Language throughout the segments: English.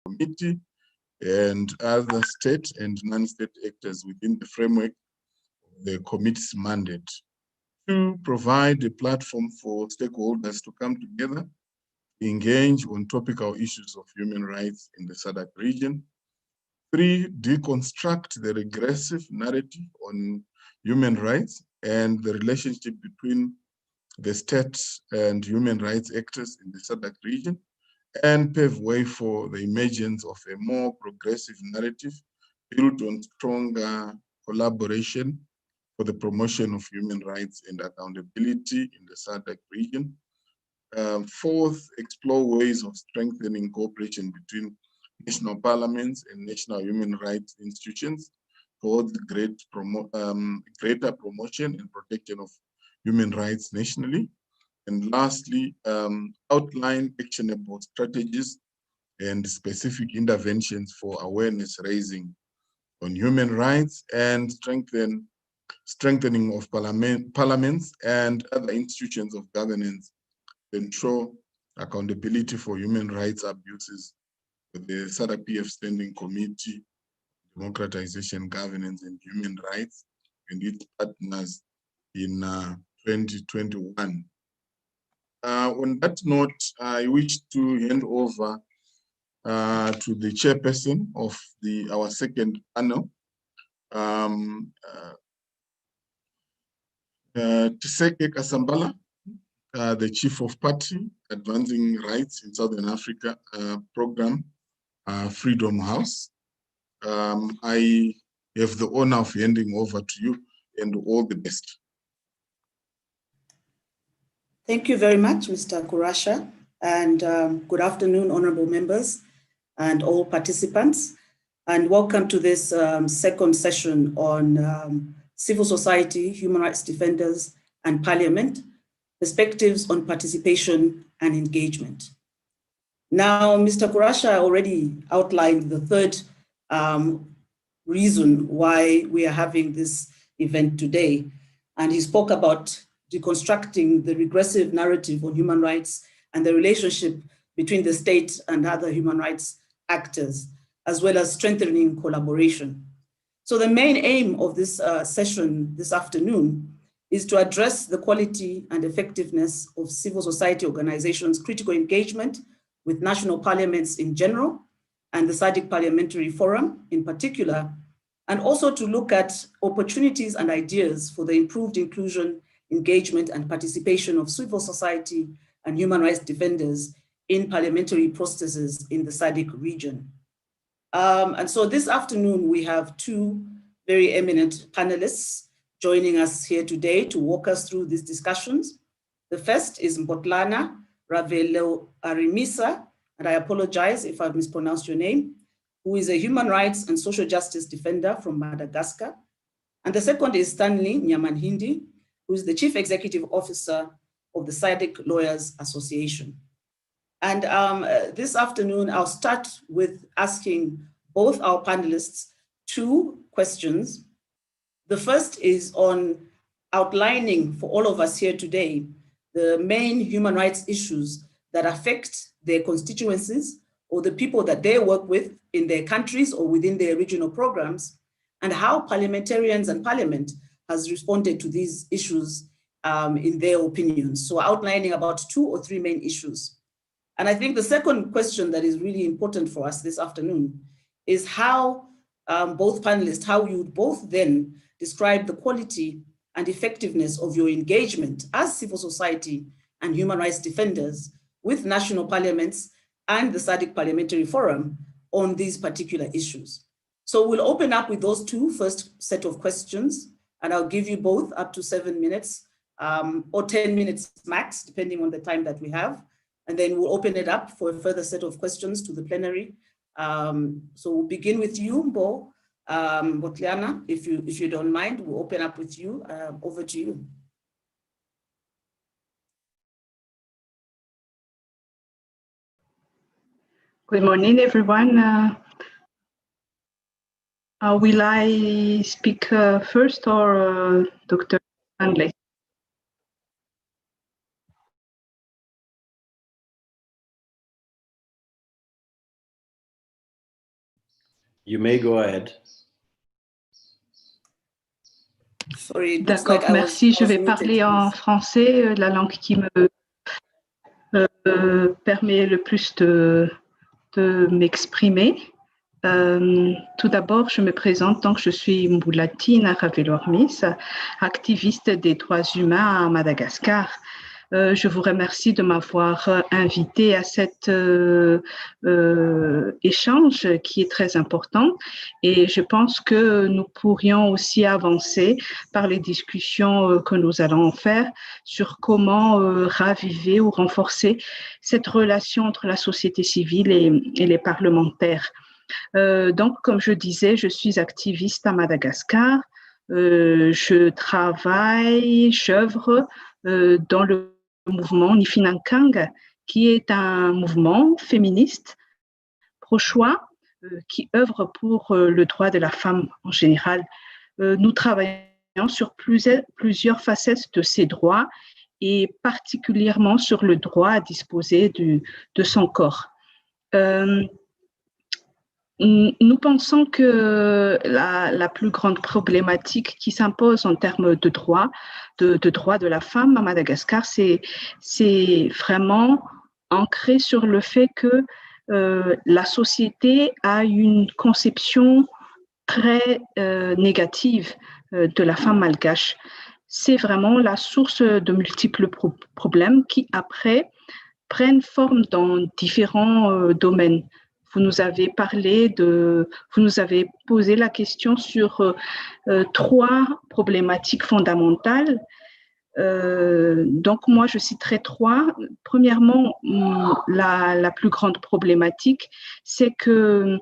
Committee and other state and non-state actors within the framework of the committee's mandate to provide a platform for stakeholders to come together, engage on topical issues of human rights in the Sadiq region. 3, deconstruct the regressive narrative on human rights and the relationship between the state and human rights actors in the Sadiq region, and pave way for the emergence of a more progressive narrative built on stronger collaboration for the promotion of human rights and accountability in the SADC region. 4th, explore ways of strengthening cooperation between national parliaments and national human rights institutions towards greater promotion and protection of human rights nationally. And lastly, outline actionable strategies and specific interventions for awareness raising on human rights and strengthening of parliaments and other institutions of governance to ensure accountability for human rights abuses with the SADC-PF Standing Committee, Democratization, Governance and Human Rights and its partners in 2021. On that note, I wish to hand over to the chairperson of our second panel, Tseke Kasambala, the Chief of Party Advancing Rights in Southern Africa program, Freedom House. I have the honor of handing over to you, and all the best. Thank you very much, Mr. Kurasha, and good afternoon, honorable members and all participants, and welcome to this second session on civil society, human rights defenders, and parliament, perspectives on participation and engagement. Now, Mr. Kurasha already outlined the third reason why we are having this event today, and he spoke about deconstructing the regressive narrative on human rights and the relationship between the state and other human rights actors, as well as strengthening collaboration. So the main aim of this session this afternoon is to address the quality and effectiveness of civil society organizations' critical engagement with national parliaments in general, and the Sadiq Parliamentary Forum in particular, and also to look at opportunities and ideas for the improved inclusion, engagement, and participation of civil society and human rights defenders in parliamentary processes in the Sadiq region. And so this afternoon, we have two very eminent panelists joining us here today to walk us through these discussions. The first is Mbotlana Ravelo Arimisa, and I apologize if I've mispronounced your name, who is a human rights and social justice defender from Madagascar. And the second is Stanley Nyamanhindi, who is the Chief Executive Officer of the Sadiq Lawyers Association. And this afternoon, I'll start with asking both our panelists two questions. The first is on outlining for all of us here today the main human rights issues that affect their constituencies or the people that they work with in their countries or within their regional programs, and how parliamentarians and parliament has responded to these issues in their opinions. So outlining about 2 or 3 main issues. And I think the second question that is really important for us this afternoon is how both panelists, how you would both then describe the quality and effectiveness of your engagement as civil society and human rights defenders with national parliaments and the Sadiq Parliamentary Forum on these particular issues. So we'll open up with those two first set of questions, and I'll give you both up to 7 minutes or 10 minutes max, depending on the time that we have. And then we'll open it up for a further set of questions to the plenary. So we'll begin with you, Mbotlana, if you don't mind, we'll open up with you. Over to you. Good morning, everyone. Will I speak first or Dr. Stanley? You may go ahead. D'accord, merci. Je vais parler en français, la langue qui me permet le plus de m'exprimer. Tout d'abord, je me présente, donc je suis Mboulatina Ravelormis, activiste des droits humains à Madagascar. Je vous remercie de m'avoir invité à cet échange qui est très important et je pense que nous pourrions aussi avancer par les discussions que nous allons faire sur comment raviver ou renforcer cette relation entre la société civile et les parlementaires. Donc, comme je disais, je suis activiste à Madagascar. Je travaille, j'œuvre dans le mouvement Nifinankang, qui est un mouvement féministe pro-choix qui œuvre pour le droit de la femme en général. Nous travaillons sur plusieurs facettes de ces droits et particulièrement sur le droit à disposer de son corps. Nous pensons que la plus grande problématique qui s'impose en termes de droits de la femme à Madagascar, c'est vraiment ancré sur le fait que la société a une conception très négative de la femme malgache. C'est vraiment la source de multiples problèmes qui, après, prennent forme dans différents domaines. Vous nous avez posé la question sur 3 problématiques fondamentales. Donc, moi, je citerai 3. Premièrement, la plus grande problématique, c'est que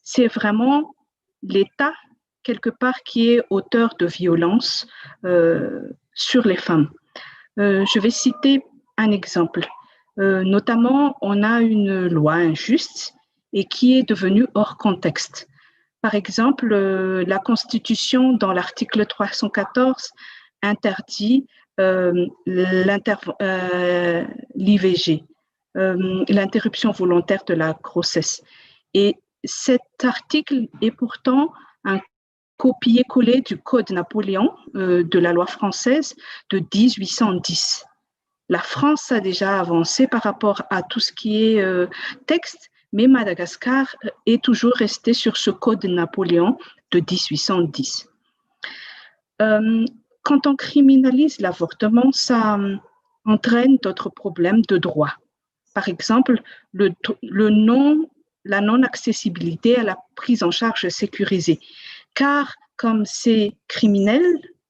c'est vraiment l'État, quelque part, qui est auteur de violences sur les femmes. Je vais citer un exemple. Notamment, on a une loi injuste et qui est devenue hors contexte. Par exemple, la Constitution, dans l'article 314, interdit l'IVG, l'interruption volontaire de la grossesse. Et cet article est pourtant un copier-coller du Code Napoléon de la loi française de 1810. La France a déjà avancé par rapport à tout ce qui est texte, mais Madagascar est toujours resté sur ce Code Napoléon de 1810. Quand on criminalise l'avortement, ça entraîne d'autres problèmes de droit. Par exemple, la non-accessibilité à la prise en charge sécurisée. Car comme c'est criminel,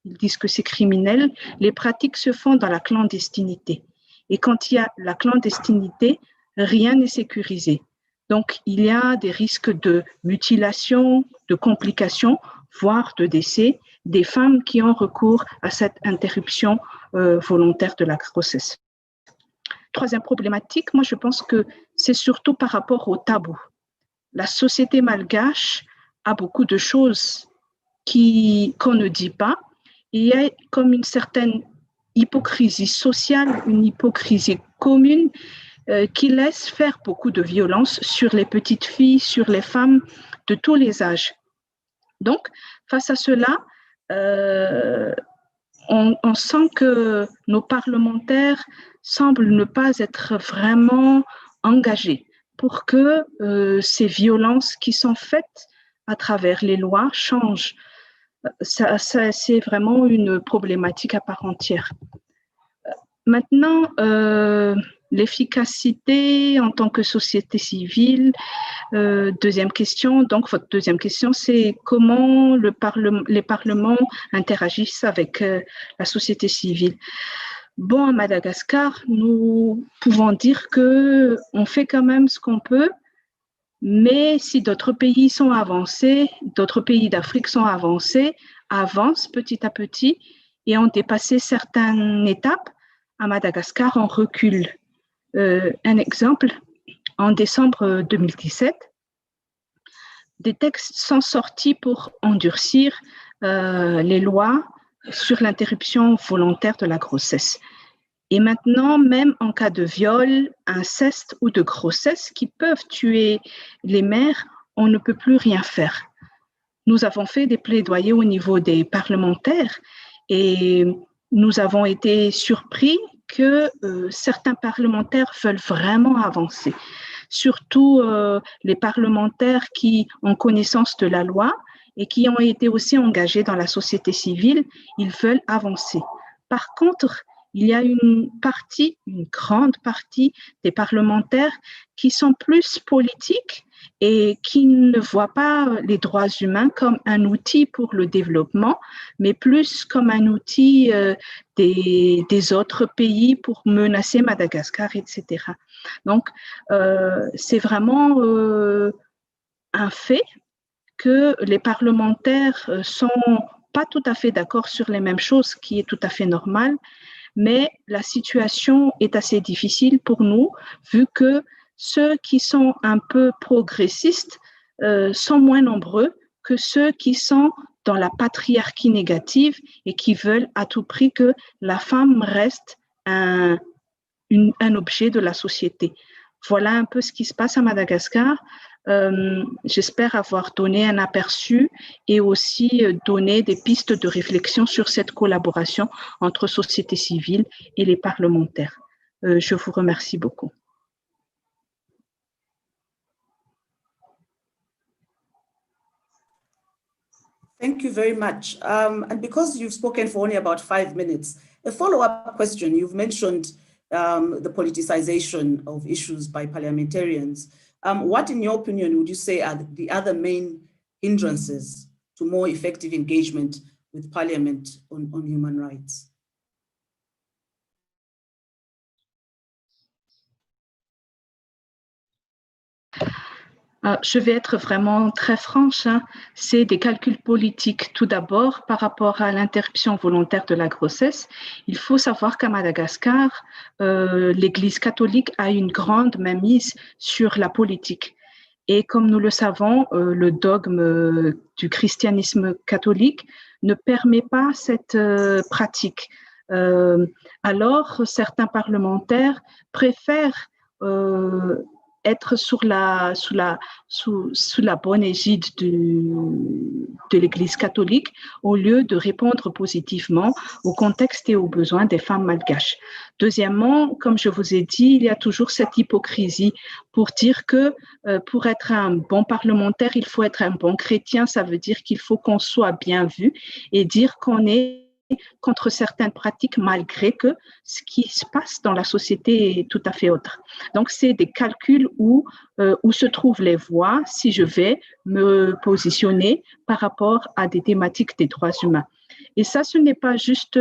ils disent que c'est criminel, les pratiques se font dans la clandestinité. Et quand il y a la clandestinité, rien n'est sécurisé. Donc, il y a des risques de mutilation, de complications, voire de décès des femmes qui ont recours à cette interruption volontaire de la grossesse. Troisième problématique, moi je pense que c'est surtout par rapport au tabou. La société malgache a beaucoup de choses qu'on ne dit pas. Il y a comme une certaine hypocrisie sociale, une hypocrisie commune qui laisse faire beaucoup de violence sur les petites filles, sur les femmes de tous les âges. Donc, face à cela, on sent que nos parlementaires semblent ne pas être vraiment engagés pour que ces violences qui sont faites à travers les lois changent. C'est vraiment une problématique à part entière. Maintenant, l'efficacité en tant que société civile, deuxième question. Donc, votre deuxième question, c'est comment les parlements interagissent avec la société civile. Bon, à Madagascar, nous pouvons dire qu'on fait quand même ce qu'on peut, mais si d'autres pays sont avancés, d'autres pays d'Afrique sont avancés, avancent petit à petit et ont dépassé certaines étapes, à Madagascar, on recule. Un exemple, en décembre 2017, des textes sont sortis pour endurcir les lois sur l'interruption volontaire de la grossesse. Et maintenant, même en cas de viol, inceste ou de grossesse qui peuvent tuer les mères, on ne peut plus rien faire. Nous avons fait des plaidoyers au niveau des parlementaires et nous avons été surpris que certains parlementaires veulent vraiment avancer, surtout les parlementaires qui ont connaissance de la loi et qui ont été aussi engagés dans la société civile, ils veulent avancer. Par contre, il y a une grande partie des parlementaires qui sont plus politiques et qui ne voient pas les droits humains comme un outil pour le développement, mais plus comme un outil des autres pays pour menacer Madagascar, etc. Donc, c'est vraiment un fait que les parlementaires sont pas tout à fait d'accord sur les mêmes choses, qui est tout à fait normal, mais la situation est assez difficile pour nous, vu que ceux qui sont un peu progressistes sont moins nombreux que ceux qui sont dans la patriarchie négative et qui veulent à tout prix que la femme reste un objet de la société. Voilà un peu ce qui se passe à Madagascar. J'espère avoir donné un aperçu et aussi donné des pistes de réflexion sur cette collaboration entre société civile et les parlementaires. Je vous remercie beaucoup. Thank you very much. And because you've spoken for only about 5 minutes, a follow-up question. You've mentioned the politicization of issues by parliamentarians. What, in your opinion, would you say are the other main hindrances to more effective engagement with Parliament on human rights? Je vais être vraiment très franche, hein. C'est des calculs politiques. Tout d'abord, par rapport à l'interruption volontaire de la grossesse, il faut savoir qu'à Madagascar, l'Église catholique a une grande mainmise sur la politique. Et comme nous le savons, le dogme du christianisme catholique ne permet pas cette pratique. Alors, certains parlementaires préfèrent être sous la bonne égide de l'Église catholique au lieu de répondre positivement au contexte et aux besoins des femmes malgaches. Deuxièmement, comme je vous ai dit, il y a toujours cette hypocrisie pour dire que pour être un bon parlementaire, il faut être un bon chrétien. Ça veut dire qu'il faut qu'on soit bien vu et dire qu'on est contre certaines pratiques malgré que ce qui se passe dans la société est tout à fait autre. Donc, c'est des calculs où se trouvent les voies si je vais me positionner par rapport à des thématiques des droits humains. Et ça, ce n'est pas juste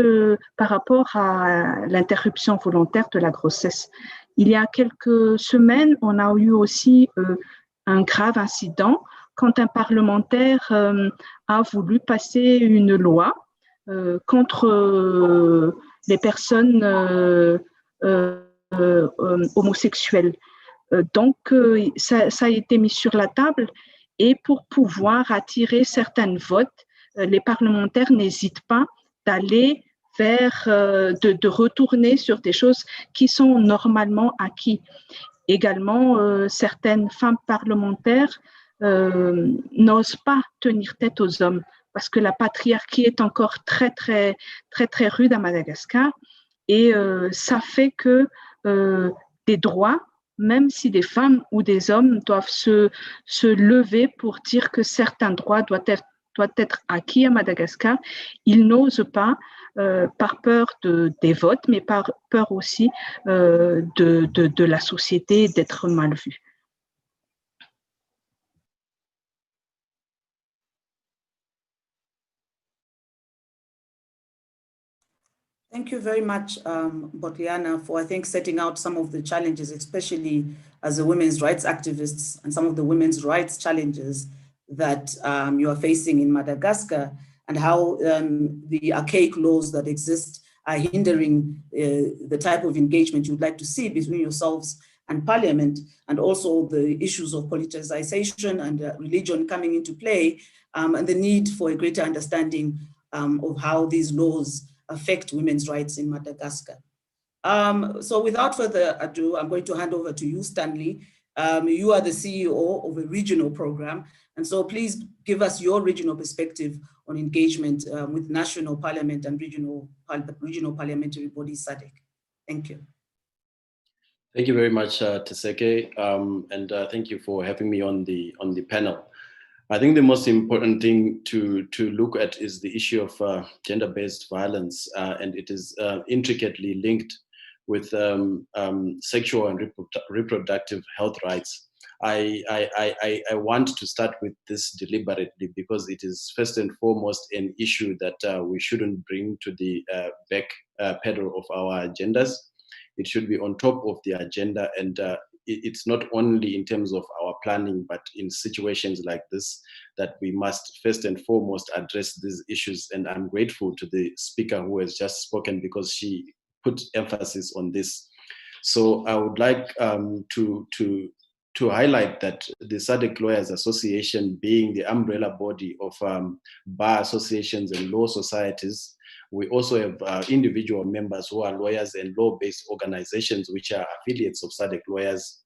par rapport à l'interruption volontaire de la grossesse. Il y a quelques semaines, on a eu aussi un grave incident quand un parlementaire a voulu passer une loi contre les personnes homosexuelles. Donc, ça a été mis sur la table et pour pouvoir attirer certains votes, les parlementaires n'hésitent pas d'aller vers, de retourner sur des choses qui sont normalement acquises. Également, certaines femmes parlementaires n'osent pas tenir tête aux hommes parce que la patriarchie est encore très, très, très, très rude à Madagascar. Et ça fait que des droits, même si des femmes ou des hommes doivent se lever pour dire que certains droits doivent être acquis à Madagascar, ils n'osent pas par peur des votes, mais par peur aussi de la société d'être mal vus. Thank you very much, Botliana, for, I think, setting out some of the challenges, especially as a women's rights activists and some of the women's rights challenges that you are facing in Madagascar and how the archaic laws that exist are hindering the type of engagement you'd like to see between yourselves and Parliament, and also the issues of politicization and religion coming into play, and the need for a greater understanding of how these laws affect women's rights in Madagascar. So without further ado, I'm going to hand over to you, Stanley, You are the CEO of a regional program, and so please give us your regional perspective on engagement with national parliament and regional parliamentary bodies, Sadiq. Thank you. Thank you very much, Teseke, and thank you for having me on the panel. I think the most important thing to look at is the issue of gender-based violence, and it is intricately linked with sexual and reproductive health rights. I want to start with this deliberately because it is first and foremost an issue that we shouldn't bring to the back pedal of our agendas. It should be on top of the agenda, and it's not only in terms of our planning, but in situations like this that we must first and foremost address these issues. And I'm grateful to the speaker who has just spoken because she put emphasis on this. So I would like to highlight that the Sadiq Lawyers Association, being the umbrella body of bar associations and law societies, we also have individual members who are lawyers and law-based organizations which are affiliates of Sadiq Lawyers.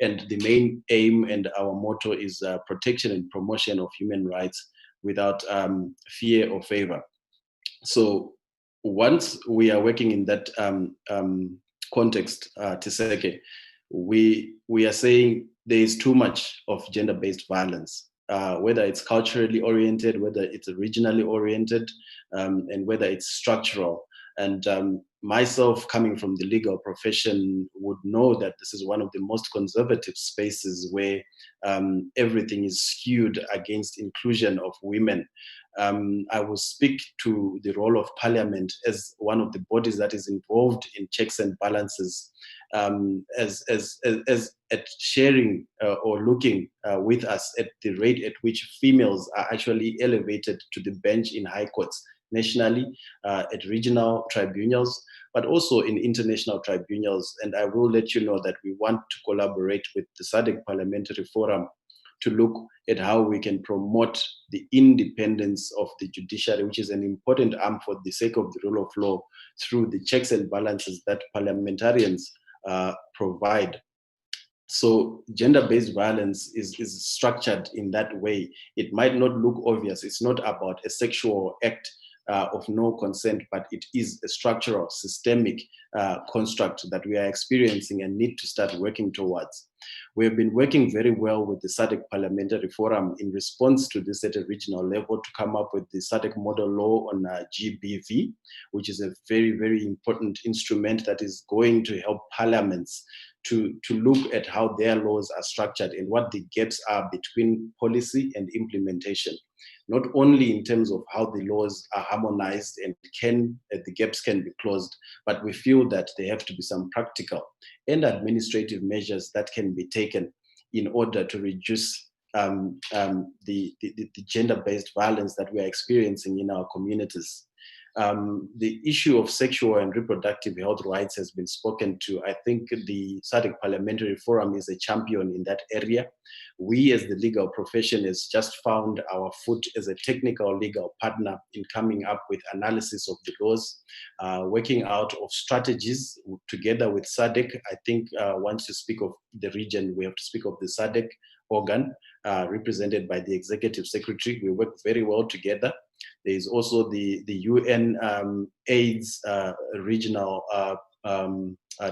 And the main aim and our motto is protection and promotion of human rights without fear or favor. So once we are working in that context, Teseke, we are saying there is too much of gender-based violence, whether it's culturally oriented, whether it's regionally oriented, and whether it's structural. And myself, coming from the legal profession, would know that this is one of the most conservative spaces where everything is skewed against inclusion of women. I will speak to the role of Parliament as one of the bodies that is involved in checks and balances, as at sharing or looking with us at the rate at which females are actually elevated to the bench in high courts nationally, at regional tribunals, but also in international tribunals. And I will let you know that we want to collaborate with the Sadiq Parliamentary Forum to look at how we can promote the independence of the judiciary, which is an important arm for the sake of the rule of law, through the checks and balances that parliamentarians provide. So gender-based violence is structured in that way. It might not look obvious. It's not about a sexual act of no consent, but it is a structural, systemic construct that we are experiencing and need to start working towards. We have been working very well with the Sadiq Parliamentary Forum in response to this at a regional level to come up with the Sadiq Model Law on GBV, which is a very, very important instrument that is going to help parliaments to look at how their laws are structured and what the gaps are between policy and implementation. Not only in terms of how the laws are harmonized and the gaps can be closed, but we feel that there have to be some practical and administrative measures that can be taken in order to reduce the gender-based violence that we are experiencing in our communities. The issue of sexual and reproductive health rights has been spoken to. I think the Sadiq Parliamentary Forum is a champion in that area. We as the legal profession has just found our foot as a technical legal partner in coming up with analysis of the laws, working out of strategies together with Sadiq. I think once you speak of the region, we have to speak of the Sadiq organ represented by the Executive Secretary. We work very well together. There is also the UN AIDS regional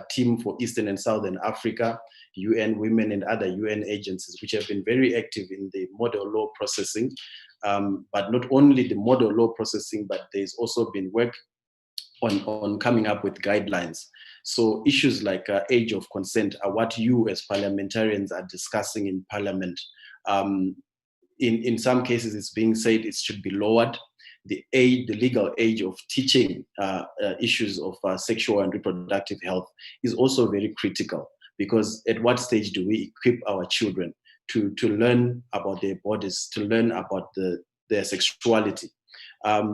team for Eastern and Southern Africa, UN Women and other UN agencies, which have been very active in the model law processing. But not only the model law processing, but there's also been work on coming up with guidelines. So issues like age of consent are what you as parliamentarians are discussing in Parliament. In some cases, it's being said it should be lowered. The legal age of teaching issues of sexual and reproductive health is also very critical, because at what stage do we equip our children to learn about their bodies, to learn about their sexuality?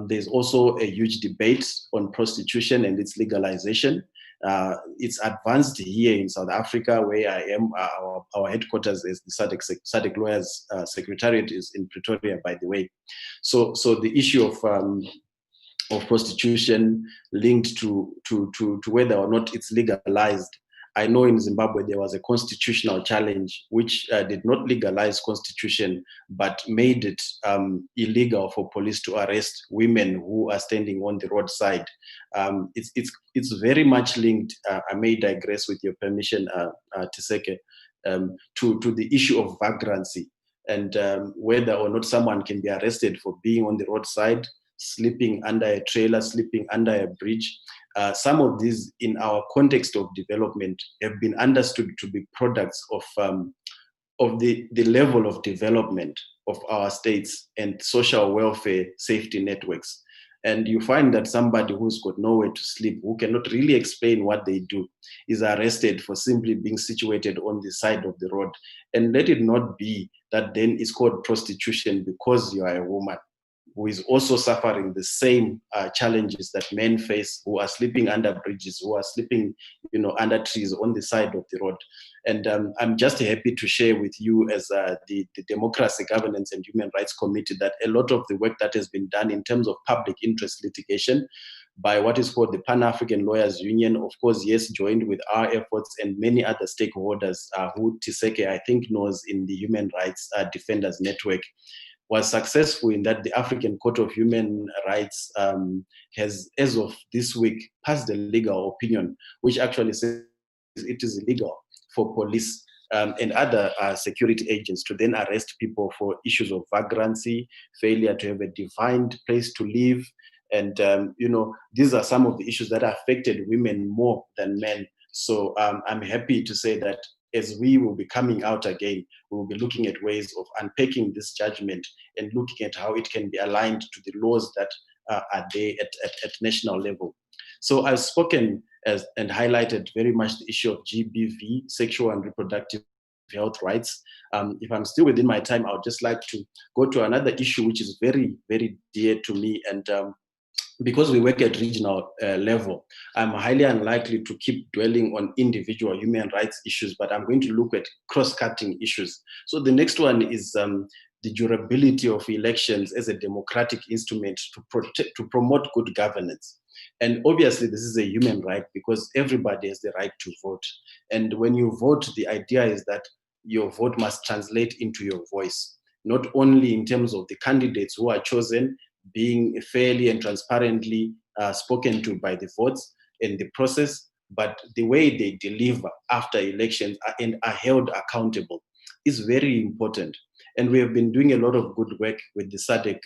There's also a huge debate on prostitution and its legalization. It's advanced here in South Africa, where I am. Our headquarters is the Sadiq Lawyers Secretariat is in Pretoria, by the way. So the issue of prostitution linked to whether or not it's legalized I know in Zimbabwe there was a constitutional challenge which did not legalize constitution, but made it illegal for police to arrest women who are standing on the roadside. It's very much linked, I may digress with your permission, Tseke, to the issue of vagrancy, and whether or not someone can be arrested for being on the roadside, sleeping under a trailer, sleeping under a bridge. Some of these, in our context of development, have been understood to be products of the level of development of our states and social welfare safety networks. And you find that somebody who's got nowhere to sleep, who cannot really explain what they do, is arrested for simply being situated on the side of the road. And let it not be that then it's called prostitution because you are a woman who is also suffering the same challenges that men face, who are sleeping under bridges, who are sleeping, under trees on the side of the road. And I'm just happy to share with you as the Democracy, Governance and Human Rights Committee that a lot of the work that has been done in terms of public interest litigation by what is called the Pan-African Lawyers Union, of course, yes, joined with our efforts and many other stakeholders who Tseke, I think, knows in the Human Rights Defenders Network, was successful in that the African Court of Human Rights has, as of this week, passed a legal opinion, which actually says it is illegal for police and other security agents to then arrest people for issues of vagrancy, failure to have a defined place to live. And, these are some of the issues that affected women more than men. So I'm happy to say that as we will be coming out again, we will be looking at ways of unpacking this judgment and looking at how it can be aligned to the laws that are there at national level. So I've spoken and highlighted very much the issue of GBV, sexual and reproductive health rights. If I'm still within my time, I would just like to go to another issue which is very, very dear to me. And because we work at regional level, I'm highly unlikely to keep dwelling on individual human rights issues, but I'm going to look at cross-cutting issues. So the next one is the durability of elections as a democratic instrument to promote good governance. And obviously, this is a human right because everybody has the right to vote. And when you vote, the idea is that your vote must translate into your voice, not only in terms of the candidates who are chosen being fairly and transparently spoken to by the votes in the process, but the way they deliver after elections and are held accountable is very important. And we have been doing a lot of good work with the Sadiq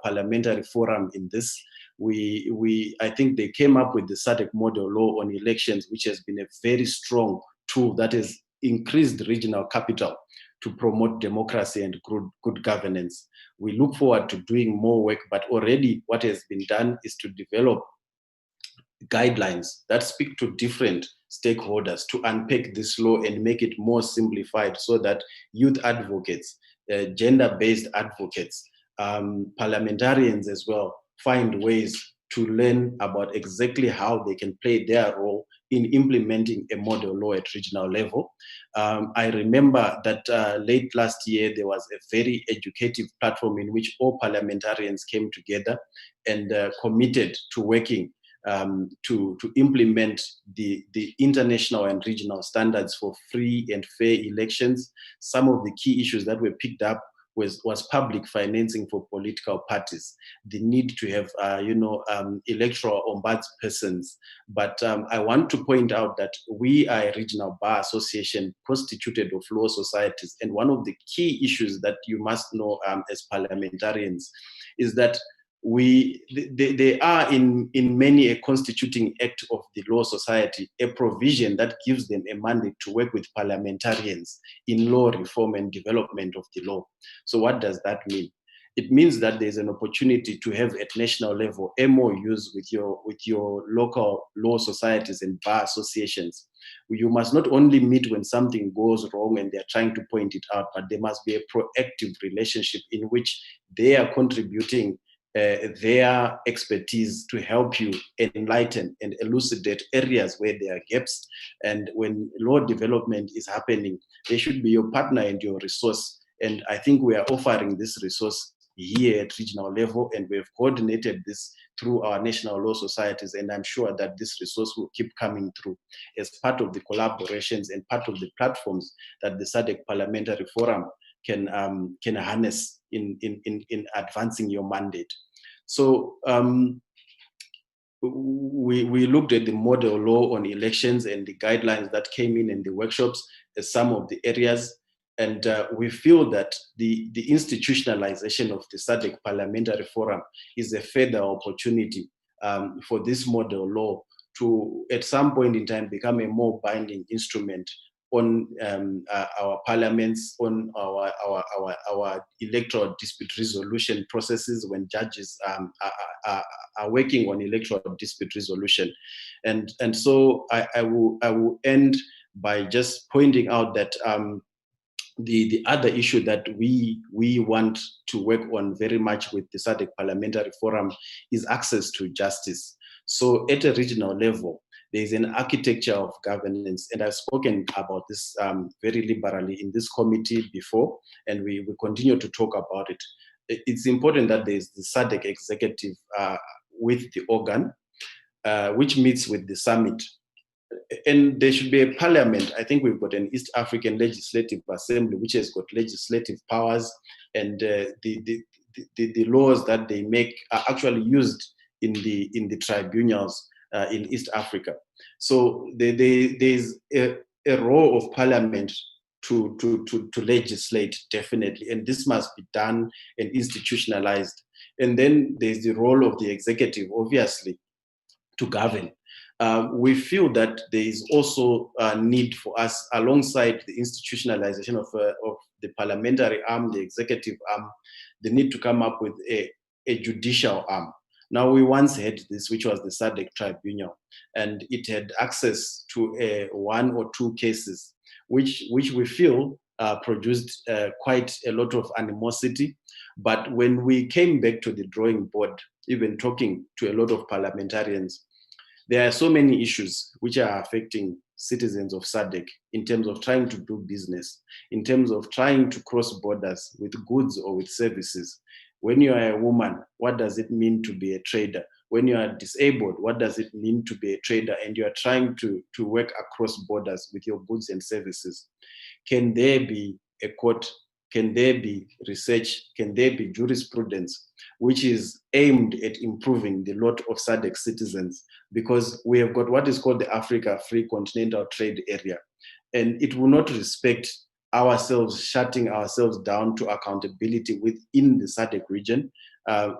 Parliamentary Forum in this. I think they came up with the Sadiq model law on elections, which has been a very strong tool that has increased regional capital to promote democracy and good governance. We look forward to doing more work, but already what has been done is to develop guidelines that speak to different stakeholders to unpack this law and make it more simplified so that youth advocates, gender-based advocates, parliamentarians as well, find ways to learn about exactly how they can play their role in implementing a model law at regional level. I remember that late last year, there was a very educative platform in which all parliamentarians came together and committed to working to implement the international and regional standards for free and fair elections. Some of the key issues that were picked up was public financing for political parties, the need to have, electoral ombudspersons. But I want to point out that we are a regional bar association constituted of law societies. And one of the key issues that you must know as parliamentarians is that they are in many a constituting act of the law society, a provision that gives them a mandate to work with parliamentarians in law reform and development of the law. So what does that mean? It means that there's an opportunity to have at national level MOUs with your local law societies and bar associations. You must not only meet when something goes wrong and they're trying to point it out, but there must be a proactive relationship in which they are contributing their expertise to help you enlighten and elucidate areas where there are gaps. And when law development is happening, they should be your partner and your resource. And I think we are offering this resource here at regional level, and we've coordinated this through our national law societies, and I'm sure that this resource will keep coming through as part of the collaborations and part of the platforms that the SADC Parliamentary Forum can harness in advancing your mandate. So we looked at the model law on elections and the guidelines that came in the workshops as some of the areas. And we feel that the institutionalization of the SADC Parliamentary Forum is a further opportunity for this model law to, at some point in time, become a more binding instrument on our parliaments, on our electoral dispute resolution processes when judges are working on electoral dispute resolution. And so I will end by just pointing out that the other issue that we want to work on very much with the SADC Parliamentary Forum is access to justice. So at a regional level, there is an architecture of governance, and I've spoken about this very liberally in this committee before, and we continue to talk about it. It's important that there is the SADC executive with the organ, which meets with the summit. And there should be a parliament. I think we've got an East African Legislative Assembly, which has got legislative powers, and the laws that they make are actually used in the tribunals in East Africa. So there's a role of parliament to legislate, definitely, and this must be done and institutionalized. And then there's the role of the executive, obviously, to govern. We feel that there is also a need for us, alongside the institutionalization of the parliamentary arm, the executive arm, the need to come up with a judicial arm. Now, we once had this, which was the SADC Tribunal, and it had access to one or two cases, which we feel produced quite a lot of animosity. But when we came back to the drawing board, even talking to a lot of parliamentarians, there are so many issues which are affecting citizens of SADC in terms of trying to do business, in terms of trying to cross borders with goods or with services. When you are a woman, what does it mean to be a trader? When you are disabled, what does it mean to be a trader? And you are trying to work across borders with your goods and services. Can there be a court? Can there be research? Can there be jurisprudence which is aimed at improving the lot of SADC citizens? Because we have got what is called the Africa Free Continental Trade Area, and it will not respect ourselves, shutting ourselves down to accountability within the SADC region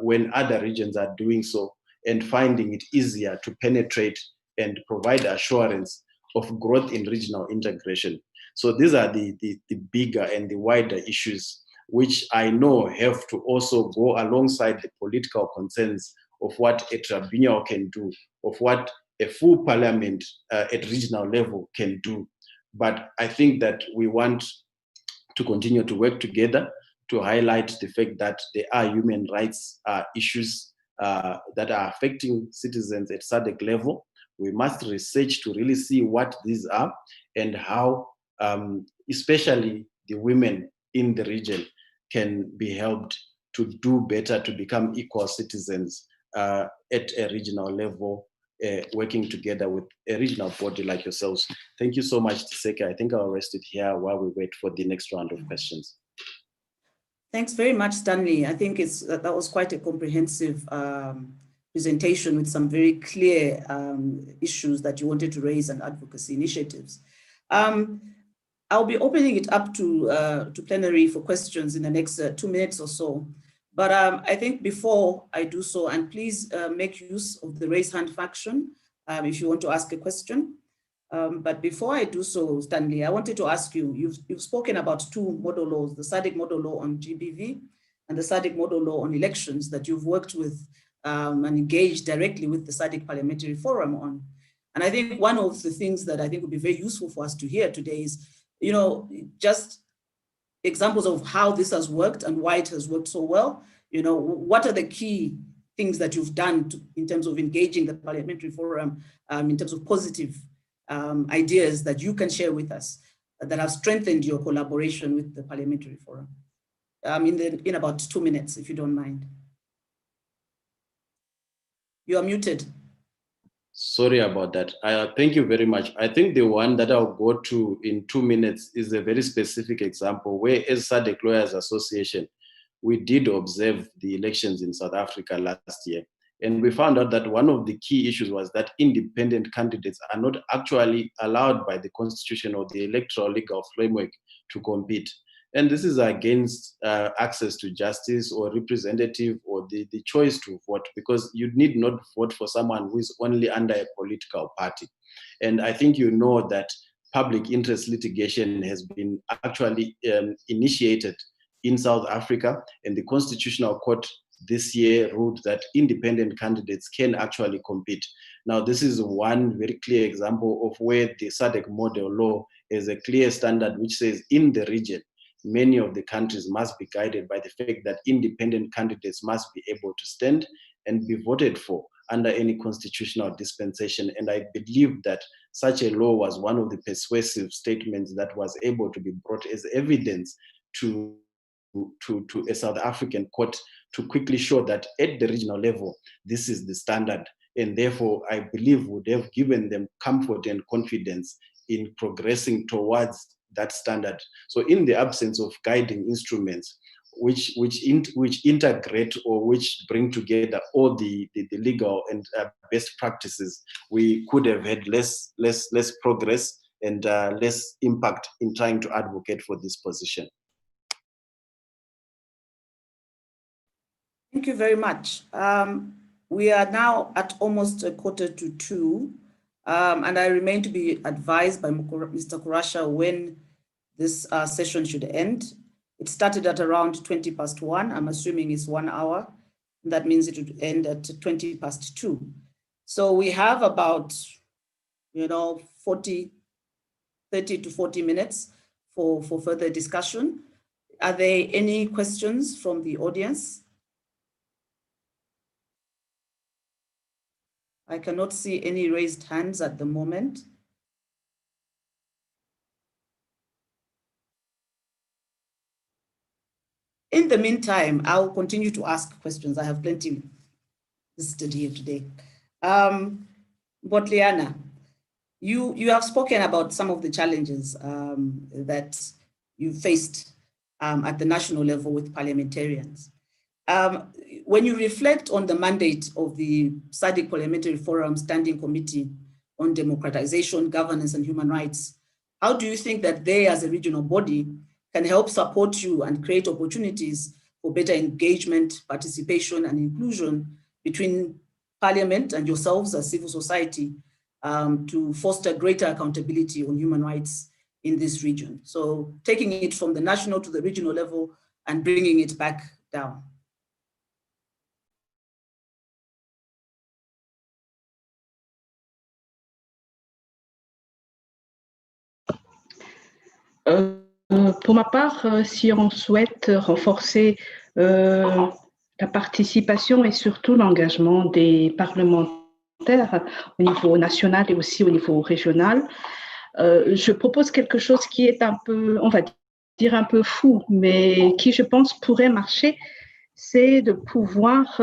when other regions are doing so and finding it easier to penetrate and provide assurance of growth in regional integration. So these are the bigger and the wider issues, which I know have to also go alongside the political concerns of what a tribunal can do, of what a full parliament at regional level can do. But I think that we want to continue to work together to highlight the fact that there are human rights issues that are affecting citizens at SADC level. We must research to really see what these are and how especially the women in the region can be helped to do better, to become equal citizens at a regional level, working together with a regional body like yourselves. Thank you so much, Tseke. I think I'll rest it here while we wait for the next round of questions. Thanks very much, Stanley. I think that was quite a comprehensive presentation with some very clear issues that you wanted to raise and advocacy initiatives. I'll be opening it up to plenary for questions in the next 2 minutes or so. But I think before I do so, and please make use of the raise hand function if you want to ask a question. But before I do so, Stanley, I wanted to ask you, you've spoken about two model laws, the SADC model law on GBV and the SADC model law on elections that you've worked with and engaged directly with the SADC Parliamentary Forum on. And I think one of the things that I think would be very useful for us to hear today is, just examples of how this has worked and why it has worked so well. What are the key things that you've done in terms of engaging the Parliamentary Forum, in terms of positive ideas that you can share with us that have strengthened your collaboration with the Parliamentary Forum? in about 2 minutes, if you don't mind. You are muted. Sorry about that. Thank you very much. I think the one that I'll go to in 2 minutes is a very specific example where, as Sadiq Lawyers Association, we did observe the elections in South Africa last year. And we found out that one of the key issues was that independent candidates are not actually allowed by the constitution or the electoral legal framework to compete. And this is against access to justice or representative or the choice to vote, because you need not vote for someone who is only under a political party. And I think you know that public interest litigation has been actually initiated in South Africa, and the Constitutional Court this year ruled that independent candidates can actually compete. Now, this is one very clear example of where the Sadiq model law is a clear standard which says in the region, many of the countries must be guided by the fact that independent candidates must be able to stand and be voted for under any constitutional dispensation. And I believe that such a law was one of the persuasive statements that was able to be brought as evidence to a South African court to quickly show that at the regional level, this is the standard. And therefore, I believe would have given them comfort and confidence in progressing towards that standard. So in the absence of guiding instruments which integrate or which bring together all the legal and best practices, we could have had less progress and less impact in trying to advocate for this position. Thank you very much. We are now at almost 1:45, and I remain to be advised by Mr. Kurasha when this session should end. It started at around 1:20. I'm assuming it's 1 hour. That means it would end at 2:20. So we have about, 30 to 40 minutes for further discussion. Are there any questions from the audience? I cannot see any raised hands at the moment. In the meantime, I'll continue to ask questions. I have plenty listed here today. Botliana, you have spoken about some of the challenges that you faced at the national level with parliamentarians. When you reflect on the mandate of the Sadiq Parliamentary Forum Standing Committee on Democratization, Governance and Human Rights, how do you think that they as a regional body can help support you and create opportunities for better engagement, participation and inclusion between Parliament and yourselves as civil society to foster greater accountability on human rights in this region? So taking it from the national to the regional level and bringing it back down. Pour ma part, si on souhaite renforcer la participation et surtout l'engagement des parlementaires au niveau national et aussi au niveau régional, je propose quelque chose qui est un peu, on va dire un peu fou, mais qui je pense pourrait marcher, c'est de pouvoir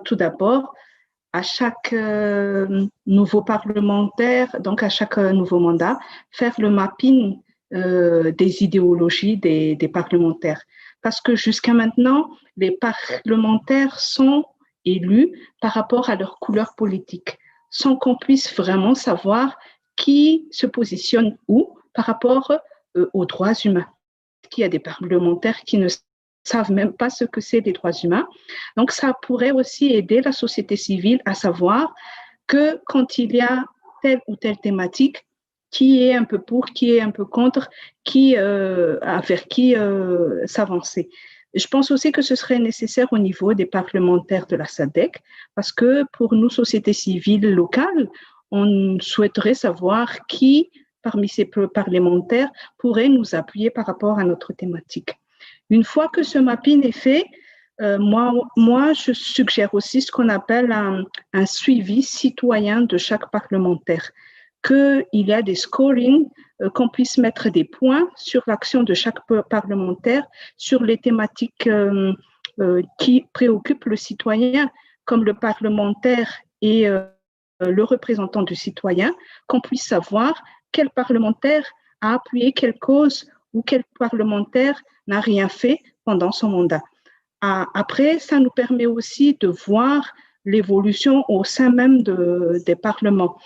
tout d'abord à chaque nouveau parlementaire, donc à chaque nouveau mandat, faire le mapping des idéologies des parlementaires. Parce que jusqu'à maintenant, les parlementaires sont élus par rapport à leur couleur politique, sans qu'on puisse vraiment savoir qui se positionne où par rapport aux droits humains. Il y a des parlementaires qui ne savent même pas ce que c'est les droits humains. Donc, ça pourrait aussi aider la société civile à savoir que quand il y a telle ou telle thématique, qui est un peu pour, qui est un peu contre, vers qui s'avancer. Je pense aussi que ce serait nécessaire au niveau des parlementaires de la SADC, parce que pour nous, sociétés civiles locales, on souhaiterait savoir qui, parmi ces parlementaires, pourrait nous appuyer par rapport à notre thématique. Une fois que ce mapping est fait, moi, je suggère aussi ce qu'on appelle un suivi citoyen de chaque parlementaire. qu'il y a des scorings, qu'on puisse mettre des points sur l'action de chaque parlementaire, sur les thématiques qui préoccupent le citoyen, comme le parlementaire et le représentant du citoyen, qu'on puisse savoir quel parlementaire a appuyé quelle cause ou quel parlementaire n'a rien fait pendant son mandat. Après, ça nous permet aussi de voir l'évolution au sein même des parlements.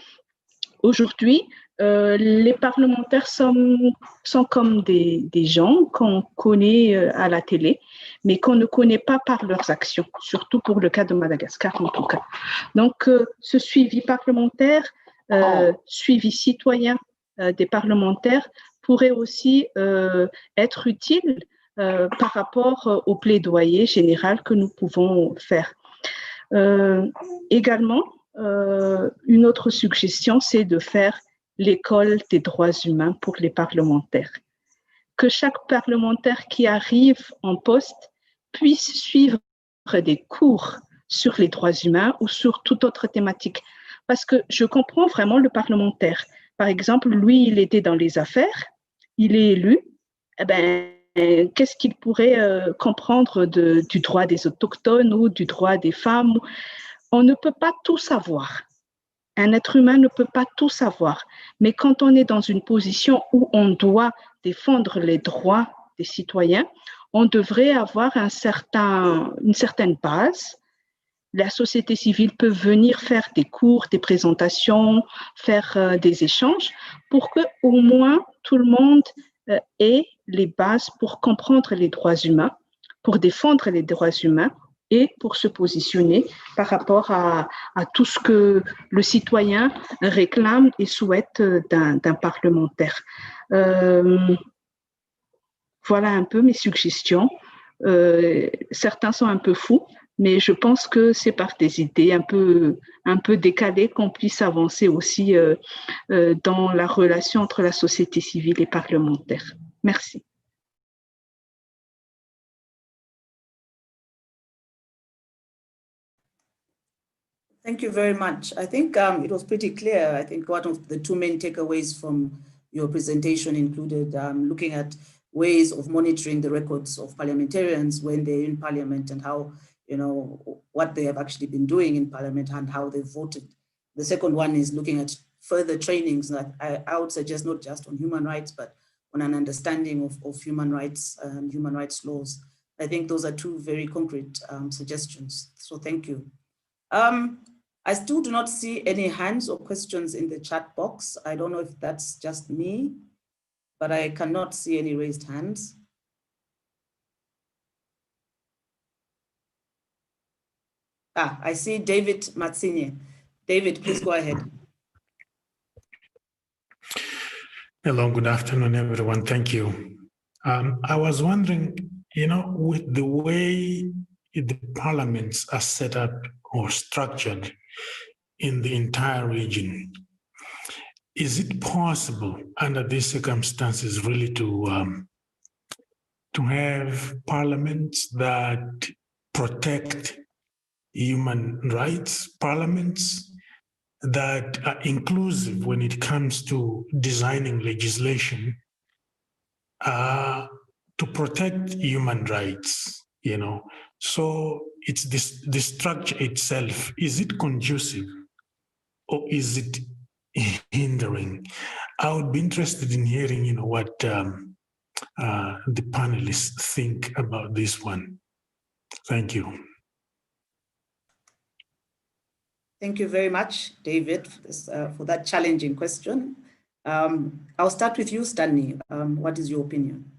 Aujourd'hui, les parlementaires sont comme des gens qu'on connaît à la télé, mais qu'on ne connaît pas par leurs actions, surtout pour le cas de Madagascar en tout cas. Donc, ce suivi parlementaire, suivi citoyen des parlementaires pourrait aussi être utile par rapport au plaidoyer général que nous pouvons faire. Également, une autre suggestion, c'est de faire l'école des droits humains pour les parlementaires. Que chaque parlementaire qui arrive en poste puisse suivre des cours sur les droits humains ou sur toute autre thématique. Parce que je comprends vraiment le parlementaire. Par exemple, lui, il était dans les affaires, il est élu, eh ben, qu'est-ce qu'il pourrait comprendre du droit des autochtones ou du droit des femmes? On ne peut pas tout savoir. Un être humain ne peut pas tout savoir. Mais quand on est dans une position où on doit défendre les droits des citoyens, on devrait avoir une certaine base. La société civile peut venir faire des cours, des présentations, faire des échanges pour que au moins tout le monde ait les bases pour comprendre les droits humains, pour défendre les droits humains et pour se positionner par rapport à tout ce que le citoyen réclame et souhaite d'un parlementaire. Voilà un peu mes suggestions. Certains sont un peu fous, mais je pense que c'est par des idées un peu décalées qu'on puisse avancer aussi dans la relation entre la société civile et parlementaire. Merci. Thank you very much. I think it was pretty clear. I think one of the two main takeaways from your presentation included looking at ways of monitoring the records of parliamentarians when they're in parliament and how, what they have actually been doing in parliament and how they voted. The second one is looking at further trainings that I would suggest not just on human rights, but on an understanding of human rights and human rights laws. I think those are two very concrete suggestions. So thank you. I still do not see any hands or questions in the chat box. I don't know if that's just me, but I cannot see any raised hands. I see David Matsini. David, please go ahead. Hello, good afternoon, everyone. Thank you. I was wondering, with the way the parliaments are set up or structured in the entire region, is it possible under these circumstances really to have parliaments that protect human rights, parliaments that are inclusive when it comes to designing legislation to protect human rights, So it's the structure itself, is it conducive or is it hindering? I would be interested in hearing, what the panelists think about this one. Thank you. Thank you very much, David, for that challenging question. I'll start with you, Stanley. What is your opinion?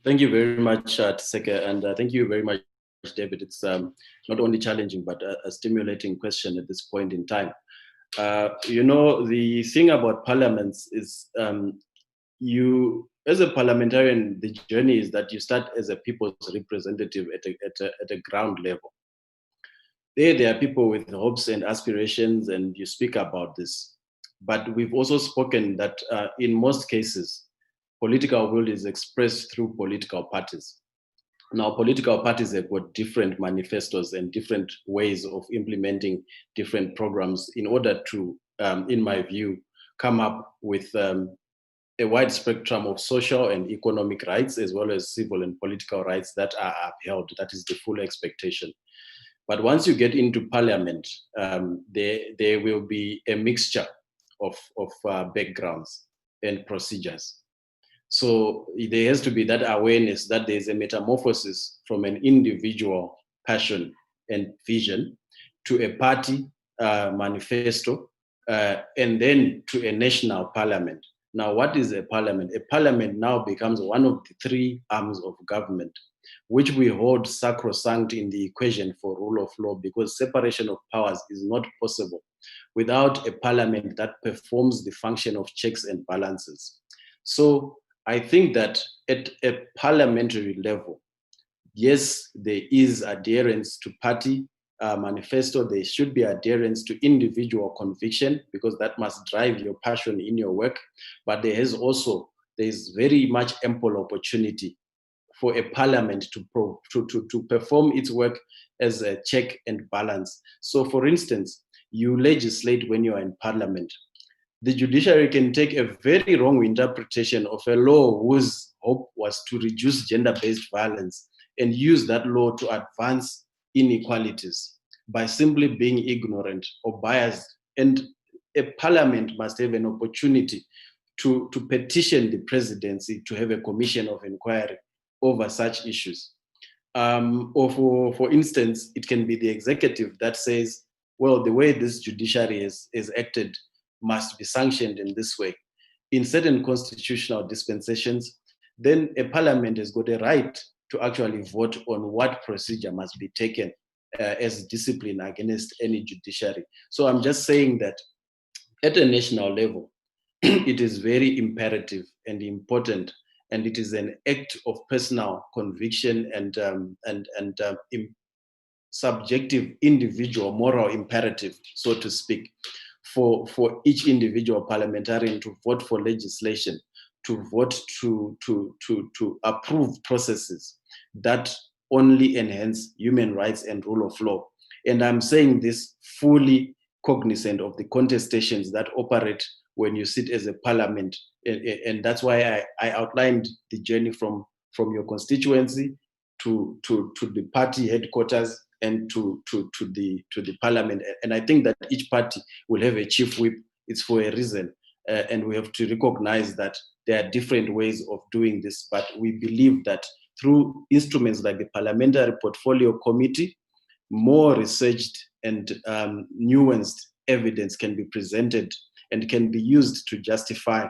Thank you very much, Tseke, and thank you very much, David. It's not only challenging, but a stimulating question at this point in time. The thing about parliaments is you, as a parliamentarian, the journey is that you start as a people's representative at a ground level. There are people with hopes and aspirations, and you speak about this. But we've also spoken that in most cases, political will is expressed through political parties. Now, political parties have got different manifestos and different ways of implementing different programs in order to in my view, come up with a wide spectrum of social and economic rights, as well as civil and political rights that are upheld. That is the full expectation. But once you get into parliament, there will be a mixture of backgrounds and procedures. So there has to be that awareness that there's a metamorphosis from an individual passion and vision to a party manifesto, and then to a national parliament. Now, what is a parliament? A parliament now becomes one of the three arms of government, which we hold sacrosanct in the equation for rule of law, because separation of powers is not possible without a parliament that performs the function of checks and balances. So I think that at a parliamentary level, yes, there is adherence to party manifesto. There should be adherence to individual conviction, because that must drive your passion in your work. But there's very much ample opportunity for a parliament to perform its work as a check and balance. So for instance, you legislate when you are in parliament. The judiciary can take a very wrong interpretation of a law whose hope was to reduce gender-based violence and use that law to advance inequalities by simply being ignorant or biased. And a parliament must have an opportunity to petition the presidency to have a commission of inquiry over such issues. Or for instance, it can be the executive that says, well, the way this judiciary is acted must be sanctioned in this way. In certain constitutional dispensations, then a parliament has got a right to actually vote on what procedure must be taken as discipline against any judiciary. So I'm just saying that at a national level, it is very imperative and important, and it is an act of personal conviction and subjective individual moral imperative, so to speak, for each individual parliamentarian to vote for legislation, to vote to approve processes that only enhance human rights and rule of law. And I'm saying this fully cognizant of the contestations that operate when you sit as a parliament. And that's why I outlined the journey from your constituency to the party headquarters and to the parliament. And I think that each party will have a chief whip. It's for a reason. And we have to recognize that there are different ways of doing this. But we believe that through instruments like the Parliamentary Portfolio Committee, more researched and nuanced evidence can be presented and can be used to justify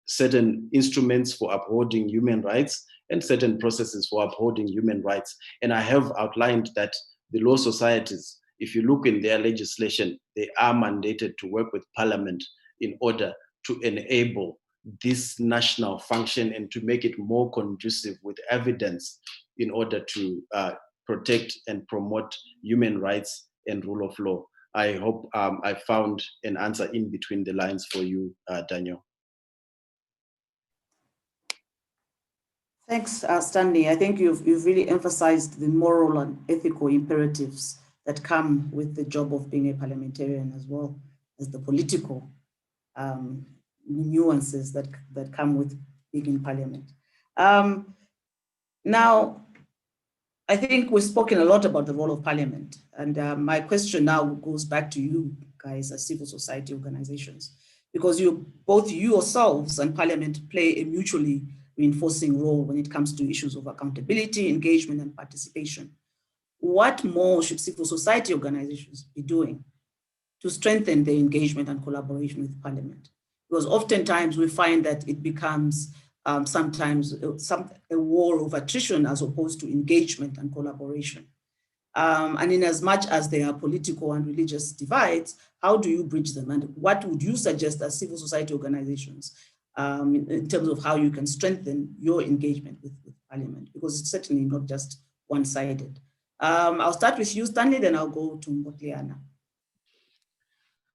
certain instruments for upholding human rights and certain processes for upholding human rights. And I have outlined that the law societies, if you look in their legislation, they are mandated to work with Parliament in order to enable this national function and to make it more conducive with evidence in order to protect and promote human rights and rule of law. I hope I found an answer in between the lines for you, Daniel. Thanks, Stanley. I think you've really emphasized the moral and ethical imperatives that come with the job of being a parliamentarian, as well as the political nuances that come with being in parliament. Now, I think we've spoken a lot about the role of parliament, and my question now goes back to you guys as civil society organizations, because both you yourselves and parliament play a mutually reinforcing role when it comes to issues of accountability, engagement, and participation. What more should civil society organizations be doing to strengthen their engagement and collaboration with Parliament? Because oftentimes we find that it becomes sometimes a war of attrition as opposed to engagement and collaboration. And in as much as there are political and religious divides, how do you bridge them? And what would you suggest as civil society organizations in terms of how you can strengthen your engagement with Parliament? Because it's certainly not just one-sided. I'll start with you, Stanley, then I'll go to Mbotliana.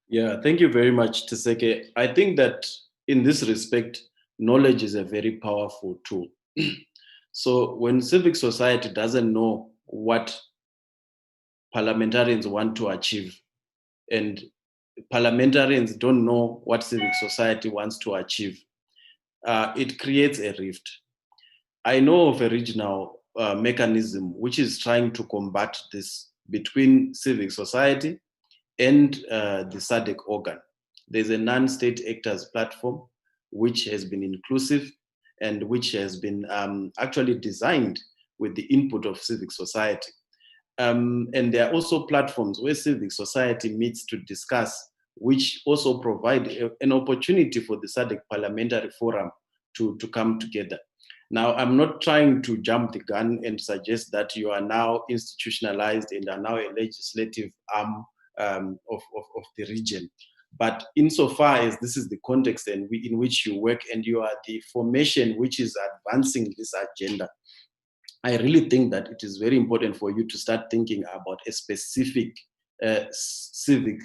Yeah, thank you very much, Teseke. I think that in this respect, knowledge is a very powerful tool. So when civic society doesn't know what parliamentarians want to achieve, and parliamentarians don't know what civic society wants to achieve, it creates a rift. I know of a regional mechanism which is trying to combat this between civic society and the Sadiq organ. There's a non-state actors platform which has been inclusive and which has been actually designed with the input of civic society. And there are also platforms where civic society meets to discuss, which also provide an opportunity for the Sadiq Parliamentary Forum to come together. Now, I'm not trying to jump the gun and suggest that you are now institutionalized and are now a legislative arm of the region. But insofar as this is the context in which you work and you are the formation which is advancing this agenda, I really think that it is very important for you to start thinking about a specific civic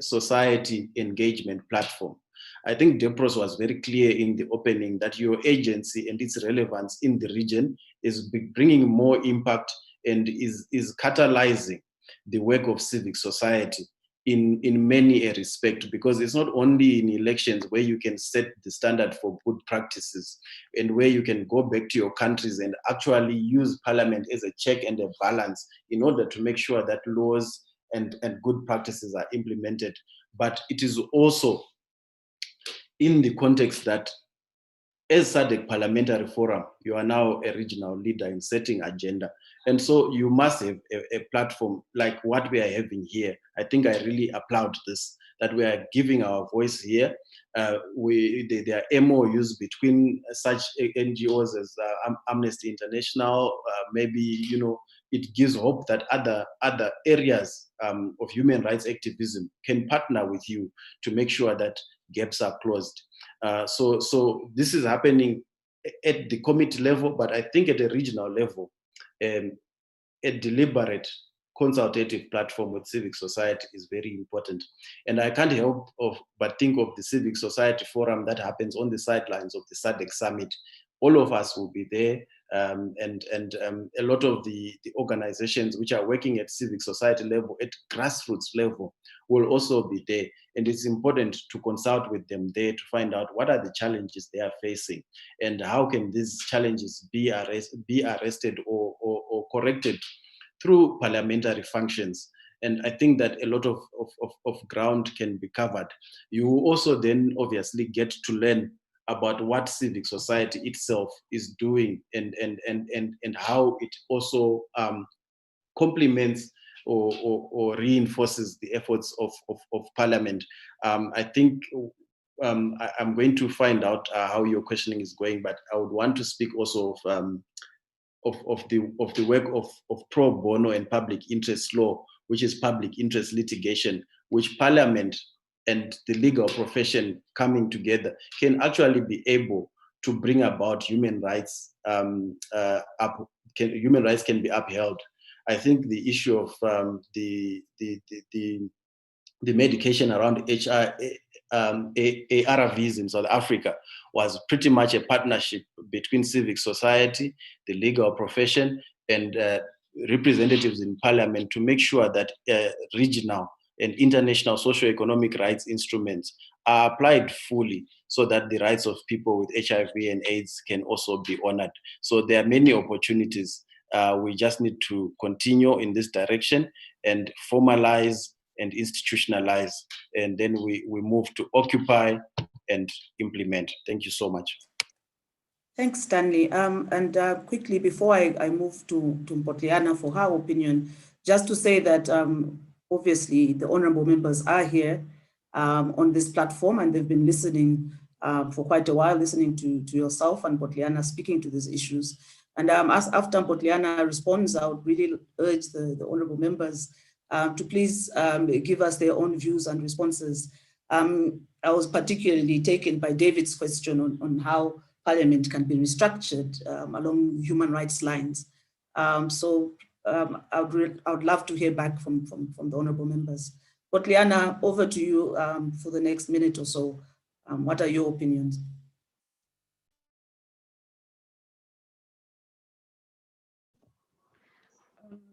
society engagement platform. I think Depros was very clear in the opening that your agency and its relevance in the region is bringing more impact and is catalyzing the work of civic society in many a respect, because it's not only in elections where you can set the standard for good practices and where you can go back to your countries and actually use parliament as a check and a balance in order to make sure that laws and good practices are implemented. But it is also in the context that as SADC Parliamentary Forum, you are now a regional leader in setting agenda. And so you must have a platform like what we are having here. I think I really applaud this, that we are giving our voice here. There are MOUs between such NGOs as Amnesty International. Maybe, it gives hope that other areas of human rights activism can partner with you to make sure that gaps are closed. So this is happening at the committee level, but I think at a regional level, a deliberate consultative platform with civic society is very important. And I can't help but think of the Civic Society Forum that happens on the sidelines of the SADC Summit. All of us will be there, and a lot of the organizations which are working at civic society level, at grassroots level, will also be there. And it's important to consult with them there to find out what are the challenges they are facing and how can these challenges be arrested or corrected through parliamentary functions. And I think that a lot of ground can be covered. You also then obviously get to learn about what civic society itself is doing and how it also complements or reinforces the efforts of Parliament. I think I'm going to find out how your questioning is going, but I would want to speak also of the work of pro bono and public interest law, which is public interest litigation, which Parliament and the legal profession coming together can actually be able to bring about human rights. Human rights can be upheld. I think the issue of the medication around ARVs in South Africa was pretty much a partnership between civic society, the legal profession, and representatives in Parliament to make sure that regional and international socio-economic rights instruments are applied fully so that the rights of people with HIV and AIDS can also be honored. So there are many opportunities. We just need to continue in this direction and formalize and institutionalize, and then we move to occupy and implement. Thank you so much. Thanks, Stanley. And quickly, before I move to Mpotliana for her opinion, just to say that obviously the honorable members are here on this platform, and they've been listening for quite a while, listening to yourself and Mpotliana speaking to these issues. And after Mpotliana responds, I would really urge the honorable members to please give us their own views and responses. I was particularly taken by David's question on how Parliament can be restructured along human rights lines. So I would love to hear back from the honorable members. Mpotliana, over to you for the next minute or so. What are your opinions?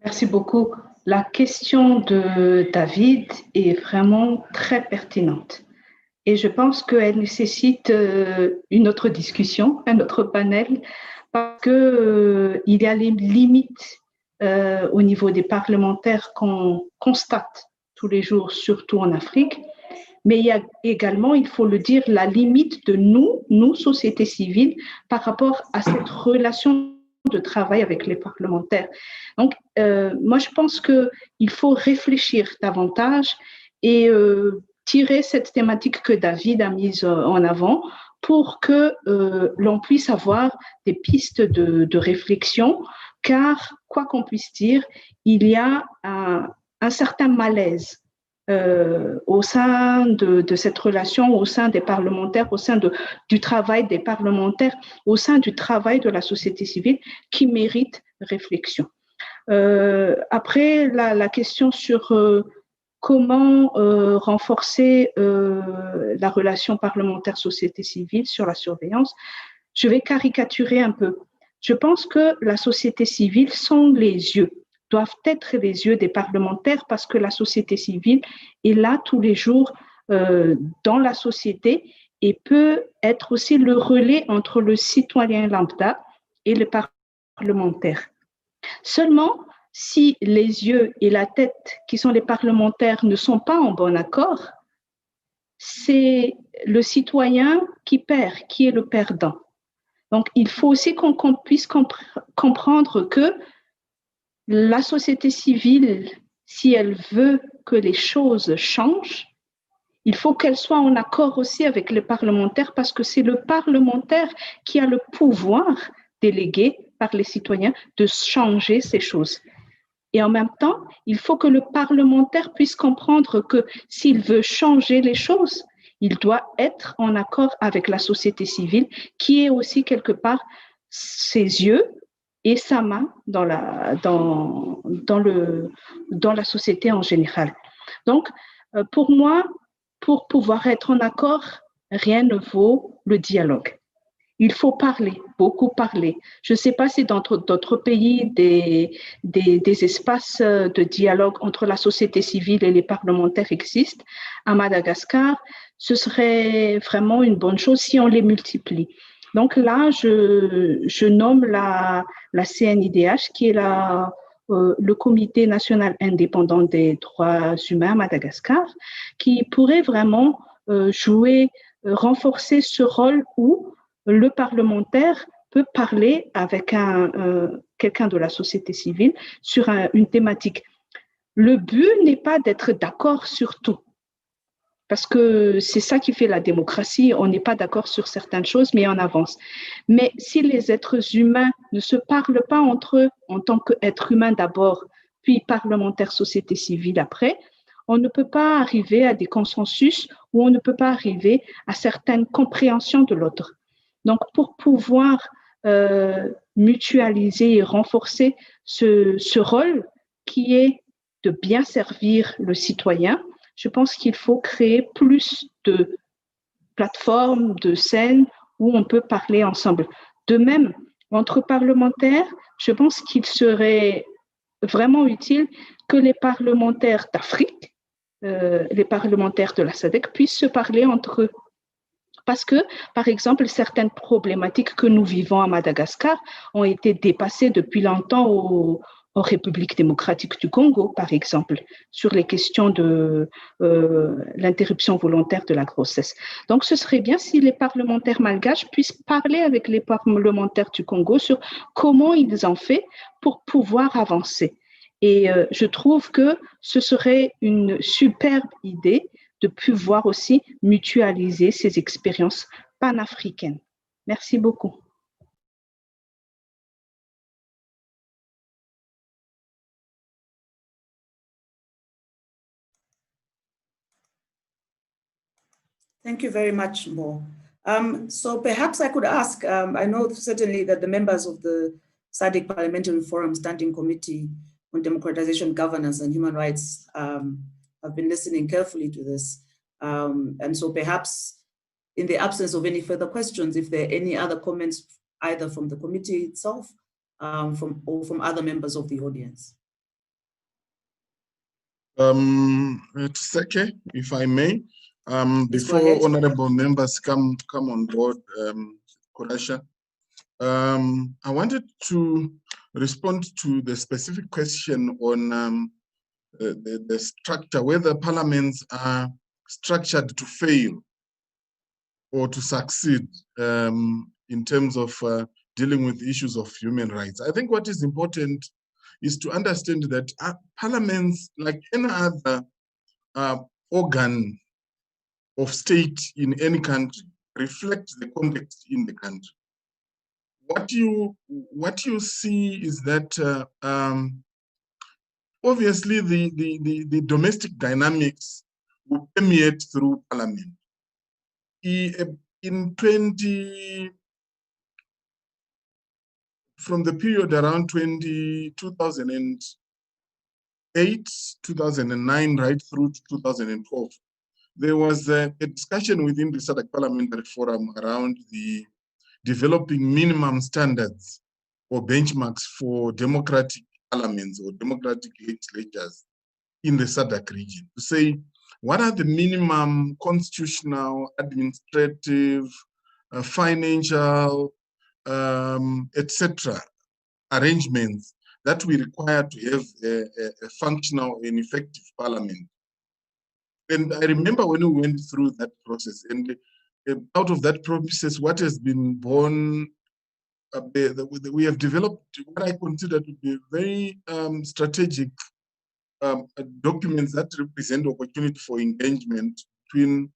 Merci beaucoup. La question de David est vraiment très pertinente. Et je pense qu'elle nécessite une autre discussion, un autre panel, parce qu'il y a les limites au niveau des parlementaires qu'on constate tous les jours, surtout en Afrique. Mais il y a également, il faut le dire, la limite de nous, société civile, par rapport à cette relation de travail avec les parlementaires. Donc, moi, je pense qu'il faut réfléchir davantage et tirer cette thématique que David a mise en avant pour que l'on puisse avoir des pistes de réflexion, car, quoi qu'on puisse dire, il y a un certain malaise au sein de cette relation, au sein des parlementaires, au sein du travail des parlementaires, au sein du travail de la société civile qui mérite réflexion. Après, la question sur comment renforcer la relation parlementaire-société civile sur la surveillance, je vais caricaturer un peu. Je pense que la société civile sont les yeux, doivent être les yeux des parlementaires parce que la société civile est là tous les jours dans la société et peut être aussi le relais entre le citoyen lambda et le parlementaire. Seulement, si les yeux et la tête qui sont les parlementaires ne sont pas en bon accord, c'est le citoyen qui perd, qui est le perdant. Donc, il faut aussi qu'on puisse comprendre que la société civile, si elle veut que les choses changent, il faut qu'elle soit en accord aussi avec les parlementaires parce que c'est le parlementaire qui a le pouvoir délégué par les citoyens de changer ces choses. Et en même temps, il faut que le parlementaire puisse comprendre que s'il veut changer les choses, il doit être en accord avec la société civile qui est aussi quelque part ses yeux et sa main dans la société en général. Donc, pour moi, pour pouvoir être en accord, rien ne vaut le dialogue. Il faut parler, beaucoup parler. Je ne sais pas si dans d'autres pays, des espaces de dialogue entre la société civile et les parlementaires existent. À Madagascar, ce serait vraiment une bonne chose si on les multiplie. Donc là, je nomme la CNIDH, qui est le Comité national indépendant des droits humains à Madagascar, qui pourrait vraiment renforcer ce rôle où le parlementaire peut parler avec quelqu'un de la société civile sur une thématique. Le but n'est pas d'être d'accord sur tout, parce que c'est ça qui fait la démocratie. On n'est pas d'accord sur certaines choses, mais on avance. Mais si les êtres humains ne se parlent pas entre eux en tant qu'êtres humains d'abord, puis parlementaires, société civile après, on ne peut pas arriver à des consensus ou on ne peut pas arriver à certaines compréhensions de l'autre. Donc, pour pouvoir mutualiser et renforcer ce rôle qui est de bien servir le citoyen, je pense qu'il faut créer plus de plateformes, de scènes où on peut parler ensemble. De même, entre parlementaires, je pense qu'il serait vraiment utile que les parlementaires d'Afrique, les parlementaires de la Sadiq puissent se parler entre eux. Parce que, par exemple, certaines problématiques que nous vivons à Madagascar ont été dépassées depuis longtemps aux Républiques démocratiques du Congo, par exemple, sur les questions de l'interruption volontaire de la grossesse. Donc, ce serait bien si les parlementaires malgaches puissent parler avec les parlementaires du Congo sur comment ils ont fait pour pouvoir avancer. Et je trouve que ce serait une superbe idée de pouvoir aussi mutualiser ces expériences panafricaines. Merci beaucoup. Thank you very much, Mo. So perhaps I could ask, I know certainly that the members of the Sadiq Parliamentary Forum Standing Committee on Democratization, Governance and Human Rights have been listening carefully to this. And so perhaps in the absence of any further questions, if there are any other comments, either from the committee itself or from other members of the audience. Tseke, if I may, Please go before ahead. honorable members come on board, Kurasha, I wanted to respond to the specific question on the structure, whether parliaments are structured to fail or to succeed in terms of dealing with issues of human rights. I think what is important is to understand that parliaments, like any other organ of state in any country, reflect the context in the country. What you see is that obviously the domestic dynamics will permeate through parliament. From the period around 2008, 2009, right through to 2012, there was a discussion within the Sadiq Parliamentary Forum around the developing minimum standards or benchmarks for democratic parliaments or democratic legislatures in the Sadiq region, to say what are the minimum constitutional, administrative, financial, etc. arrangements that we require to have a functional and effective parliament. And I remember when we went through that process, and out of that process, what has been born, we have developed what I consider to be very strategic documents that represent opportunity for engagement between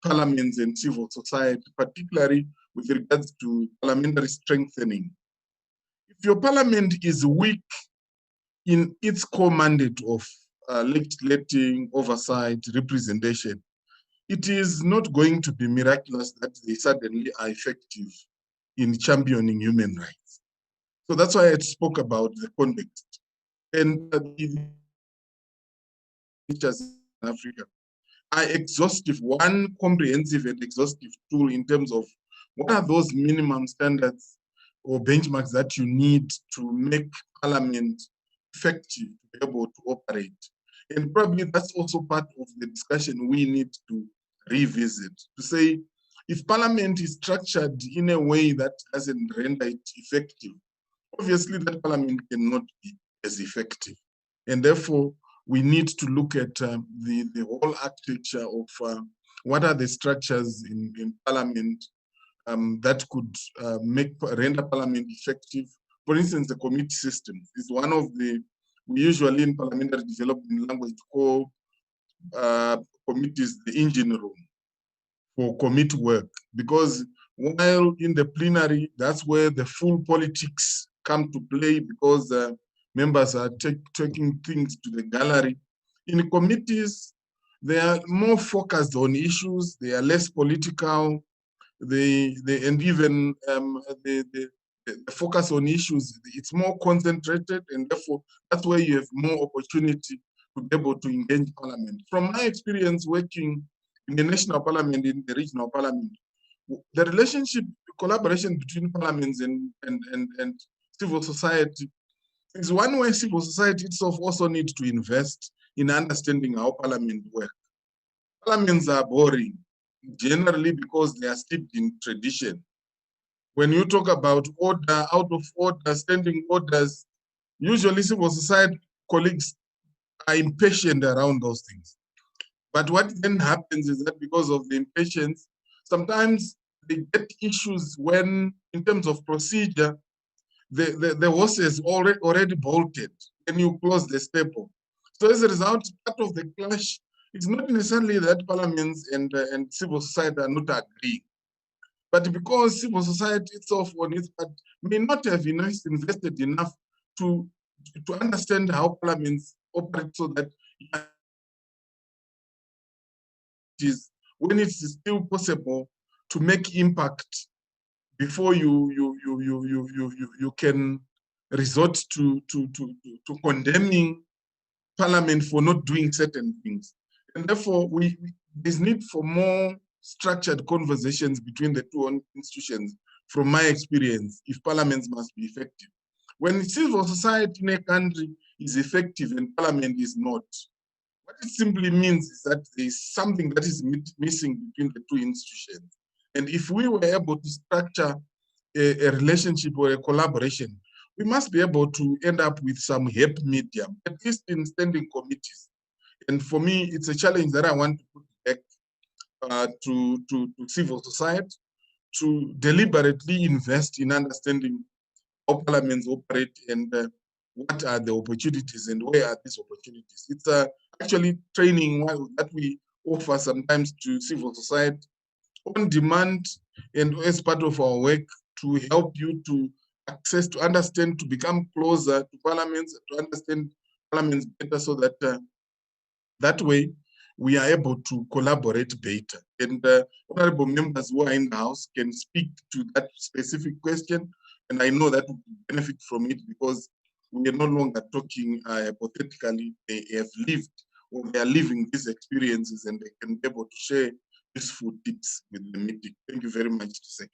parliaments and civil society, particularly with regards to parliamentary strengthening. If your parliament is weak in its core mandate of legislating, oversight, representation, it is not going to be miraculous that they suddenly are effective in championing human rights. So that's why I spoke about the context. And the features in Africa are exhaustive, one comprehensive and exhaustive tool in terms of what are those minimum standards or benchmarks that you need to make parliament effective to be able to operate. And probably that's also part of the discussion we need to revisit, to say, if parliament is structured in a way that doesn't render it effective, obviously that parliament cannot be as effective. And therefore, we need to look at the whole architecture of what are the structures in parliament that could render parliament effective. For instance, the committee system is one of we usually in parliamentary development language call committees the engine room for committee work, because while in the plenary, that's where the full politics come to play, because members are taking things to the gallery. In committees, they are more focused on issues, they are less political, and even the focus on issues, it's more concentrated, and therefore that's where you have more opportunity to be able to engage parliament. From my experience working in the national parliament, in the regional parliament, the relationship, collaboration between parliaments and civil society is one where civil society itself also needs to invest in understanding how parliament works. Parliaments are boring, generally because they are steeped in tradition. When you talk about order, out of order, standing orders, usually civil society colleagues are impatient around those things. But what then happens is that because of the impatience, sometimes they get issues when, in terms of procedure, the horse is already bolted and you close the staple. So as a result, part of the clash is not necessarily that parliaments and civil society are not agreeing, but because civil society itself on its part may not have invested enough to understand how parliaments operate, so that when it's still possible to make impact before you can resort to condemning parliament for not doing certain things. And therefore, there's need for more structured conversations between the two institutions, from my experience, if parliaments must be effective. When civil society in a country is effective and parliament is not, What it simply means is that there is something that is missing between the two institutions. And if we were able to structure a relationship or a collaboration, we must be able to end up with some HEP medium, at least in standing committees. And for me, it's a challenge that I want to put back to civil society, to deliberately invest in understanding how parliaments operate and what are the opportunities and where are these opportunities. It's actually training that we offer sometimes to civil society on demand and as part of our work to help you to access, to understand, to become closer to parliaments, to understand parliaments better, so that that way we are able to collaborate better. And honorable members who are in the House can speak to that specific question, and I know that we benefit from it because we are no longer talking hypothetically. They have lived or they are living these experiences, and they can be able to share useful tips with the meeting. Thank you very much, Tseke.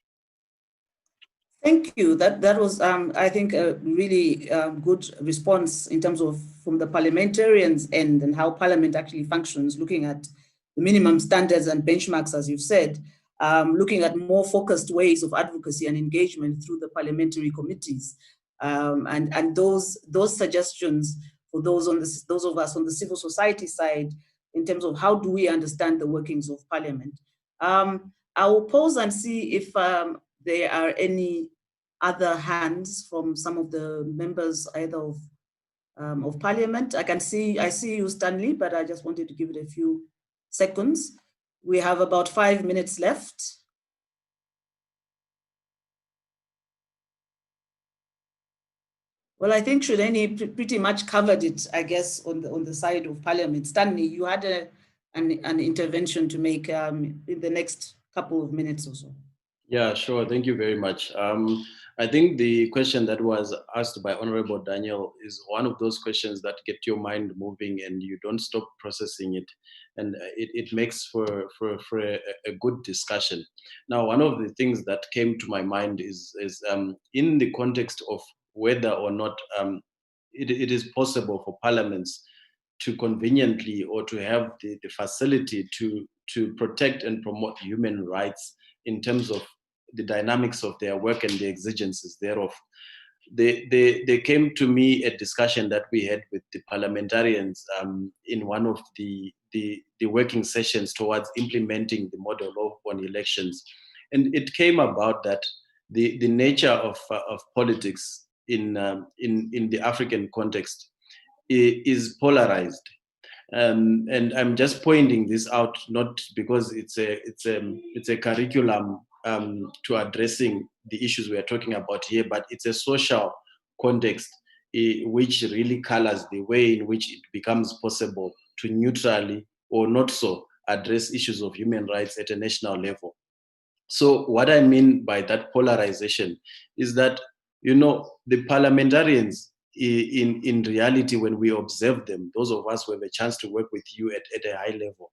Thank you. That was, I think, a really good response in terms of from the parliamentarians' end and how Parliament actually functions, looking at the minimum standards and benchmarks, as you've said, looking at more focused ways of advocacy and engagement through the parliamentary committees, and those suggestions for those of us on the civil society side in terms of how do we understand the workings of Parliament. I will pause and see if there are any other hands from some of the members either of Parliament. I see you, Stanley, but I just wanted to give it a few seconds. We have about 5 minutes left. Well, I think Shudaini pretty much covered it, I guess, on the side of Parliament. Stanley, you had an intervention to make in the next couple of minutes or so. Yeah, sure. Thank you very much. I think the question that was asked by Honorable Daniel is one of those questions that get your mind moving and you don't stop processing it. And it makes for a good discussion. Now, one of the things that came to my mind is in the context of whether or not it is possible for parliaments to conveniently or to have the facility to protect and promote human rights in terms of the dynamics of their work and the exigencies thereof. They came to me a discussion that we had with the parliamentarians in one of the working sessions towards implementing the model law on elections. And it came about that the nature of politics in the African context is polarized. And I'm just pointing this out not because it's a curriculum to addressing the issues we are talking about here, but it's a social context which really colors the way in which it becomes possible to neutrally or not so address issues of human rights at a national level. So what I mean by that polarization is that, the parliamentarians in reality, when we observe them, those of us who have a chance to work with you at a high level,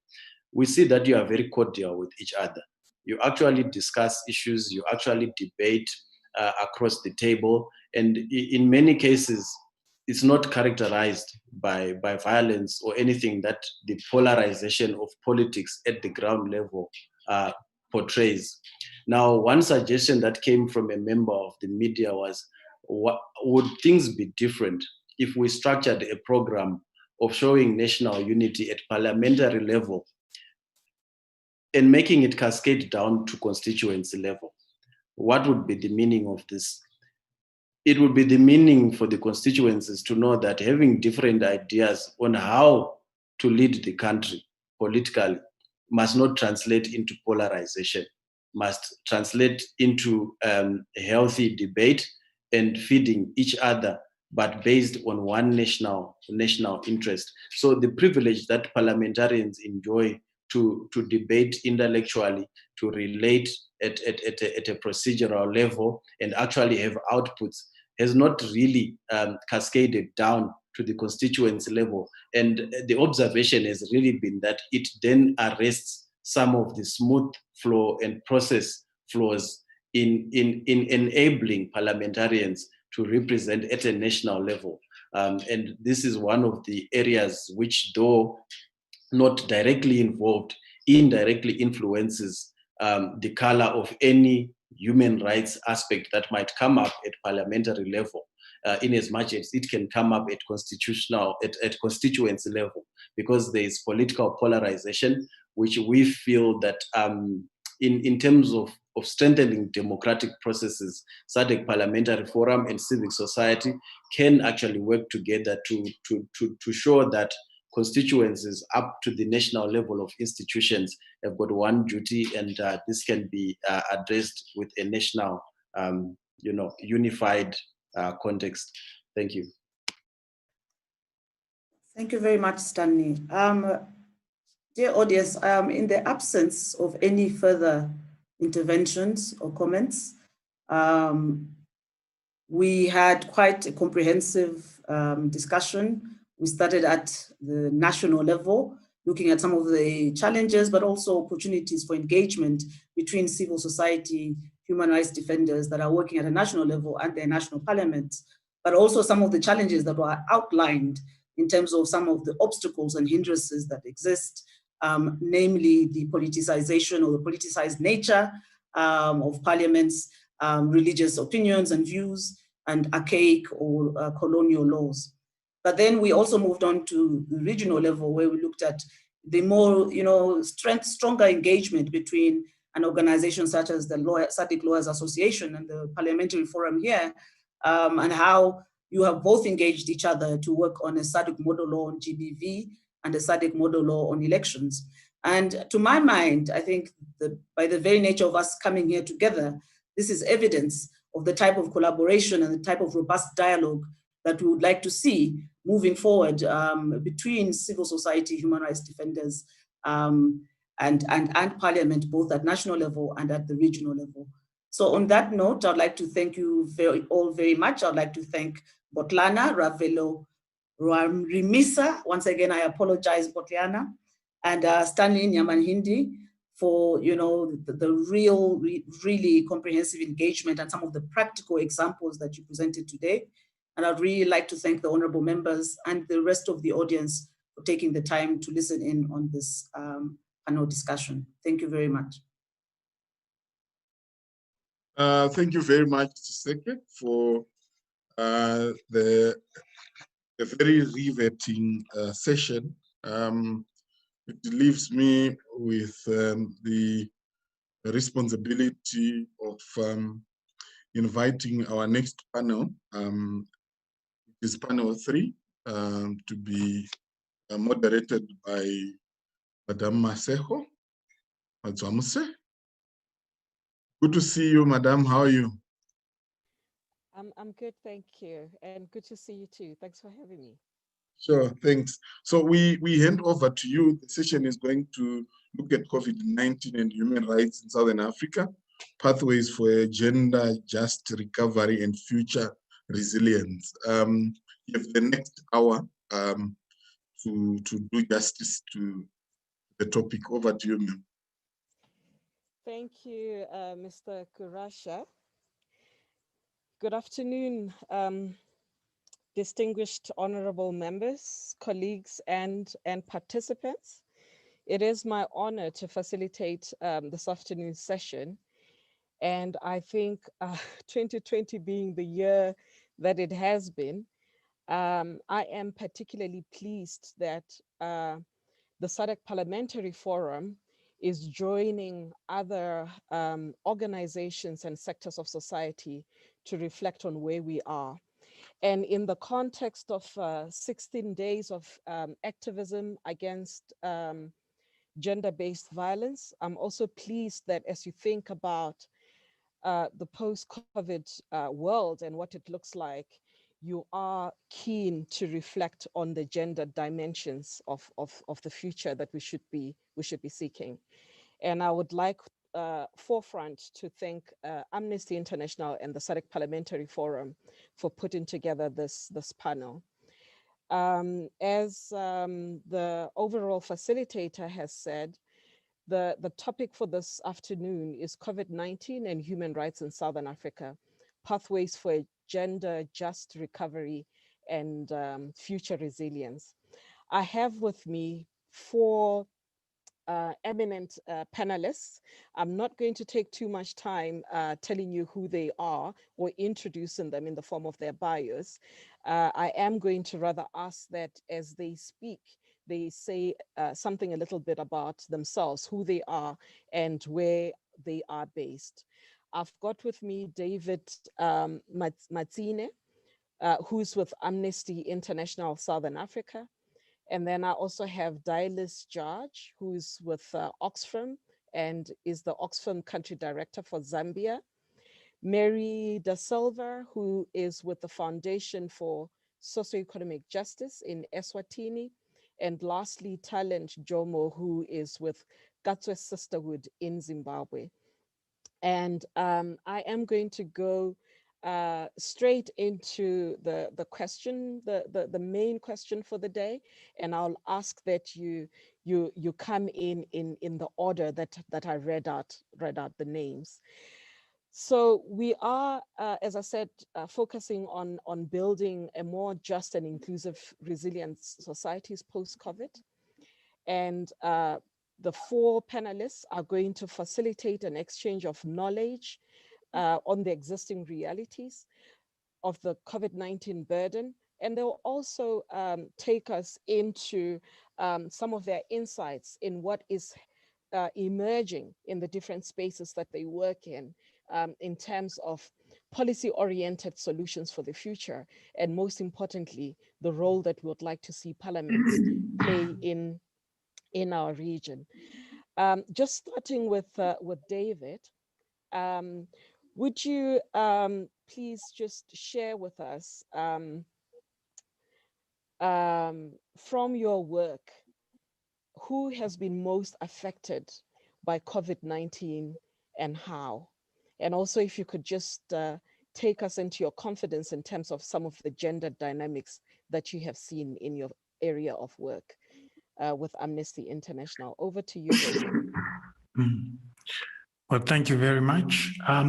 we see that you are very cordial with each other. You actually discuss issues, you actually debate across the table, and in many cases, it's not characterized by violence or anything that the polarization of politics at the ground level portrays. Now, one suggestion that came from a member of the media was, would things be different if we structured a program of showing national unity at parliamentary level and making it cascade down to constituency level? What would be the meaning of this? It would be the meaning for the constituencies to know that having different ideas on how to lead the country politically must not translate into polarization, must translate into a healthy debate and feeding each other, but based on one national interest. So the privilege that parliamentarians enjoy to debate intellectually, to relate at a procedural level and actually have outputs has not really cascaded down to the constituency level. And the observation has really been that it then arrests some of the smooth flow and process flaws in enabling parliamentarians to represent at a national level. And this is one of the areas which, though not directly involved, indirectly influences the color of any human rights aspect that might come up at parliamentary level, in as much as it can come up at constituency level, because there is political polarization, which we feel that in terms of strengthening democratic processes, Sadiq Parliamentary Forum and civil society can actually work together to show that constituencies up to the national level of institutions have got one duty, and this can be addressed with a national, unified context. Thank you. Thank you very much, Stanley. Dear audience, in the absence of any further interventions or comments, we had quite a comprehensive discussion. We started at the national level, looking at some of the challenges, but also opportunities for engagement between civil society, human rights defenders that are working at a national level and their national parliaments, but also some of the challenges that were outlined in terms of some of the obstacles and hindrances that exist, namely the politicization or the politicized nature of parliaments, religious opinions and views, and archaic or colonial laws. But then we also moved on to the regional level, where we looked at the more, stronger engagement between an organization such as the Sadiq Lawyers Association and the Parliamentary Forum here, and how you have both engaged each other to work on a Sadiq model law on GBV and a Sadiq model law on elections. And to my mind, I think by the very nature of us coming here together, this is evidence of the type of collaboration and the type of robust dialogue that we would like to see moving forward between civil society, human rights defenders, and Parliament, both at national level and at the regional level. So on that note, I'd like to thank you all very much. I'd like to thank Botlana, Ravelo, Rimisa. Once again, I apologize, Botlana, and Stanley Nyamanhindi for the really comprehensive engagement and some of the practical examples that you presented today. And I'd really like to thank the honorable members and the rest of the audience for taking the time to listen in on this panel discussion. Thank you very much. Thank you very much, Tseke, for the very riveting session. It leaves me with the responsibility of inviting our next panel, is panel 3, to be moderated by Madame Maseho Madzwamuse. Good to see you, Madame. How are you? I'm good, thank you. And good to see you too. Thanks for having me. Sure, thanks. So we hand over to you. The session is going to look at COVID-19 and human rights in Southern Africa, pathways for a gender-just recovery and future resilience. You have the next hour to do justice to the topic. Over to you, ma'am. Thank you, Mr. Kurasha. Good afternoon, distinguished honorable members, colleagues, and participants. It is my honor to facilitate this afternoon's session. And I think 2020 being the year that it has been, I am particularly pleased that the Sadiq Parliamentary Forum is joining other organizations and sectors of society to reflect on where we are. And in the context of 16 days of activism against gender-based violence, I'm also pleased that as you think about the post-COVID world and what it looks like, you are keen to reflect on the gender dimensions of the future that we should be seeking. And I would like forefront to thank Amnesty International and the Sadiq Parliamentary Forum for putting together this panel. As the overall facilitator has said, the topic for this afternoon is COVID-19 and human rights in Southern Africa, pathways for a gender-just recovery and future resilience. I have with me four eminent panelists. I'm not going to take too much time telling you who they are or introducing them in the form of their bios. I am going to rather ask that as they speak, they say something a little bit about themselves, who they are and where they are based. I've got with me David Matsine, who's with Amnesty International Southern Africa. And then I also have Dylis George, who's with Oxfam and is the Oxfam Country Director for Zambia. Mary Da Silva, who is with the Foundation for Socioeconomic Justice in Eswatini. And lastly, Talent Jomo, who is with Gatswe Sisterhood in Zimbabwe. And I am going to go straight into the question, the main question for the day, and I'll ask that you come in the order that I read out the names. So we are, as I said, focusing on building a more just and inclusive, resilient societies post-COVID, and the four panelists are going to facilitate an exchange of knowledge on the existing realities of the COVID-19 burden. And they'll also take us into some of their insights in what is emerging in the different spaces that they work in terms of policy-oriented solutions for the future. And most importantly, the role that we would like to see parliaments play in our region. Just starting with David, would you please just share with us from your work, who has been most affected by COVID-19 and how? And also if you could just take us into your confidence in terms of some of the gender dynamics that you have seen in your area of work with Amnesty International. Over to you, David. Well, thank you very much. I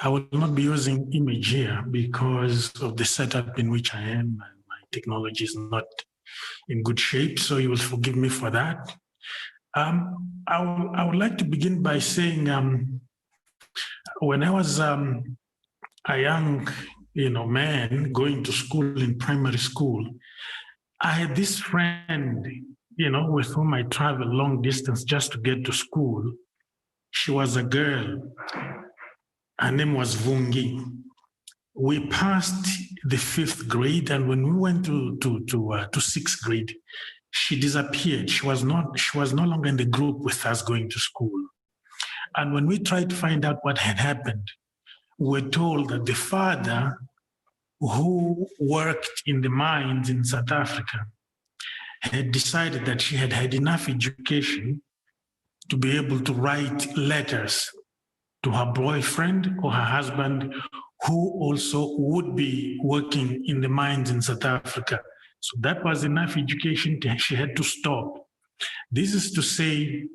will not be using image here because of the setup in which I am, and my technology is not in good shape, so you will forgive me for that. I would like to begin by saying, when I was a young, man going to school in primary school, I had this friend, with whom I traveled long distance just to get to school. She was a girl. Her name was Vungi. We passed the 5th grade, and when we went to 6th grade, she disappeared. She was no longer in the group with us going to school. And when we tried to find out what had happened, we were told that the father, who worked in the mines in South Africa, had decided that she had had enough education to be able to write letters to her boyfriend or her husband, who also would be working in the mines in South Africa. So that was enough education. She had to stop. This is to say,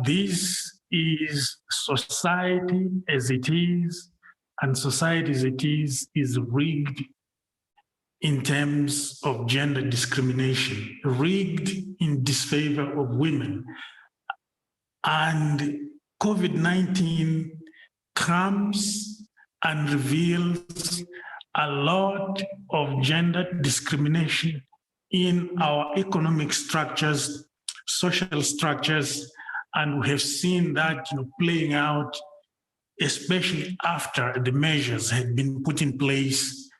this is society as it is, and society as it is rigged in terms of gender discrimination, rigged in disfavor of women. And COVID-19 comes and reveals a lot of gender discrimination in our economic structures, social structures, and we have seen that playing out, especially after the measures had been put in place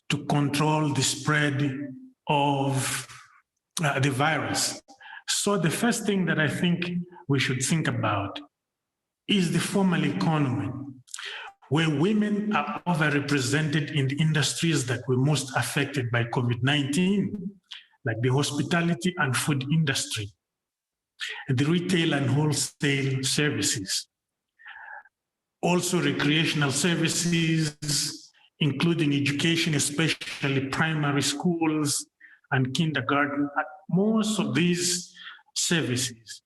to control the spread of the virus. So the first thing that I think we should think about is the formal economy, where women are overrepresented in the industries that were most affected by COVID-19, like the hospitality and food industry, the retail and wholesale services, also recreational services, including education, especially primary schools and kindergarten. Most of these services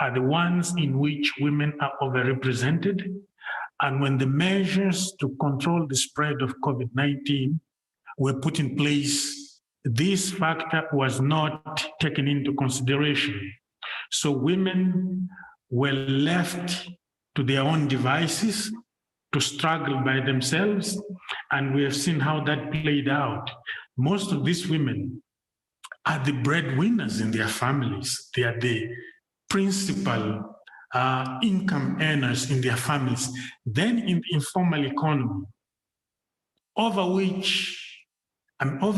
are the ones in which women are overrepresented. And when the measures to control the spread of COVID-19 were put in place this factor was not taken into consideration. So women were left to their own devices to struggle by themselves, and we have seen how that played out. Most of these women are the breadwinners in their families. They are the principal income earners in their families. Then in the informal economy, over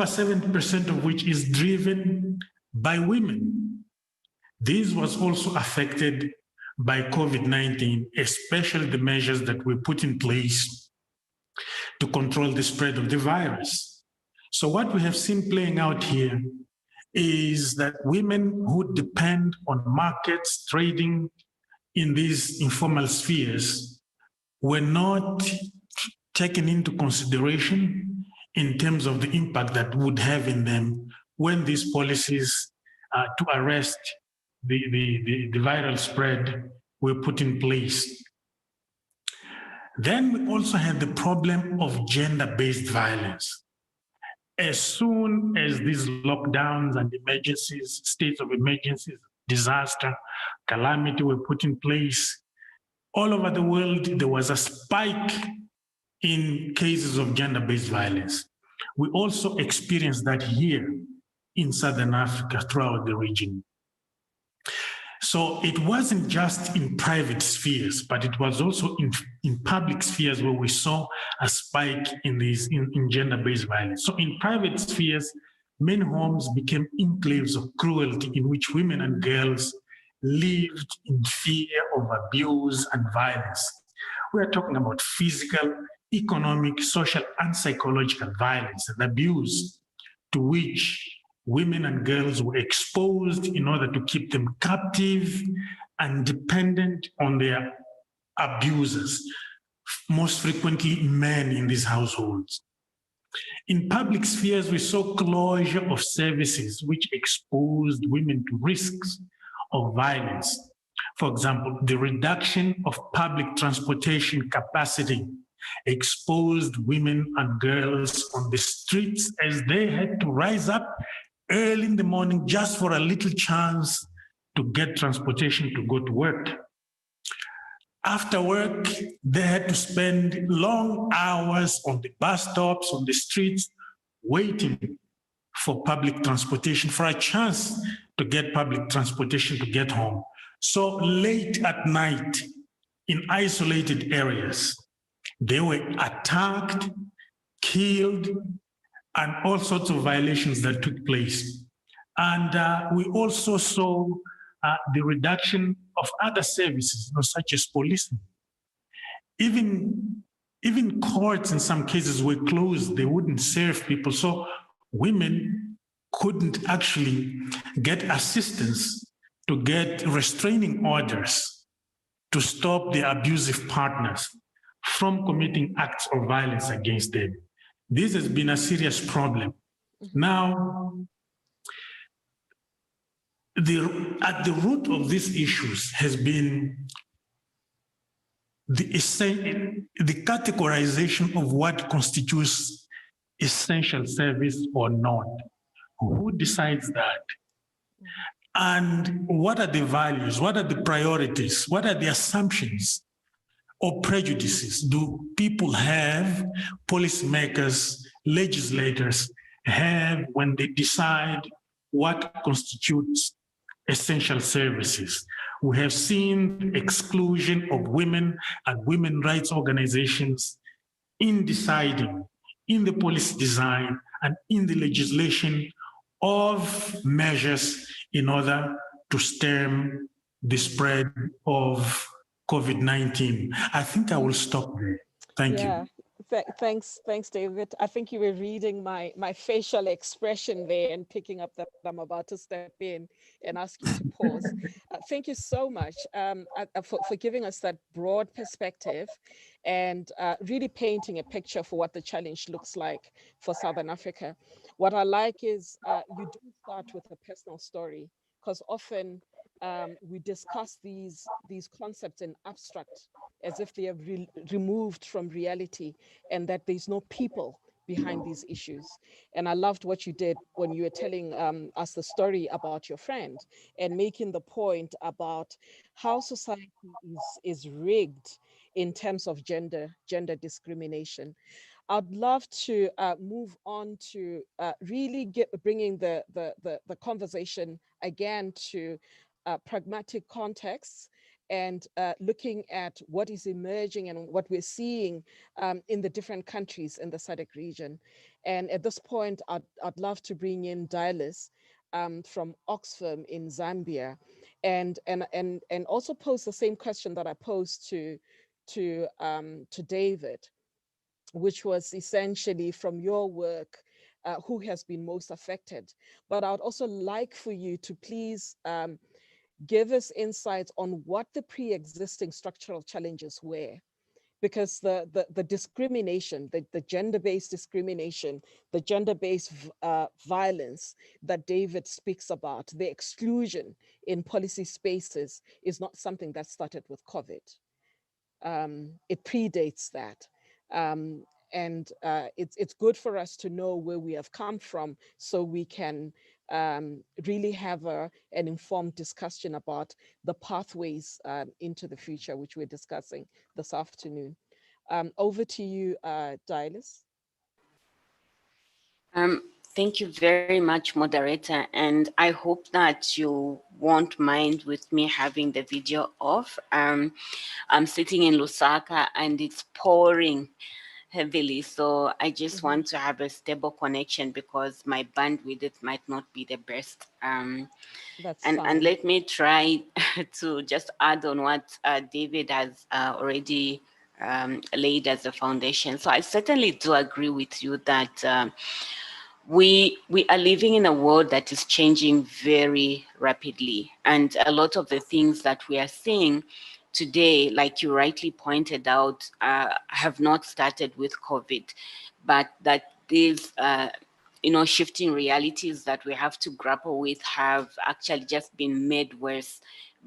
70% of which is driven by women. This was also affected by COVID-19, especially the measures that were put in place to control the spread of the virus. So what we have seen playing out here is that women who depend on markets, trading in these informal spheres were not taken into consideration in terms of the impact that would have in them when these policies to arrest the viral spread were put in place. Then we also had the problem of gender-based violence. As soon as these lockdowns and emergencies, states of emergencies, disaster, calamity were put in place, all over the world, there was a spike in cases of gender-based violence. We also experienced that here in Southern Africa, throughout the region. So it wasn't just in private spheres, but it was also in public spheres where we saw a spike in gender-based violence. So in private spheres, many homes became enclaves of cruelty in which women and girls lived in fear of abuse and violence. We are talking about physical, economic, social, and psychological violence and abuse to which women and girls were exposed in order to keep them captive and dependent on their abusers, most frequently men in these households. In public spheres, we saw closure of services which exposed women to risks of violence. For example, the reduction of public transportation capacity exposed women and girls on the streets as they had to rise up early in the morning just for a little chance to get transportation to go to work. After work, they had to spend long hours on the bus stops, on the streets, waiting for public transportation, for a chance to get public transportation to get home. So late at night, in isolated areas, they were attacked, killed, and all sorts of violations that took place. And we also saw the reduction of other services, such as policing. Even courts in some cases were closed. They wouldn't serve people. So women couldn't actually get assistance to get restraining orders to stop their abusive partners from committing acts of violence against them. This has been a serious problem. Now, at the root of these issues has been the categorization of what constitutes essential service or not. Who decides that? And what are the values? What are the priorities? What are the assumptions or prejudices do people have, policymakers, legislators have when they decide what constitutes essential services? We have seen the exclusion of women and women rights organizations in deciding, in the policy design, and in the legislation of measures in order to stem the spread of COVID-19. I think I will stop there. Thank you. Thanks, David. I think you were reading my facial expression there and picking up that I'm about to step in and ask you to pause. Thank you so much for giving us that broad perspective and really painting a picture for what the challenge looks like for Southern Africa. What I like is you do start with a personal story, because often we discuss these concepts in abstract as if they are removed from reality and that there's no people behind these issues. And I loved what you did when you were telling us the story about your friend and making the point about how society is rigged in terms of gender discrimination. I'd love to move on to really bringing the conversation again to pragmatic contexts and looking at what is emerging and what we're seeing in the different countries in the Sadiq region. And at this point, I'd love to bring in Dialis from Oxfam in Zambia, and also pose the same question that I posed to David, which was essentially from your work, who has been most affected. But I would also like for you to please give us insights on what the pre-existing structural challenges were, because the discrimination, the gender-based discrimination, the gender-based violence that David speaks about, the exclusion in policy spaces is not something that started with COVID. It predates that. And it's good for us to know where we have come from so we can really have an informed discussion about the pathways into the future, which we're discussing this afternoon. Over to you, Dialis. Thank you very much, moderator. And I hope that you won't mind with me having the video off. I'm sitting in Lusaka and it's pouring heavily. So I just want to have a stable connection because my bandwidth might not be the best. That's and fine. let me try to just add on what David has already laid as a foundation. So I certainly do agree with you that we are living in a world that is changing very rapidly. And a lot of the things that we are seeing today, like you rightly pointed out, have not started with COVID, but that these shifting realities that we have to grapple with have actually just been made worse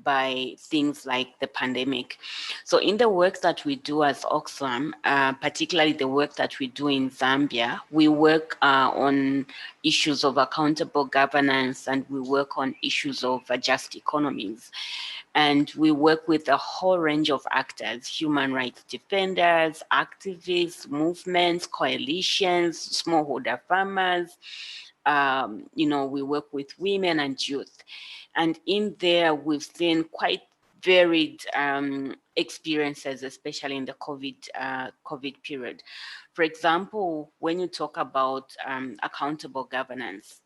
by things like the pandemic. So in the work that we do as Oxfam, particularly the work that we do in Zambia, we work on issues of accountable governance and we work on issues of just economies. And we work with a whole range of actors, human rights defenders, activists, movements, coalitions, smallholder farmers. We work with women and youth. And in there, we've seen quite varied experiences, especially in the COVID period. For example, when you talk about accountable governance,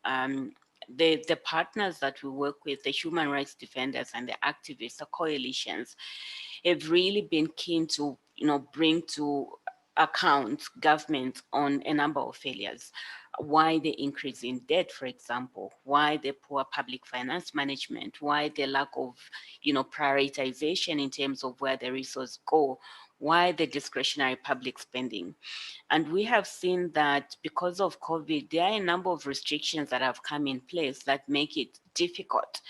the partners that we work with, the human rights defenders and the activists, the coalitions, have really been keen to, bring to account government on a number of failures. Why the increase in debt, for example, why the poor public finance management, why the lack of, prioritization in terms of where the resources go, why the discretionary public spending. And we have seen that because of COVID, there are a number of restrictions that have come in place that make it difficult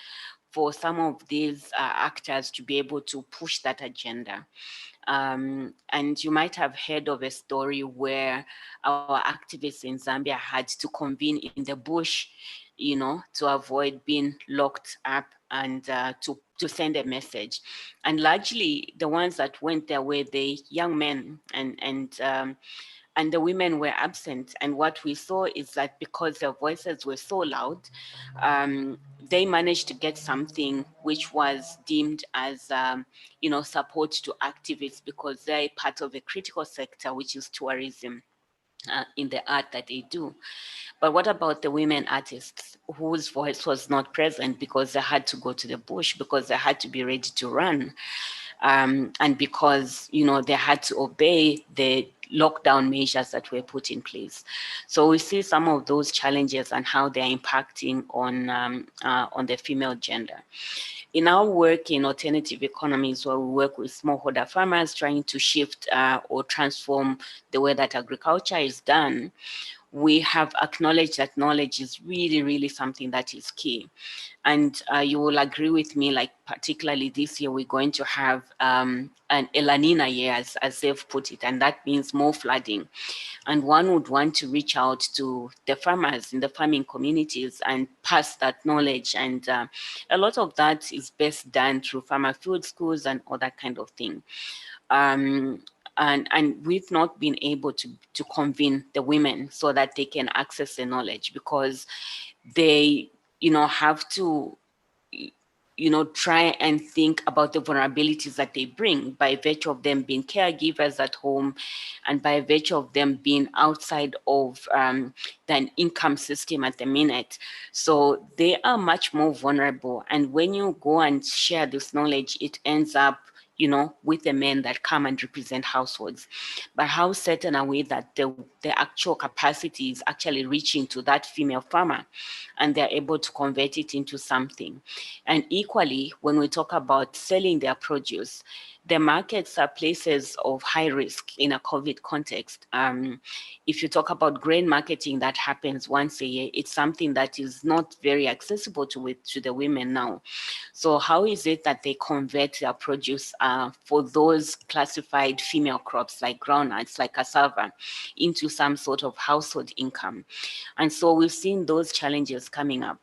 for some of these actors to be able to push that agenda. And you might have heard of a story where our activists in Zambia had to convene in the bush, to avoid being locked up and to send a message. And largely the ones that went there were the young men and the women were absent. And what we saw is that because their voices were so loud, they managed to get something which was deemed as, support to activists because they're part of a critical sector, which is tourism in the art that they do. But what about the women artists whose voice was not present because they had to go to the bush, because they had to be ready to run? And because, they had to obey the lockdown measures that were put in place. So we see some of those challenges and how they're impacting on the female gender. In our work in alternative economies, where we work with smallholder farmers trying to shift or transform the way that agriculture is done, we have acknowledged that knowledge is really, really something that is key. And you will agree with me, like particularly this year, we're going to have an a La Nina year, as they've put it, and that means more flooding. And one would want to reach out to the farmers in the farming communities and pass that knowledge. And a lot of that is best done through farmer field schools and all that kind of thing. And we've not been able to convene the women so that they can access the knowledge, because they, have to, try and think about the vulnerabilities that they bring by virtue of them being caregivers at home and by virtue of them being outside of the income system at the minute. So they are much more vulnerable. And when you go and share this knowledge, it ends up, with the men that come and represent households. But how certain are we that the actual capacity is actually reaching to that female farmer and they're able to convert it into something? And equally, when we talk about selling their produce, the markets are places of high risk in a COVID context. If you talk about grain marketing that happens once a year, it's something that is not very accessible to the women now. So how is it that they convert their produce for those classified female crops like groundnuts, like cassava, into some sort of household income? And so we've seen those challenges coming up.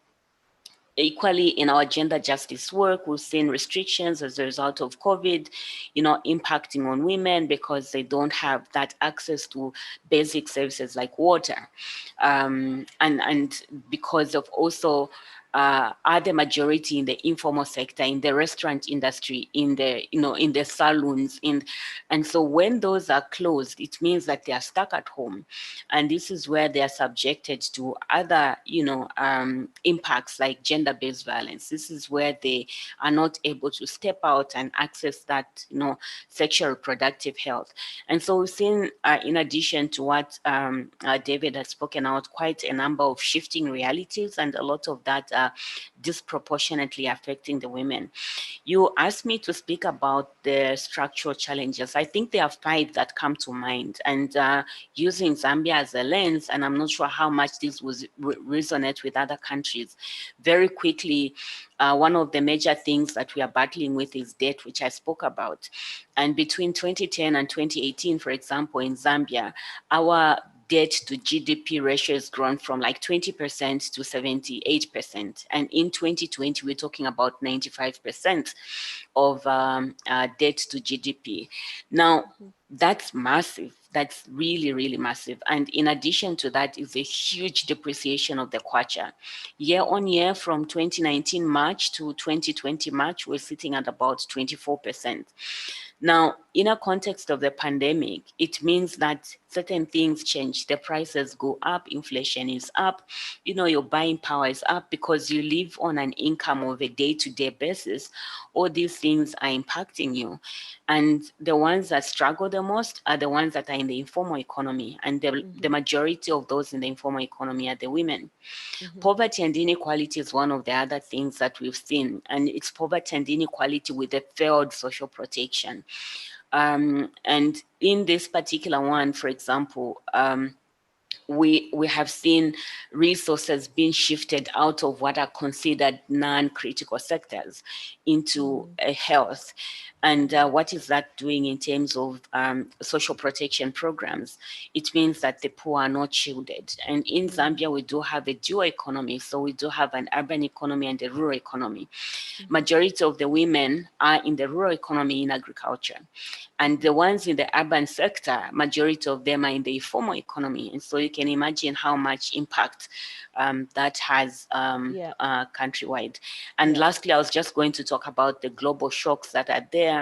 Equally, in our gender justice work, we've seen restrictions as a result of COVID, impacting on women because they don't have that access to basic services like water. And because of also are the majority in the informal sector, in the restaurant industry, in the saloons, and so when those are closed, it means that they are stuck at home, and this is where they are subjected to other, impacts like gender-based violence. This is where they are not able to step out and access that, sexual reproductive health. And so we've seen, in addition to what David has spoken out, quite a number of shifting realities, and a lot of that disproportionately affecting the women. You asked me to speak about the structural challenges. I think there are 5 that come to mind, and using Zambia as a lens, and I'm not sure how much this will resonate with other countries. Very quickly, one of the major things that we are battling with is debt, which I spoke about. And between 2010 and 2018, for example, in Zambia, our debt to GDP ratio has grown from like 20% to 78%. And in 2020, we're talking about 95% of debt to GDP. Now, that's massive. That's really, really massive. And in addition to that is a huge depreciation of the kwacha. Year on year, from 2019 March to 2020 March, we're sitting at about 24%. Now, in a context of the pandemic, it means that certain things change. The prices go up, inflation is up, your buying power is up because you live on an income of a day-to-day basis. All these things are impacting you. And the ones that struggle the most are the ones that are in the informal economy. And the majority of those in the informal economy are the women. Poverty and inequality is one of the other things that we've seen, and it's poverty and inequality with a failed social protection. And in this particular one, for example, we have seen resources being shifted out of what are considered non-critical sectors into health. And what is that doing in terms of social protection programs? It means that the poor are not shielded. And in Zambia, we do have a dual economy. So we do have an urban economy and a rural economy. Majority of the women are in the rural economy in agriculture. And the ones in the urban sector, majority of them are in the informal economy. And so you can imagine how much impact that has countrywide. And lastly, I was just going to talk about the global shocks that are there.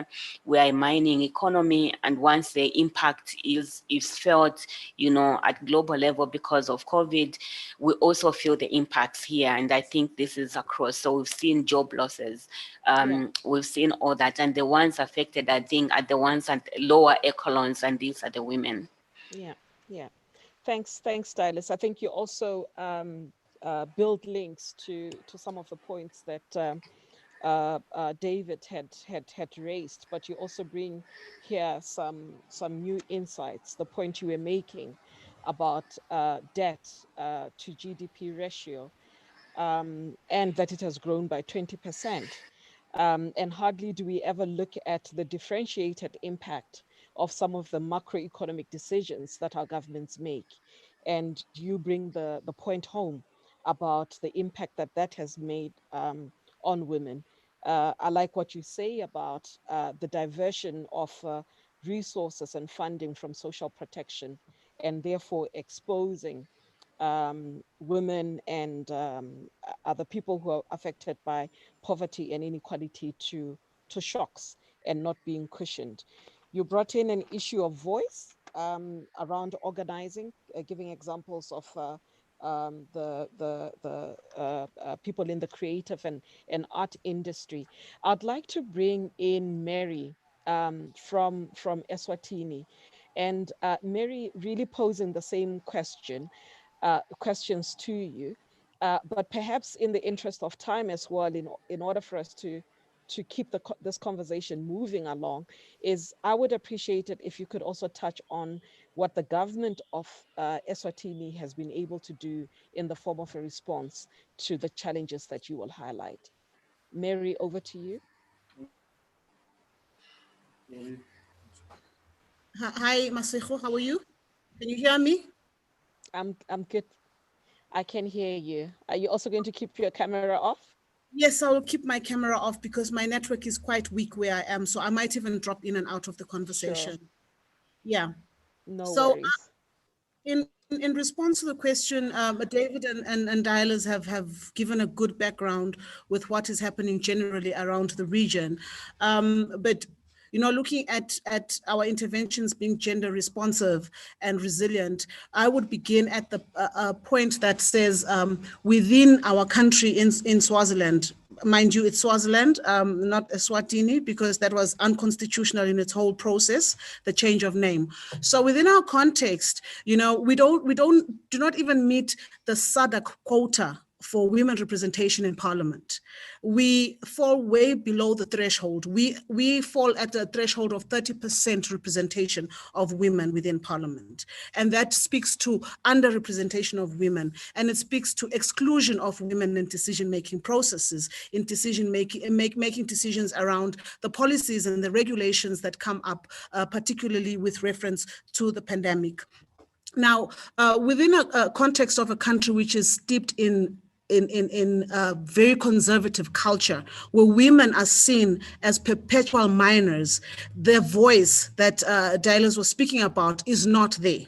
We are a mining economy, and once the impact is felt, at global level because of COVID, we also feel the impacts here. And I think this is across. So we've seen job losses. We've seen all that. And the ones affected, I think, are the ones at lower echelons, and these are the women. Yeah. Thanks, Stylus. I think you also build links to some of the points that David had raised, but you also bring here some new insights. The point you were making about debt to GDP ratio, and that it has grown by 20%. And hardly do we ever look at the differentiated impact of some of the macroeconomic decisions that our governments make. And you bring the point home about the impact that that has made on women. I like what you say about the diversion of resources and funding from social protection, and therefore exposing women and other people who are affected by poverty and inequality to shocks and not being cushioned. You brought in an issue of voice around organizing, giving examples of the people in the creative and art industry. I'd like to bring in Mary from Eswatini, and Mary really posing the same questions to you, but perhaps in the interest of time as well, in order for us to keep this conversation moving along, is I would appreciate it if you could also touch on what the government of Eswatini has been able to do in the form of a response to the challenges that you will highlight. Mary, over to you. Hi, Maseko, how are you? Can you hear me? I'm good. I can hear you. Are you also going to keep your camera off? Yes, I will keep my camera off because my network is quite weak where I am. So I might even drop in and out of the conversation. Sure. Yeah. No so, worries. In response to the question, David and Dialas have given a good background with what is happening generally around the region. But looking at our interventions being gender responsive and resilient, I would begin at the point that says within our country in Swaziland, mind you, it's Swaziland, not Eswatini, because that was unconstitutional in its whole process, the change of name. So within our context, we do not even meet the Sadiq quota for women representation in parliament. We fall way below the threshold. We fall at a threshold of 30% representation of women within parliament. And that speaks to underrepresentation of women. And it speaks to exclusion of women in decision-making processes, in making decisions around the policies and the regulations that come up, particularly with reference to the pandemic. Now, within a context of a country which is steeped in a very conservative culture, where women are seen as perpetual minors, their voice that Dialas was speaking about is not there.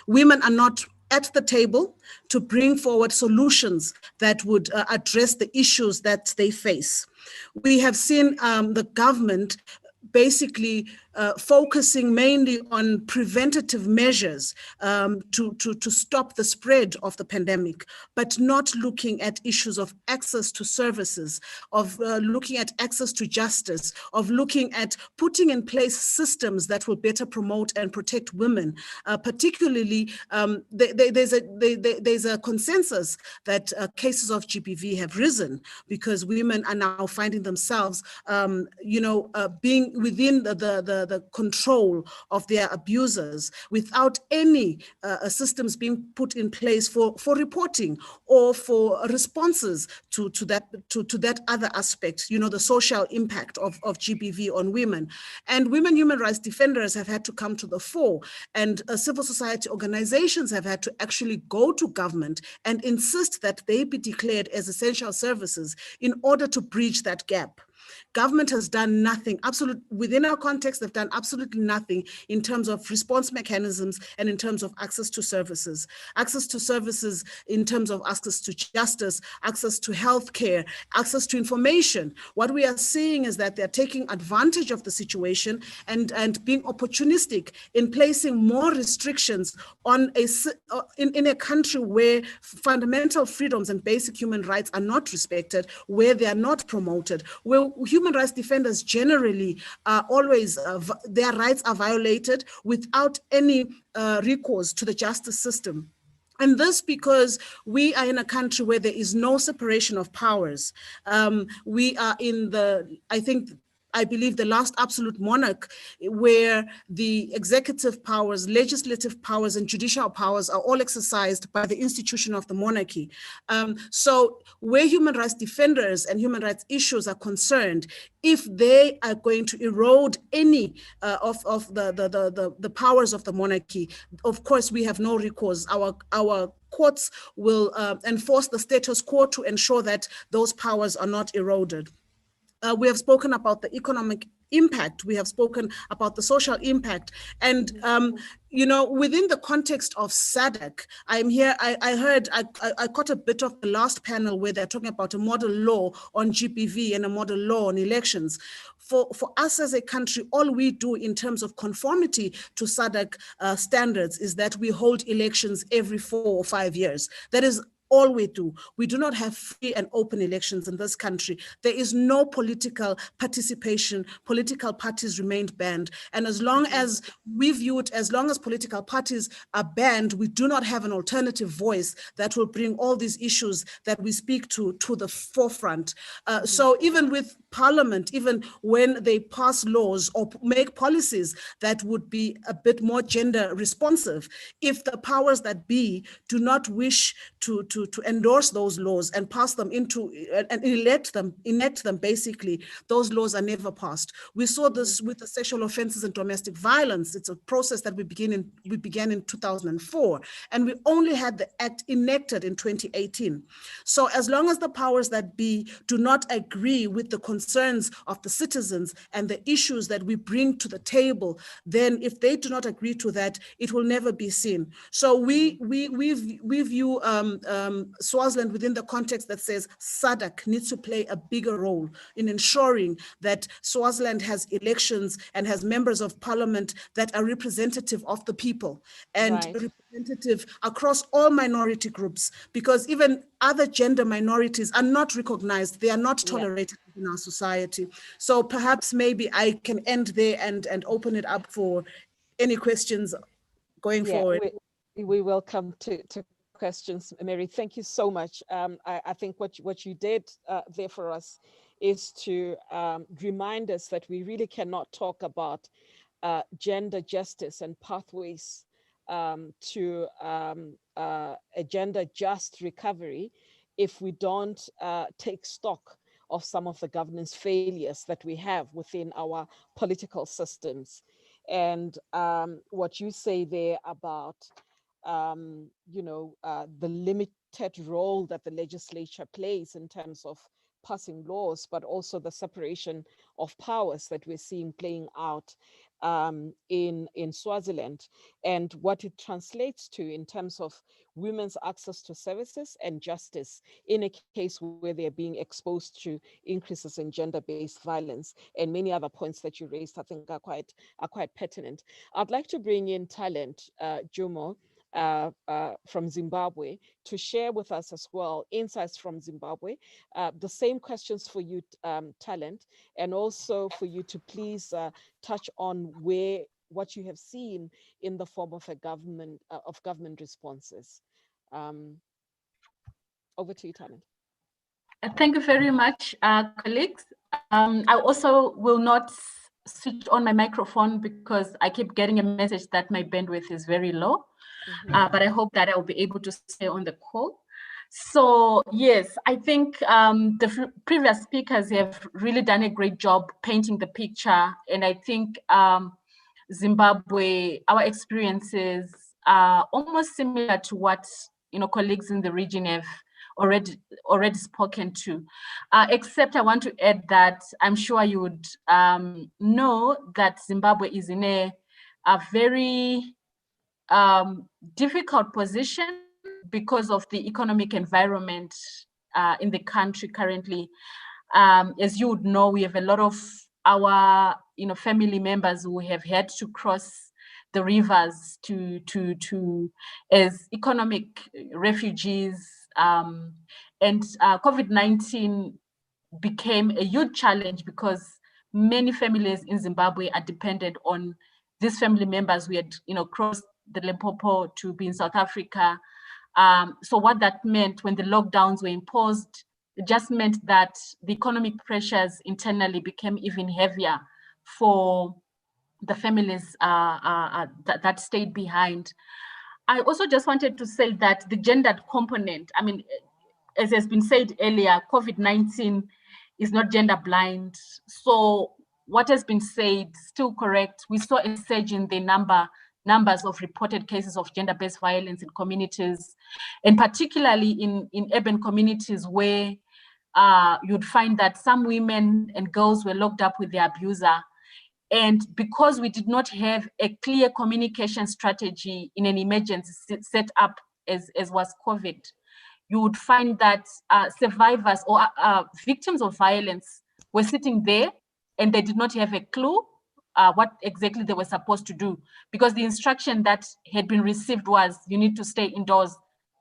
Women are not at the table to bring forward solutions that would address the issues that they face. We have seen the government basically focusing mainly on preventative measures to stop the spread of the pandemic, but not looking at issues of access to services, of looking at access to justice, of looking at putting in place systems that will better promote and protect women. Particularly, there's a consensus that cases of GBV have risen because women are now finding themselves, being within the control of their abusers without any systems being put in place for reporting or for responses to that other aspect, the social impact of GBV on women. And women human rights defenders have had to come to the fore, and civil society organizations have had to actually go to government and insist that they be declared as essential services in order to bridge that gap. Government has done nothing, within our context, they've done absolutely nothing in terms of response mechanisms and in terms of access to services. Access to services in terms of access to justice, access to healthcare, access to information. What we are seeing is that they're taking advantage of the situation and being opportunistic in placing more restrictions on in a country where fundamental freedoms and basic human rights are not respected, where they are not promoted, where human rights defenders generally are always, their rights are violated without any recourse to the justice system. And this because we are in a country where there is no separation of powers. We are in I believe, the last absolute monarch, where the executive powers, legislative powers, and judicial powers are all exercised by the institution of the monarchy. So where human rights defenders and human rights issues are concerned, if they are going to erode any of the powers of the monarchy, of course, we have no recourse. Our courts will enforce the status quo to ensure that those powers are not eroded. We have spoken about the economic impact. We have spoken about the social impact. And, you know, within the context of Sadiq, I'm here, I caught a bit of the last panel where they're talking about a model law on GBV and a model law on elections. For us as a country, all we do in terms of conformity to Sadiq standards is that we hold elections every 4 or 5 years. That is all we do. We do not have free and open elections in this country. There is no political participation. Political parties remained banned. And as long as we view it, as long as political parties are banned, we do not have an alternative voice that will bring all these issues that we speak to the forefront. So even with Parliament, even when they pass laws or make policies that would be a bit more gender responsive, if the powers that be do not wish to endorse those laws and pass them into and enact them, basically, those laws are never passed. We saw this with the sexual offenses and domestic violence. It's a process that we began in 2004, and we only had the act enacted in 2018. So as long as the powers that be do not agree with the concerns of the citizens and the issues that we bring to the table, then if they do not agree to that, it will never be seen. So we view Swaziland within the context that says SADC needs to play a bigger role in ensuring that Swaziland has elections and has members of parliament that are representative of the people and representative across all minority groups, because even other gender minorities are not recognized. They are not tolerated in our society. So perhaps maybe I can end there and open it up for any questions going forward. We will come to questions, Mary. Thank you so much. I think what you did there for us is to remind us that we really cannot talk about gender justice and pathways to a gender just recovery if we don't take stock of some of the governance failures that we have within our political systems. And what you say there about the limited role that the legislature plays in terms of passing laws, but also the separation of powers that we're seeing playing out in Swaziland, and what it translates to in terms of women's access to services and justice in a case where they're being exposed to increases in gender-based violence, and many other points that you raised, I think are quite pertinent. I'd like to bring in Talent Jomo from Zimbabwe to share with us as well insights from Zimbabwe. The same questions for you, Talent, and also for you to please touch on what you have seen in the form of government responses. Over to you, Talent. Thank you very much, colleagues. I also will not switch on my microphone because I keep getting a message that my bandwidth is very low. But I hope that I will be able to stay on the call. So yes, I think the previous speakers have really done a great job painting the picture. And I think Zimbabwe, our experiences are almost similar to what colleagues in the region have already spoken to, except I want to add that I'm sure you would know that Zimbabwe is in a very difficult position because of the economic environment in the country currently. As you would know, we have a lot of our family members who have had to cross the rivers as economic refugees, and COVID-19 became a huge challenge because many families in Zimbabwe are dependent on these family members who had crossed the Limpopo to be in South Africa. So what that meant when the lockdowns were imposed, It just meant that the economic pressures internally became even heavier for the families that stayed behind. I also just wanted to say that the gendered component, I mean, as has been said earlier, COVID-19 is not gender blind. So what has been said, still correct. We saw a surge in the numbers of reported cases of gender-based violence in communities, and particularly in urban communities where you'd find that some women and girls were locked up with their abuser. And because we did not have a clear communication strategy in an emergency set up as was COVID, you would find that survivors or victims of violence were sitting there and they did not have a clue what exactly they were supposed to do, because the instruction that had been received was you need to stay indoors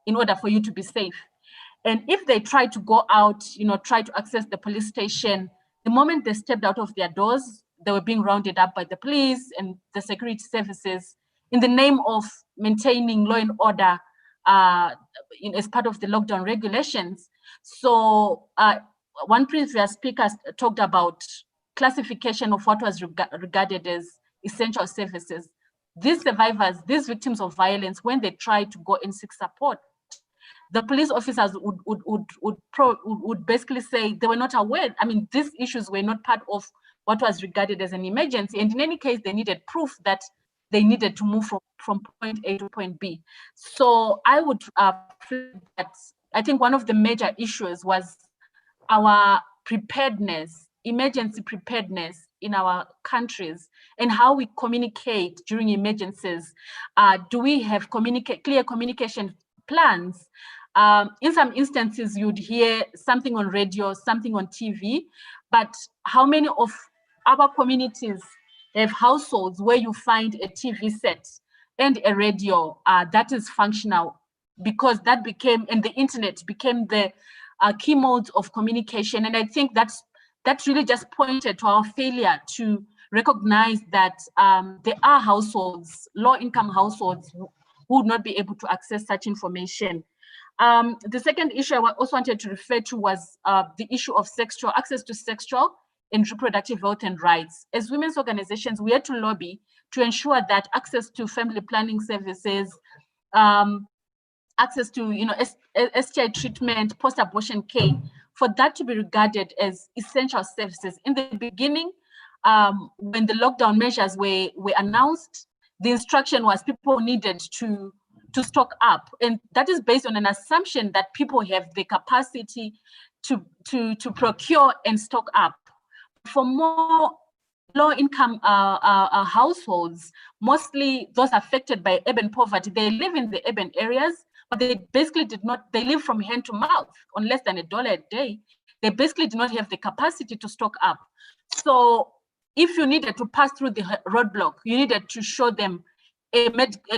in order for you to be safe. And if they tried to go out, try to access the police station, the moment they stepped out of their doors, they were being rounded up by the police and the security services in the name of maintaining law and order as part of the lockdown regulations. So one previous speaker talked about classification of what was regarded as essential services. These survivors, these victims of violence, when they tried to go and seek support, the police officers would basically say they were not aware. I mean, these issues were not part of what was regarded as an emergency. And in any case, they needed proof that they needed to move from point A to point B. So I would that I think one of the major issues was our preparedness, emergency preparedness in our countries, and how we communicate during emergencies. Do we have clear communication plans? In some instances, you'd hear something on radio, something on TV, but how many of our communities have households where you find a TV set and a radio that is functional? Because that became, and the internet became the key modes of communication. And I think that really just pointed to our failure to recognize that there are households, low-income households, who would not be able to access such information. The second issue I also wanted to refer to was the issue of access to sexual and reproductive health and rights. As women's organizations, we had to lobby to ensure that access to family planning services, access to STI treatment, post-abortion care, for that to be regarded as essential services. In the beginning, when the lockdown measures were announced, the instruction was people needed to stock up, and that is based on an assumption that people have the capacity to procure and stock up. For more low-income households, mostly those affected by urban poverty, they live in the urban areas, but they basically they live from hand to mouth on less than $1 a day. They basically do not have the capacity to stock up. So if you needed to pass through the roadblock, you needed to show them a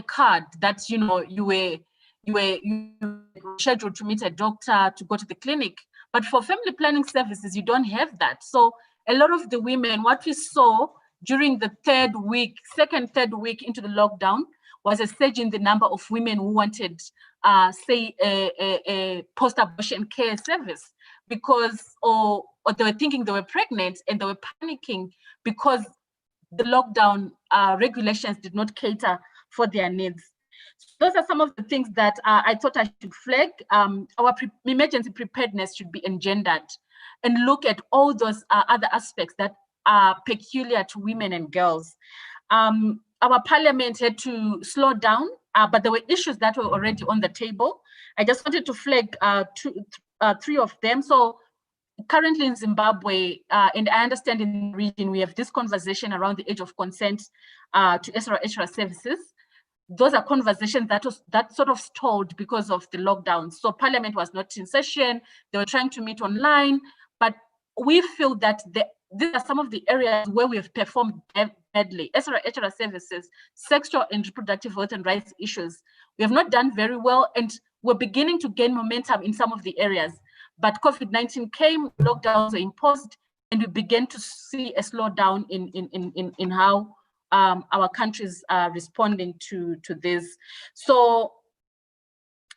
card that you were scheduled to meet a doctor, to go to the clinic. But for family planning services, you don't have that. So a lot of the women, what we saw during the third week into the lockdown, was a surge in the number of women who wanted, say, a post-abortion care service, because or they were thinking they were pregnant and they were panicking because the lockdown regulations did not cater for their needs. So those are some of the things that I thought I should flag. Our emergency preparedness should be engendered and look at all those other aspects that are peculiar to women and girls. Our parliament had to slow down, but there were issues that were already on the table. I just wanted to flag three of them. So currently in Zimbabwe, and I understand in the region, we have this conversation around the age of consent to extra services. Those are conversations that sort of stalled because of the lockdown. So Parliament was not in session. They were trying to meet online, but we feel that these are some of the areas where we have performed badly. Extra services, sexual and reproductive health and rights issues, we have not done very well, and we're beginning to gain momentum in some of the areas. But COVID-19 came, lockdowns were imposed, and we began to see a slowdown in how our countries are responding to this. So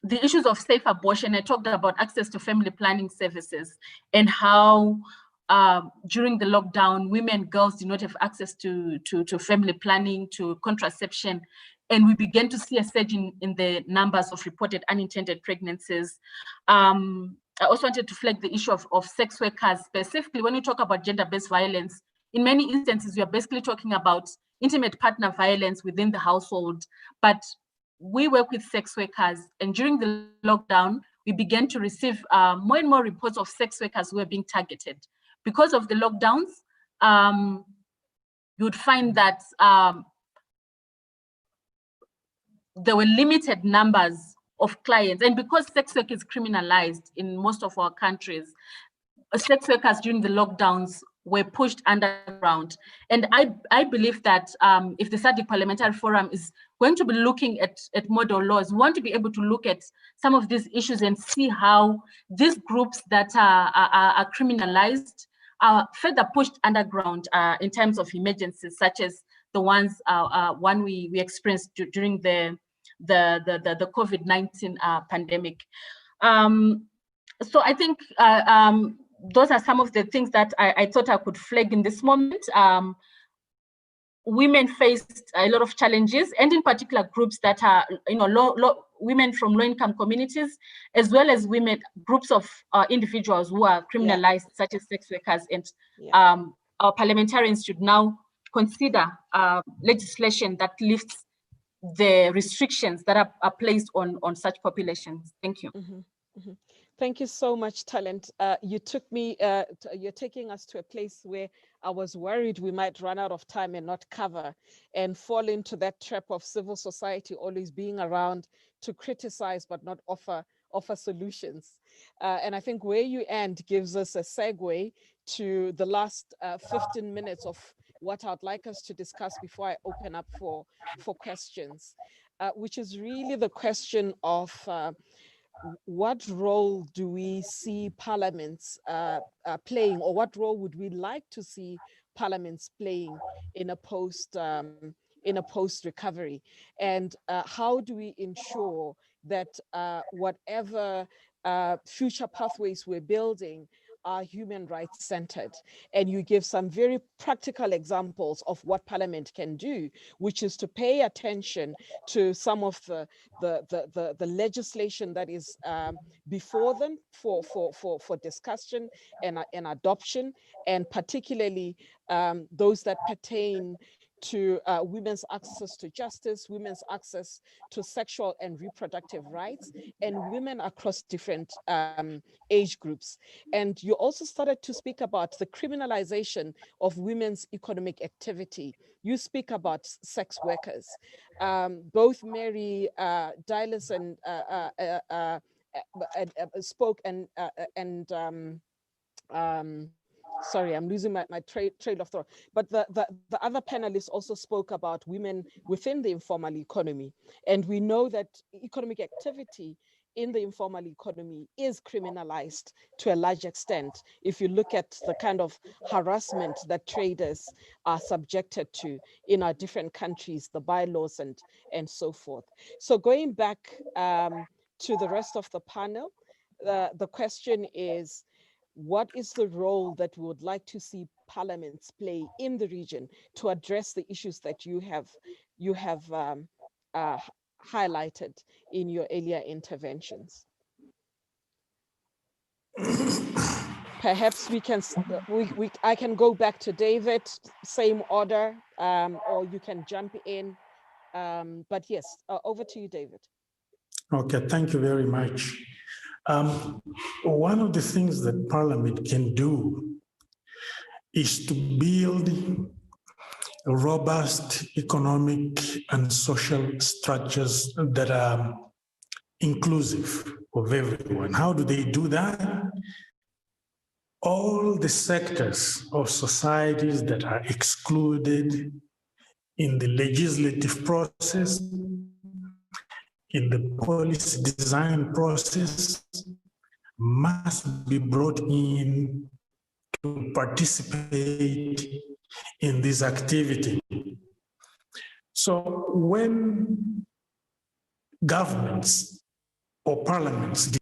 the issues of safe abortion. I talked about access to family planning services and how during the lockdown, women, girls did not have access to family planning, to contraception. And we began to see a surge in the numbers of reported unintended pregnancies. I also wanted to flag the issue of sex workers, specifically when we talk about gender-based violence. In many instances, we are basically talking about intimate partner violence within the household, but we work with sex workers, and during the lockdown, we began to receive more and more reports of sex workers who were being targeted. Because of the lockdowns, you would find that there were limited numbers of clients, and because sex work is criminalized in most of our countries, sex workers during the lockdowns were pushed underground. And I believe that if the Sadiq Parliamentary Forum is going to be looking at model laws, we want to be able to look at some of these issues and see how these groups that are criminalized are further pushed underground in terms of emergencies, such as the ones one we experienced during the COVID-19 pandemic. So I think those are some of the things that I thought I could flag in this moment. Women faced a lot of challenges, and in particular groups that are, women from low-income communities, as well as women, groups of individuals who are criminalized, such as sex workers. And our parliamentarians should now consider legislation that lifts the restrictions that are placed on such populations. Thank you. Mm-hmm. Mm-hmm. Thank you so much, Talent. You took me, you're taking us to a place where I was worried we might run out of time and not cover and fall into that trap of civil society always being around to criticize but not offer solutions. And I think where you end gives us a segue to the last 15 minutes of what I'd like us to discuss before I open up for questions, which is really the question of what role do we see parliaments playing, or what role would we like to see parliaments playing in a post recovery, and how do we ensure that whatever future pathways we're building are human rights centered? And you give some very practical examples of what Parliament can do, which is to pay attention to some of the legislation that is before them for discussion and adoption, and particularly those that pertain to women's access to justice, women's access to sexual and reproductive rights, and women across different age groups. And you also started to speak about the criminalization of women's economic activity. You speak about sex workers. Both Mary Dylas spoke and sorry, I'm losing my trail of thought. But the other panelists also spoke about women within the informal economy. And we know that economic activity in the informal economy is criminalized to a large extent. If you look at the kind of harassment that traders are subjected to in our different countries, the bylaws and so forth. So going back to the rest of the panel, the question is, what is the role that we would like to see parliaments play in the region to address the issues that you have highlighted in your earlier interventions? Perhaps we can, I can go back to David, same order, or you can jump in. But yes, over to you, David. Okay, thank you very much. One of the things that Parliament can do is to build robust economic and social structures that are inclusive of everyone. How do they do that? All the sectors of societies that are excluded in the legislative process, in the policy design process, must be brought in to participate in this activity. So when governments or parliaments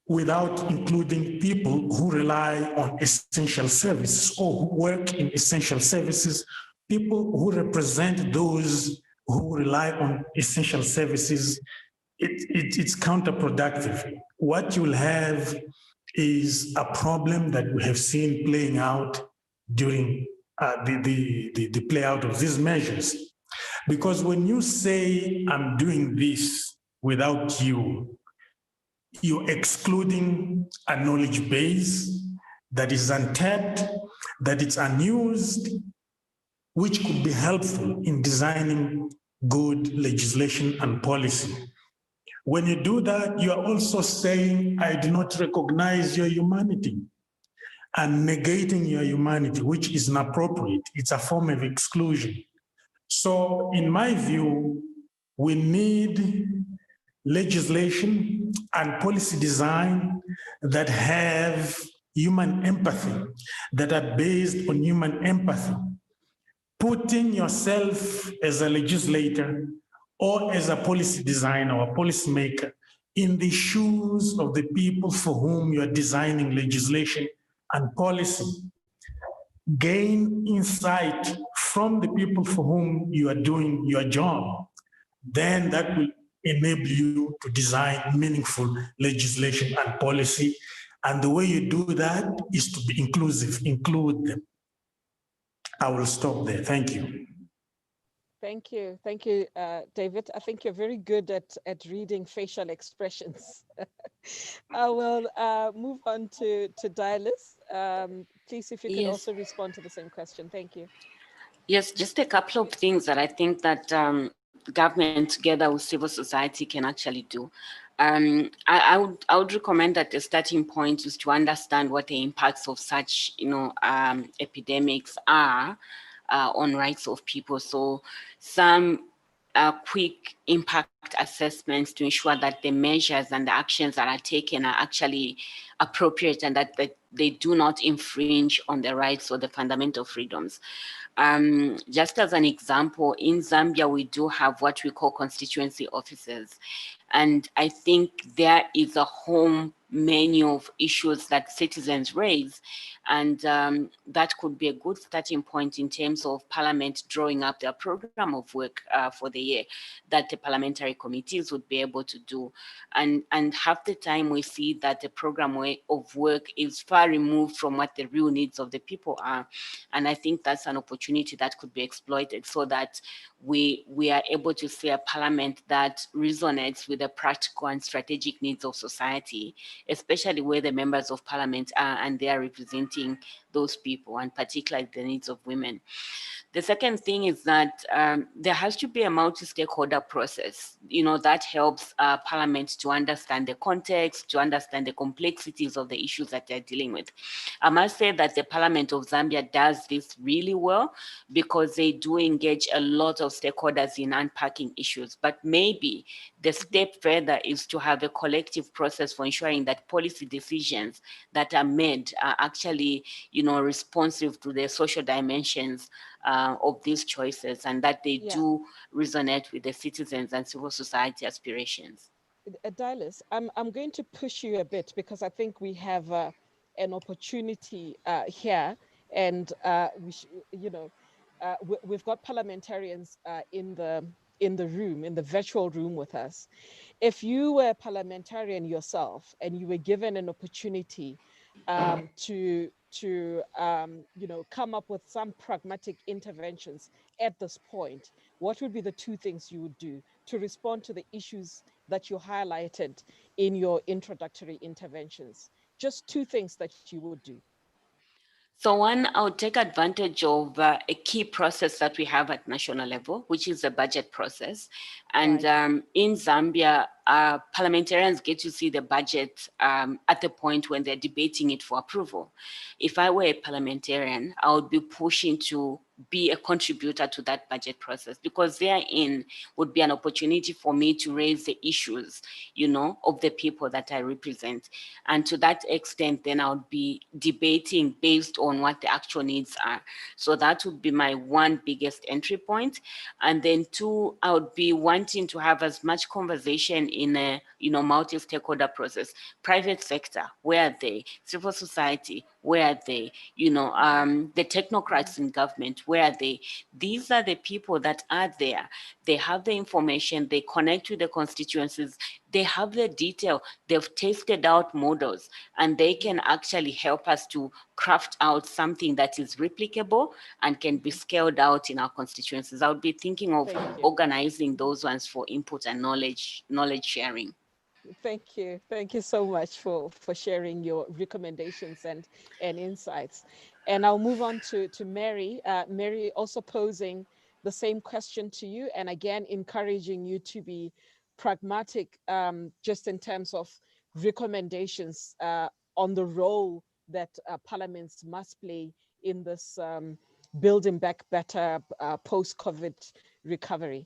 without including people who rely on essential services or who work in essential services, people who represent those who rely on essential services. It's counterproductive. What you'll have is a problem that we have seen playing out during the play out of these measures. Because when you say, I'm doing this without you, you're excluding a knowledge base that is untapped, that it's unused, which could be helpful in designing good legislation and policy. When you do that, you are also saying, I do not recognize your humanity, and negating your humanity, which is inappropriate. It's a form of exclusion. So in my view, we need legislation and policy design that have human empathy, that are based on human empathy. Putting yourself as a legislator or as a policy designer or policymaker in the shoes of the people for whom you are designing legislation and policy. Gain insight from the people for whom you are doing your job. Then that will enable you to design meaningful legislation and policy. And the way you do that is to be inclusive, include them. I will stop there. Thank you. Thank you, David. I think you're very good at reading facial expressions. I will move on to Dialis. Please, if you could also respond to the same question. Thank you. Yes, just a couple of things that I think that government together with civil society can actually do. I would recommend that the starting point is to understand what the impacts of such, epidemics are on rights of people. So some quick impact assessments to ensure that the measures and the actions that are taken are actually appropriate and that they do not infringe on the rights or the fundamental freedoms. Just as an example, in Zambia, we do have what we call constituency officers. And I think there is a whole menu of issues that citizens raise. And that could be a good starting point in terms of Parliament drawing up their program of work for the year that the parliamentary committees would be able to do. And half the time we see that the program of work is far removed from what the real needs of the people are. And I think that's an opportunity that could be exploited so that we are able to see a parliament that resonates with the practical and strategic needs of society, especially where the members of parliament are and they are representing those people, and particularly the needs of women. The second thing is that there has to be a multi-stakeholder process, that helps Parliament to understand the context, to understand the complexities of the issues that they're dealing with. I must say that the Parliament of Zambia does this really well because they do engage a lot of stakeholders in unpacking issues, but maybe the step further is to have a collective process for ensuring that policy decisions that are made are actually, responsive to the social dimensions of these choices, and that they do resonate with the citizens and civil society aspirations. Dialis, I'm going to push you a bit because I think we have an opportunity here, and we've got parliamentarians in the room, in the virtual room with us. If you were a parliamentarian yourself and you were given an opportunity to come up with some pragmatic interventions at this point, what would be the two things you would do to respond to the issues that you highlighted in your introductory interventions? Just two things that you would do. So one, I would take advantage of a key process that we have at national level, which is the budget process. And in Zambia, parliamentarians get to see the budget at the point when they're debating it for approval. If I were a parliamentarian, I would be pushing to be a contributor to that budget process, because therein would be an opportunity for me to raise the issues, you know, of the people that I represent. And to that extent, then I would be debating based on what the actual needs are. So that would be my one biggest entry point. And then two, I would be wanting to have as much conversation in a, you know, multi-stakeholder process. Private sector, where are they? Civil society, where are they? You know, the technocrats in government, where are they? These are the people that are there. They have the information, they connect with the constituencies, they have the detail, they've tested out models, and they can actually help us to craft out something that is replicable and can be scaled out in our constituencies. I would be thinking of organizing those ones for input and knowledge sharing. Thank you. Thank you so much for sharing your recommendations and insights. And I'll move on to Mary. Mary also posing the same question to you, and again, encouraging you to be pragmatic just in terms of recommendations on the role that parliaments must play in this building back better post-COVID recovery.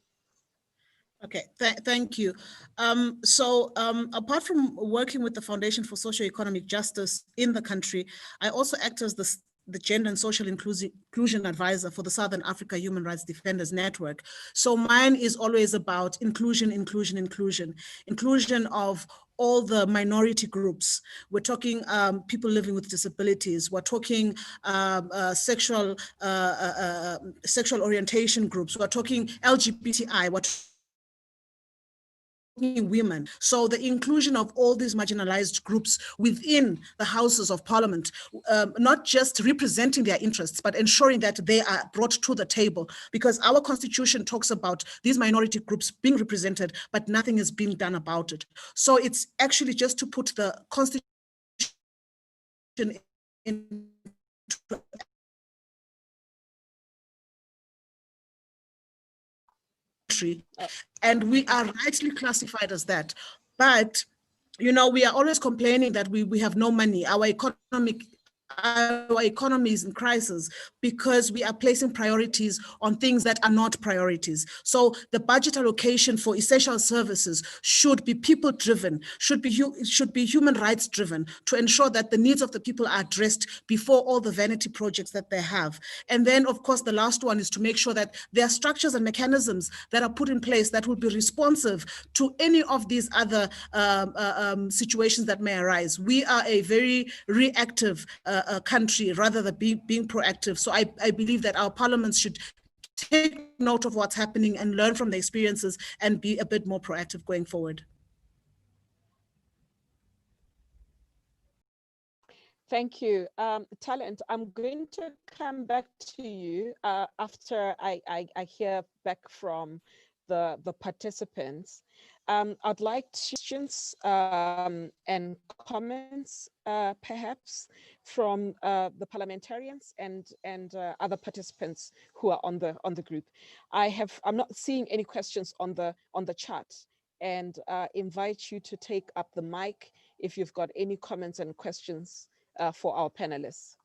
Okay, thank you. Apart from working with the Foundation for Socio-Economic Justice in the country, I also act as the Gender and Social Inclusion Advisor for the Southern Africa Human Rights Defenders Network. So mine is always about inclusion of all the minority groups. We're talking people living with disabilities. We're talking sexual orientation groups. We're talking LGBTI. We're women. So the inclusion of all these marginalized groups within the Houses of Parliament, not just representing their interests, but ensuring that they are brought to the table, because our constitution talks about these minority groups being represented, but nothing is being done about it. So it's actually just to put the constitution into and we are rightly classified as that. But, you know, we are always complaining that we have no money. Our economy is in crisis because we are placing priorities on things that are not priorities. So the budget allocation for essential services should be people-driven, should be human rights-driven, to ensure that the needs of the people are addressed before all the vanity projects that they have. And then, of course, the last one is to make sure that there are structures and mechanisms that are put in place that will be responsive to any of these other situations that may arise. We are a very reactive country rather than being proactive. So I believe that our parliaments should take note of what's happening and learn from the experiences and be a bit more proactive going forward. Thank you. Talent, I'm going to come back to you after I hear back from the participants. I'd like questions and comments, perhaps, from the parliamentarians and other participants who are on the group. I'm not seeing any questions on the chat, and invite you to take up the mic if you've got any comments and questions for our panelists.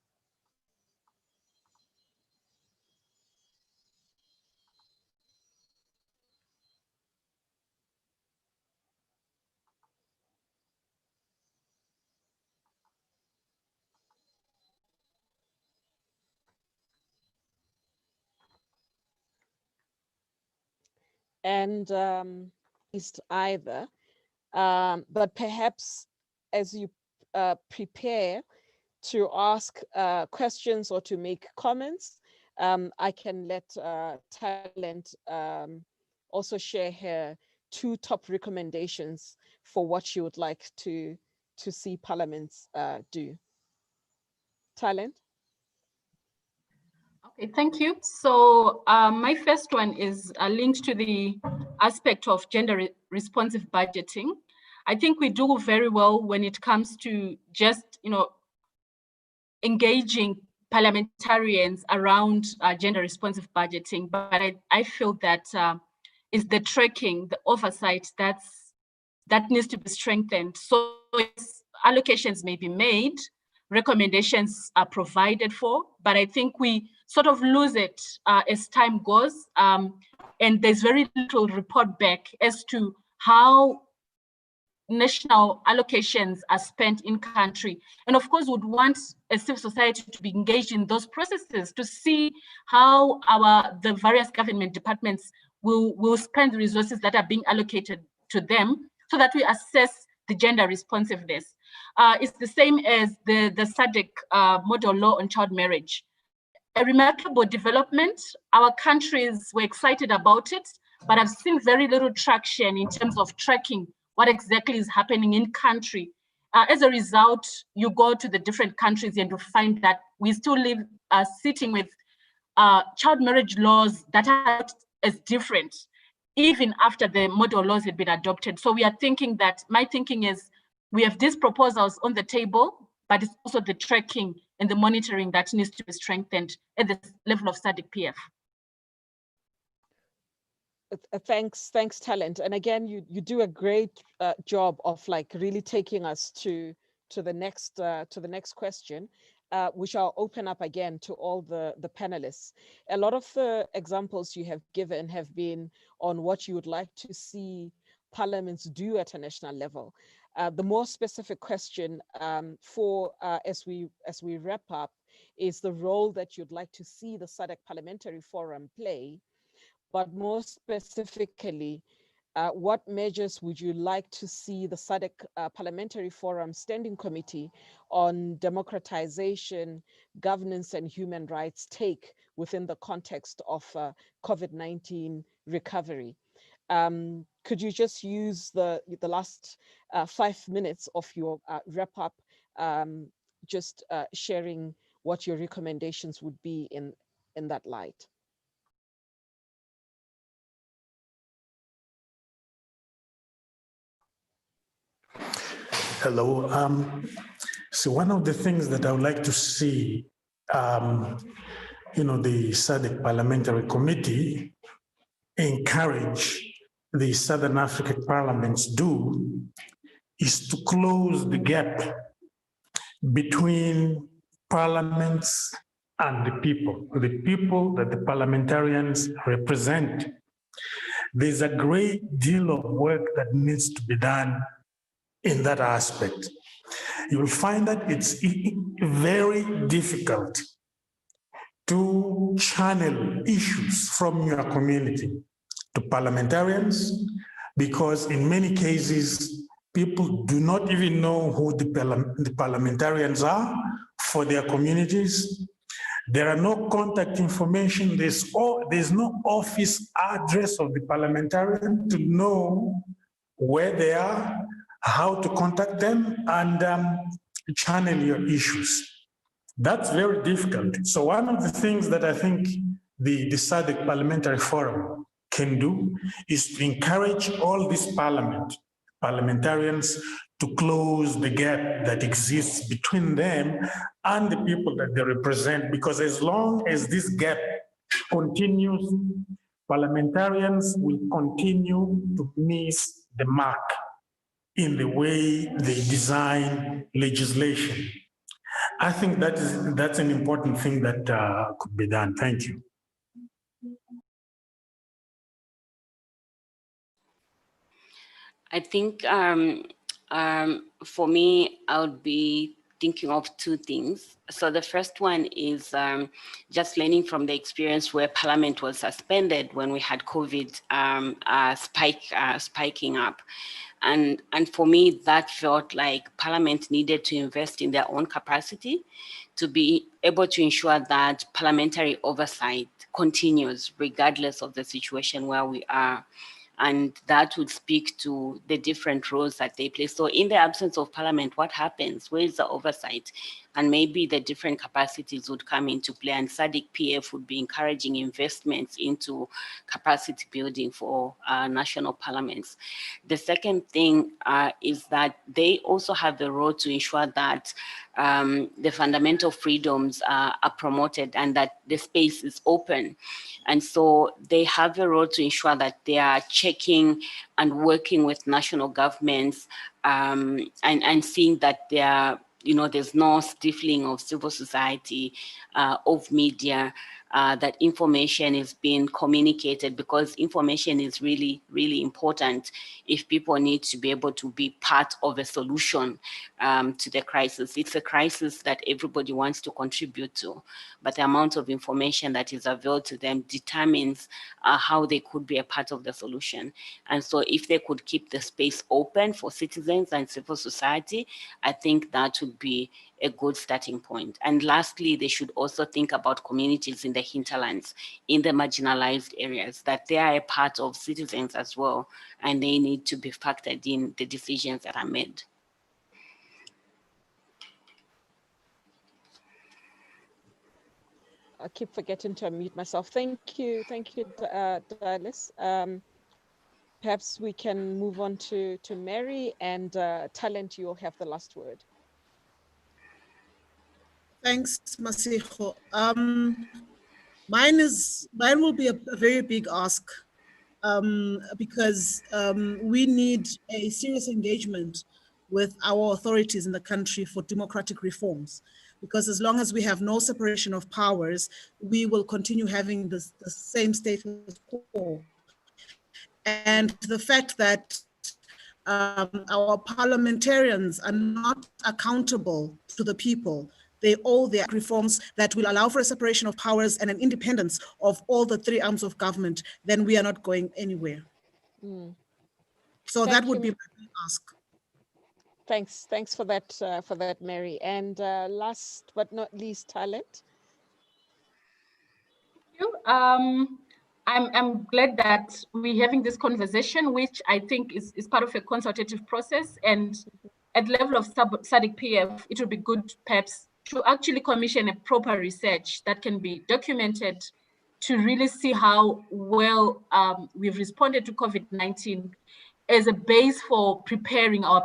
And least either, but perhaps as you prepare to ask questions or to make comments, I can let Talent also share her 2 top recommendations for what she would like to see parliaments do. Talent? Okay, thank you. So my first one is linked to the aspect of gender responsive budgeting. I think we do very well when it comes to just, engaging parliamentarians around gender responsive budgeting, but I feel that is the tracking, the oversight that needs to be strengthened. So allocations may be made, recommendations are provided for, but I think we sort of lose it as time goes. And there's very little report back as to how national allocations are spent in country. And of course, would want a civil society to be engaged in those processes to see how the various government departments will spend the resources that are being allocated to them so that we assess the gender responsiveness. It's the same as the Sadiq model law on child marriage. A remarkable development. Our countries were excited about it, but I've seen very little traction in terms of tracking what exactly is happening in country. As a result, you go to the different countries and you find that we still live sitting with child marriage laws that are not as different, even after the model laws had been adopted. So we are thinking that, my thinking is, we have these proposals on the table, but it's also the tracking and the monitoring that needs to be strengthened at the level of Sadiq PF. Thanks, Talent. And again, you do a great job of like really taking us to the next question, which I'll open up again to all the panelists. A lot of the examples you have given have been on what you would like to see parliaments do at a national level. The more specific question as we wrap up is the role that you'd like to see the SADC Parliamentary Forum play, but more specifically, what measures would you like to see the SADC Parliamentary Forum Standing Committee on Democratization, Governance and Human Rights take within the context of COVID-19 recovery? Could you just use the last 5 minutes of your wrap up, just sharing what your recommendations would be in that light? Hello. So one of the things that I would like to see, the SADC Parliamentary Committee encourage the Southern African parliaments do is to close the gap between parliaments and the people that the parliamentarians represent. There's a great deal of work that needs to be done in that aspect. You'll find that it's very difficult to channel issues from your community to parliamentarians, because in many cases, people do not even know who the parliamentarians are for their communities. There are no contact information. There's no office address of the parliamentarian to know where they are, how to contact them, and channel your issues. That's very difficult. So one of the things that I think the SADC Parliamentary Forum can do is to encourage all these parliamentarians to close the gap that exists between them and the people that they represent, because as long as this gap continues, parliamentarians will continue to miss the mark in the way they design legislation. I think that's an important thing that could be done. Thank you. I think for me, I would be thinking of two things. So the first one is just learning from the experience where Parliament was suspended when we had COVID spiking up. And for me, that felt like Parliament needed to invest in their own capacity to be able to ensure that parliamentary oversight continues regardless of the situation where we are. And that would speak to the different roles that they play. So in the absence of Parliament, what happens? Where is the oversight? And maybe the different capacities would come into play, and Sadiq PF would be encouraging investments into capacity building for national parliaments. The second thing is that they also have the role to ensure that the fundamental freedoms are promoted and that the space is open. And so they have a role to ensure that they are checking and working with national governments and seeing that they are, there's no stifling of civil society, of media, that information is being communicated, because information is really, really important if people need to be able to be part of a solution to the crisis. It's a crisis that everybody wants to contribute to, but the amount of information that is available to them determines how they could be a part of the solution. And so if they could keep the space open for citizens and civil society, I think that would be a good starting point. And lastly, they should also think about communities in the hinterlands, in the marginalized areas, that they are a part of citizens as well, and they need to be factored in the decisions that are made. I keep forgetting to unmute myself. Thank you, Dallas. Perhaps we can move on to Mary, and Talent, you'll have the last word. Thanks, Masiho. Mine will be a very big ask, because we need a serious engagement with our authorities in the country for democratic reforms. Because as long as we have no separation of powers, we will continue having the same status quo. And the fact that our parliamentarians are not accountable to the people, they owe their reforms that will allow for a separation of powers and an independence of all the three arms of government, then we are not going anywhere. So that would be my ask. Thanks for that, Mary. And last but not least, Talent. Thank you. I'm glad that we're having this conversation, which I think is part of a consultative process. And at the level of Sadiq PF, it would be good perhaps to actually commission a proper research that can be documented to really see how well we've responded to COVID-19 as a base for preparing our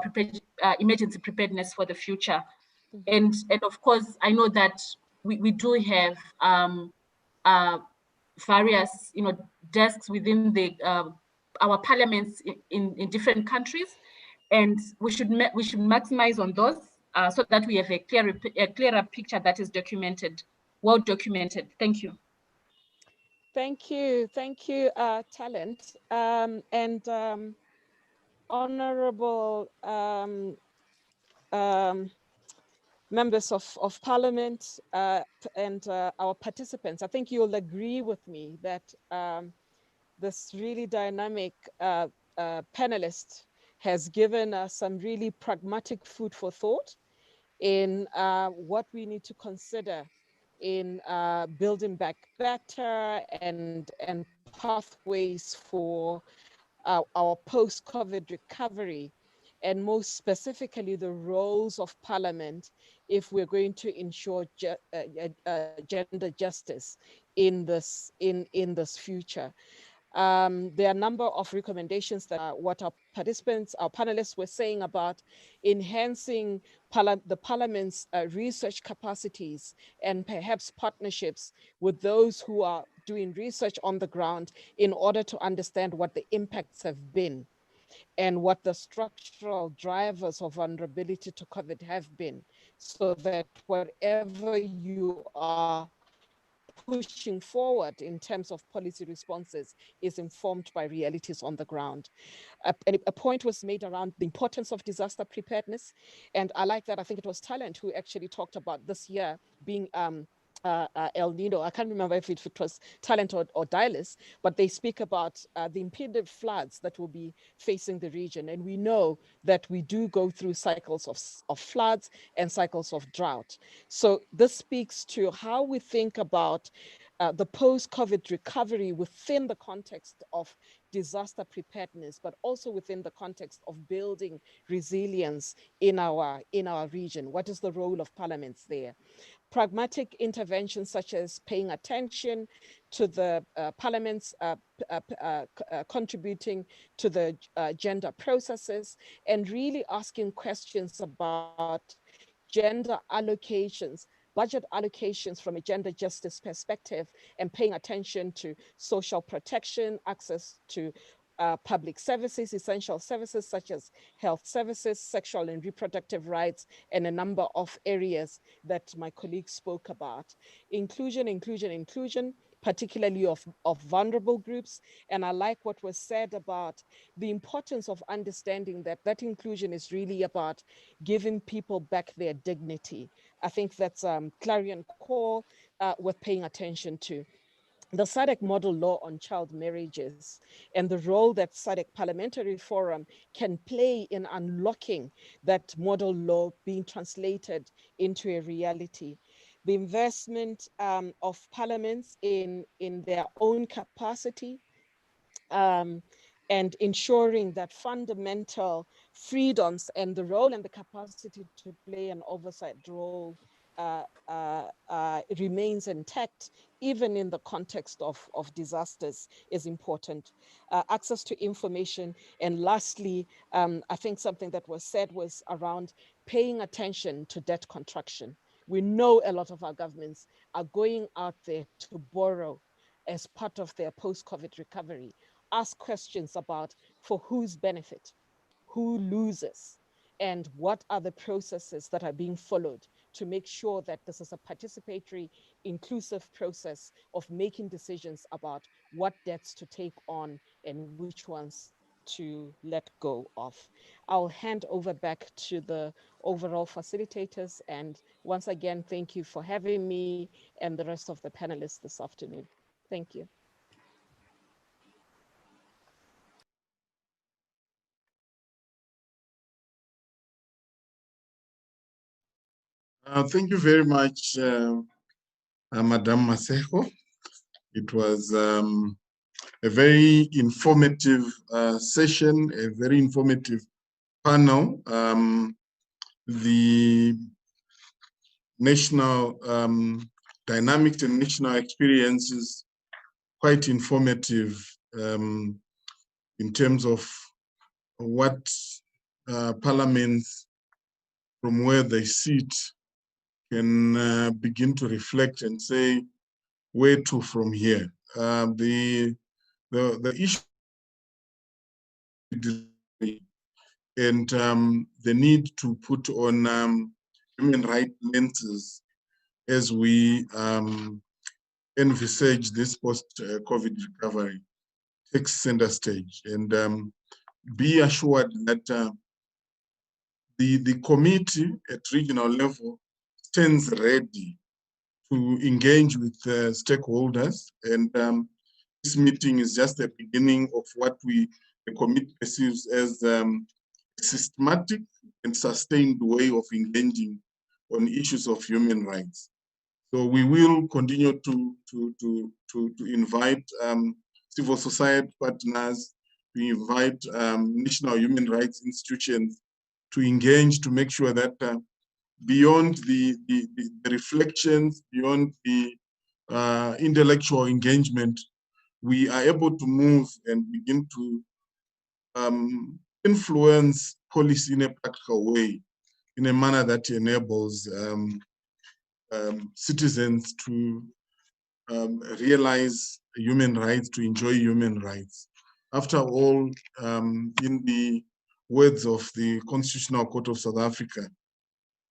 emergency preparedness for the future. And of course, I know that we do have various, desks within our parliaments in different countries, and we should maximize on those so that we have a clearer picture that is documented, well documented. Thank you. Thank you, Talent, and honorable members of Parliament and our participants. I think you'll agree with me that this really dynamic panelist has given us some really pragmatic food for thought in what we need to consider in building back better and pathways for our post-COVID recovery, and most specifically the roles of Parliament if we're going to ensure gender justice in this future. There are a number of recommendations that what our panelists were saying about enhancing the Parliament's research capacities and perhaps partnerships with those who are doing research on the ground in order to understand what the impacts have been and what the structural drivers of vulnerability to COVID have been, so that whatever you are pushing forward in terms of policy responses is informed by realities on the ground. A point was made around the importance of disaster preparedness. And I like that. I think it was Talent who actually talked about this year being El Nino. I can't remember if it was Talent or Dallas, but they speak about the impending floods that will be facing the region. And we know that we do go through cycles of floods and cycles of drought. So this speaks to how we think about the post-COVID recovery within the context of disaster preparedness, but also within the context of building resilience in our region. What is the role of parliaments there? Pragmatic interventions such as paying attention to the parliaments contributing to the gender processes, and really asking questions about gender allocations, budget allocations from a gender justice perspective, and paying attention to social protection, access to public services, essential services such as health services, sexual and reproductive rights, and a number of areas that my colleague spoke about. Inclusion, particularly of vulnerable groups. And I like what was said about the importance of understanding that that inclusion is really about giving people back their dignity. I think that's clarion call worth paying attention to. The Sadiq model law on child marriages and the role that Sadiq Parliamentary Forum can play in unlocking that model law being translated into a reality. The investment of parliaments in their own capacity, and ensuring that fundamental freedoms and the role and the capacity to play an oversight role remains intact, even in the context of disasters, is important. Access to information. And lastly, I think something that was said was around paying attention to debt contraction. We know a lot of our governments are going out there to borrow as part of their post-COVID recovery. Ask questions about for whose benefit, who loses, and what are the processes that are being followed to make sure that this is a participatory, inclusive process of making decisions about what debts to take on and which ones to let go of. I'll hand over back to the overall facilitators. And once again, thank you for having me and the rest of the panelists this afternoon. Thank you. Thank you very much, Madam Maseko. It was a very informative session, a very informative panel. The national dynamics and national experiences quite informative in terms of what parliaments from where they sit can begin to reflect and say where to from here. The issue and the need to put on human rights lenses as we envisage this post-COVID recovery takes center stage. And be assured that the committee at regional level stands ready to engage with stakeholders. And this meeting is just the beginning of what the committee perceives as a systematic and sustained way of engaging on issues of human rights. So we will continue to invite civil society partners, to invite national human rights institutions to engage, to make sure that beyond the reflections, beyond the intellectual engagement, we are able to move and begin to influence policy in a practical way, in a manner that enables citizens to realize human rights, to enjoy human rights. After all, in the words of the Constitutional Court of South Africa,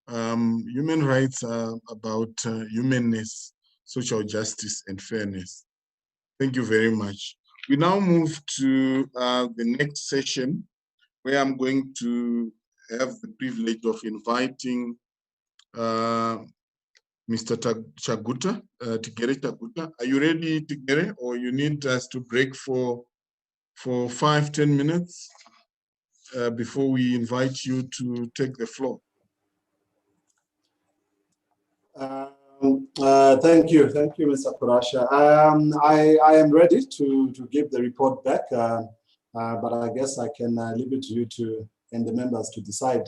human rights are about humanness, social justice, and fairness. Thank you very much. We now move to the next session, where I'm going to have the privilege of inviting Mr. Chaguta, Tigere Chaguta. Are you ready, Tigere, or you need us to break for 5-10 minutes before we invite you to take the floor? Thank you, Mr. Kurasha. I am ready to give the report back, but I guess I can leave it to you and the members to decide.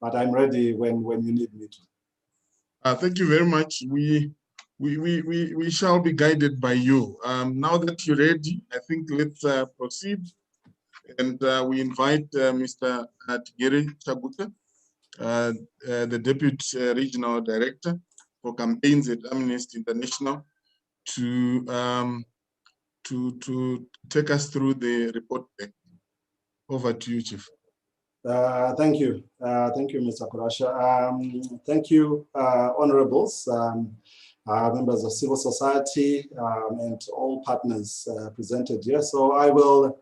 But I'm ready when you need me to. Thank you very much. We shall be guided by you. Now that you're ready, I think let's proceed. And we invite Mr. Tigere Chaguta, the Deputy Regional Director for Campaigns at Amnesty International, to to take us through the report back. Over to you, Chief. Thank you. Thank you, Mr. Kurasha. Thank you, honorables, members of civil society, and all partners presented here. So I will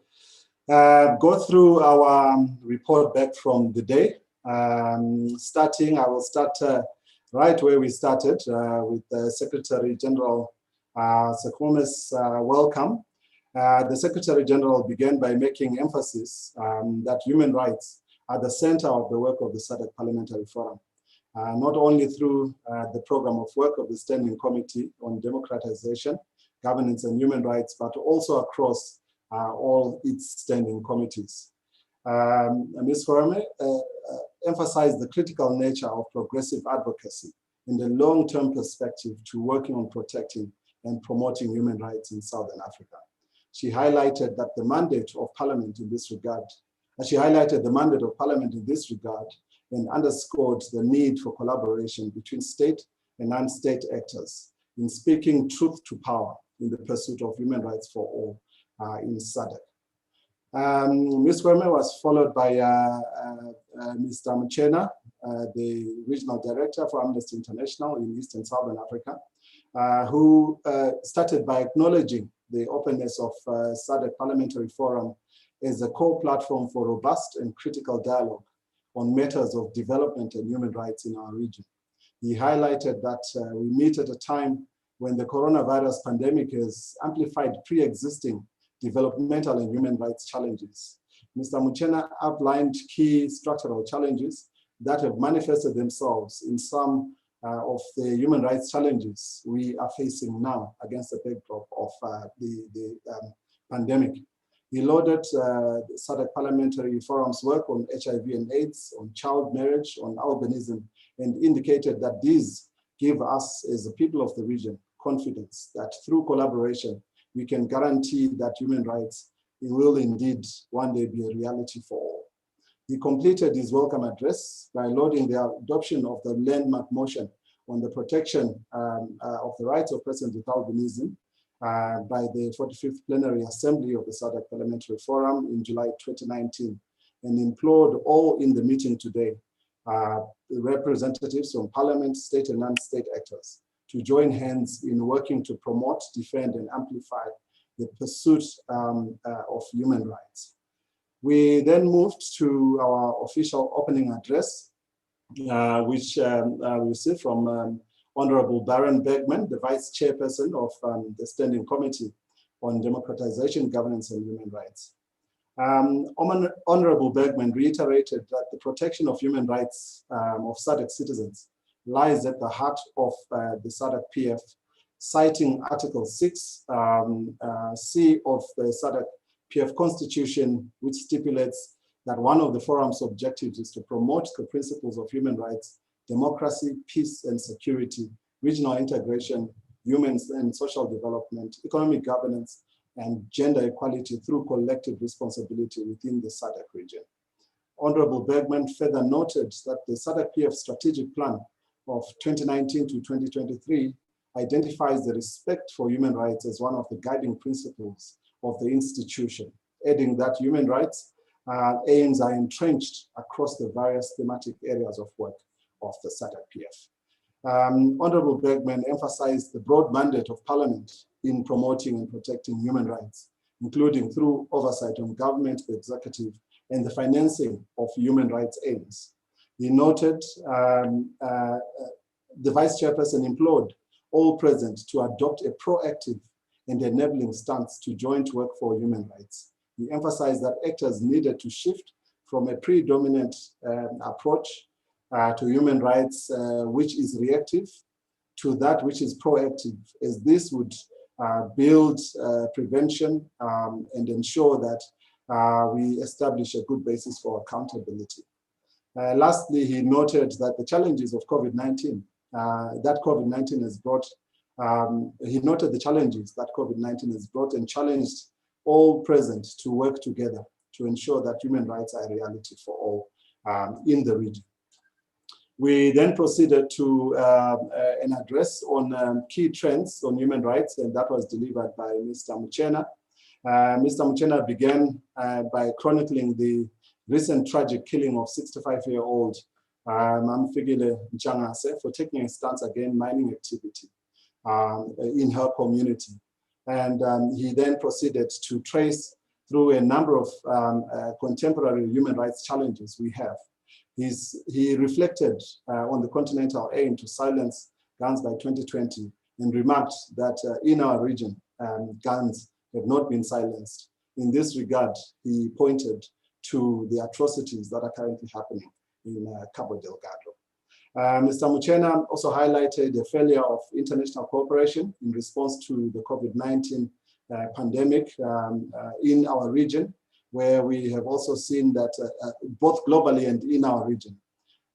go through our report back from the day. I will start right where we started with the Secretary General Sekome's welcome. The Secretary General began by making emphasis that human rights are the center of the work of the Sadiq Parliamentary Forum, not only through the program of work of the Standing Committee on Democratization, Governance and Human Rights, but also across all its standing committees. Ms. Farame emphasized the critical nature of progressive advocacy in the long-term perspective to working on protecting and promoting human rights in Southern Africa. She highlighted that the mandate of Parliament in this regard, and underscored the need for collaboration between state and non-state actors in speaking truth to power in the pursuit of human rights for all in SADC. Ms. Kwame was followed by Mr. Muchena, the Regional Director for Amnesty International in East and Southern Africa, who started by acknowledging the openness of SADC Parliamentary Forum as a core platform for robust and critical dialogue on matters of development and human rights in our region. He highlighted that we meet at a time when the coronavirus pandemic has amplified pre-existing developmental and human rights challenges. Mr. Muchena outlined key structural challenges that have manifested themselves in some of the human rights challenges we are facing now against the backdrop of the pandemic. He lauded the SADC Parliamentary Forum's work on HIV and AIDS, on child marriage, on albinism, and indicated that these give us, as the people of the region, confidence that through collaboration, we can guarantee that human rights will indeed one day be a reality for all. He completed his welcome address by lauding the adoption of the landmark motion on the protection of the rights of persons with albinism by the 45th Plenary Assembly of the SADC Parliamentary Forum in July 2019, and implored all in the meeting today, the representatives from Parliament, state and non-state actors, to join hands in working to promote, defend, and amplify the pursuit of human rights. We then moved to our official opening address, which we received from Honorable Baron Bergman, the Vice Chairperson of the Standing Committee on Democratization, Governance and Human Rights. Honorable Bergman reiterated that the protection of human rights of SADC citizens lies at the heart of the SADC PF, citing Article 6 C of the SADC PF Constitution, which stipulates that one of the forum's objectives is to promote the principles of human rights, democracy, peace and security, regional integration, human and social development, economic governance, and gender equality through collective responsibility within the SADC region. Honorable Bergman further noted that the SADC PF strategic plan of 2019 to 2023 identifies the respect for human rights as one of the guiding principles of the institution, adding that human rights aims are entrenched across the various thematic areas of work of the SADC PF. Honorable Bergman emphasized the broad mandate of Parliament in promoting and protecting human rights, including through oversight on government, the executive, and the financing of human rights aims. He noted the Vice Chairperson implored all present to adopt a proactive and enabling stance to joint work for human rights. He emphasized that actors needed to shift from a predominant approach to human rights, which is reactive, to that which is proactive, as this would build prevention and ensure that we establish a good basis for accountability. Lastly, he noted that the challenges of COVID-19, that COVID-19 has brought, he noted the challenges that COVID-19 has brought and challenged all present to work together to ensure that human rights are a reality for all in the region. We then proceeded to an address on key trends on human rights, and that was delivered by Mr. Muchena. Mr. Muchena began by chronicling the recent tragic killing of 65-year-old Mamfigile Mchangase for taking a stance against mining activity in her community. And he then proceeded to trace through a number of contemporary human rights challenges we have. He reflected on the continental aim to silence guns by 2020 and remarked that in our region, guns have not been silenced. In this regard, he pointed to the atrocities that are currently happening in Cabo Delgado. Mr. Muchena also highlighted the failure of international cooperation in response to the COVID-19 pandemic in our region, where we have also seen that both globally and in our region.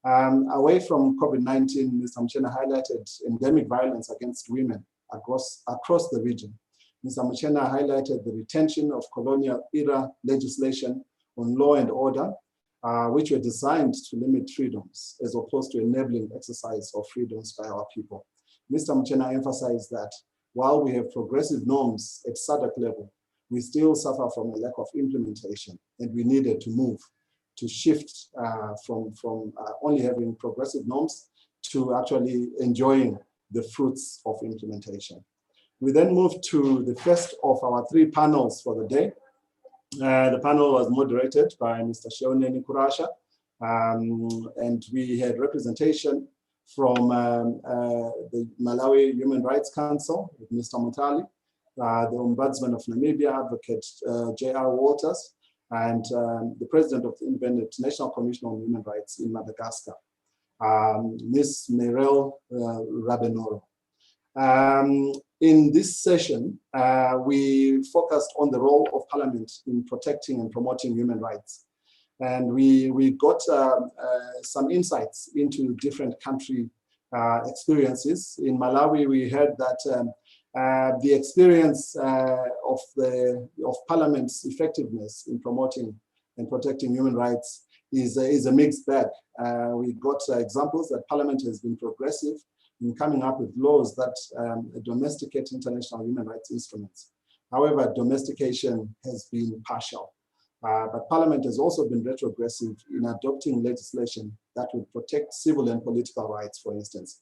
Away from COVID-19, Mr. Muchena highlighted endemic violence against women across the region. Mr. Muchena highlighted the retention of colonial era legislation on law and order, which were designed to limit freedoms as opposed to enabling exercise of freedoms by our people. Mr. Muchena emphasized that while we have progressive norms at SADC level, we still suffer from a lack of implementation, and we needed to move to shift from only having progressive norms to actually enjoying the fruits of implementation. We then moved to the first of our three panels for the day. The panel was moderated by Mr. Sheone Kurasha, and we had representation from the Malawi Human Rights Council with Mr. Mutali, the Ombudsman of Namibia, Advocate J.R. Walters, and the President of the Independent National Commission on Human Rights in Madagascar, Ms. Merel Rabenoro. In this session, we focused on the role of Parliament in protecting and promoting human rights. And we got some insights into different country experiences. In Malawi, we heard that the experience of Parliament's effectiveness in promoting and protecting human rights is a mixed bag. We got examples that Parliament has been progressive in coming up with laws that domesticate international human rights instruments. However, domestication has been partial. But Parliament has also been retrogressive in adopting legislation that would protect civil and political rights, for instance.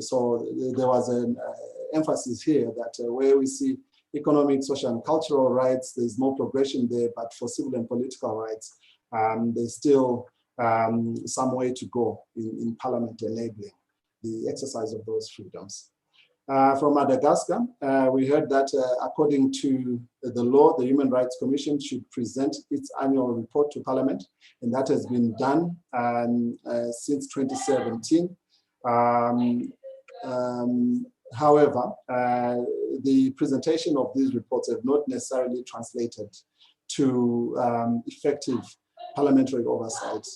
So there was an emphasis here that where we see economic, social, and cultural rights, there's more progression there, but for civil and political rights, there's still some way to go in Parliament enabling the exercise of those freedoms. From Madagascar, we heard that according to the law, the Human Rights Commission should present its annual report to Parliament, and that has been done since 2017. However, the presentation of these reports have not necessarily translated to effective parliamentary oversight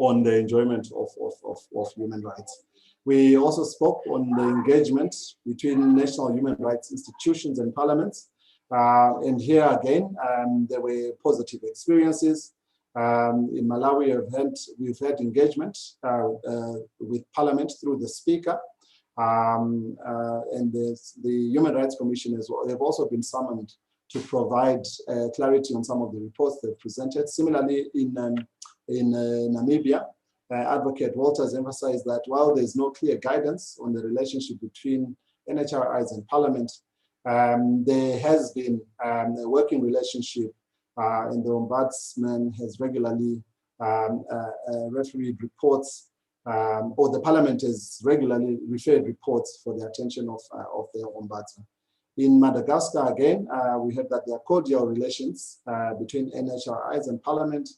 on the enjoyment of human rights. We also spoke on the engagement between national human rights institutions and parliaments. And here again, there were positive experiences. In Malawi, we've had engagement with Parliament through the Speaker. And the Human Rights Commission have also been summoned to provide clarity on some of the reports they've presented. Similarly, in Namibia, Advocate Walters emphasized that while there's no clear guidance on the relationship between NHRIs and Parliament, there has been a working relationship, and the Ombudsman has regularly refereed reports, or the Parliament has regularly referred reports for the attention of the Ombudsman. In Madagascar, again, we heard that there are cordial relations between NHRIs and Parliament.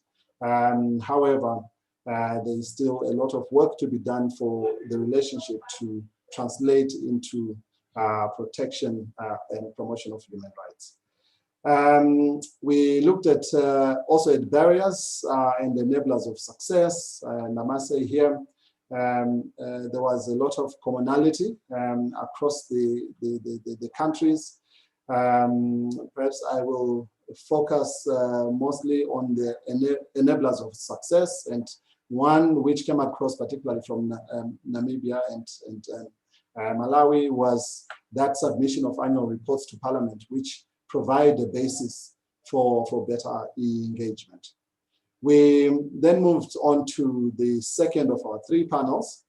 However, there is still a lot of work to be done for the relationship to translate into protection and promotion of human rights. We looked at also at barriers and enablers of success. And I must say here, there was a lot of commonality across the countries. Perhaps I will focus mostly on the enablers of success and One which came across particularly from Namibia and Malawi was that submission of annual reports to Parliament, which provide a basis for better engagement. We then moved on to the second of our three panels.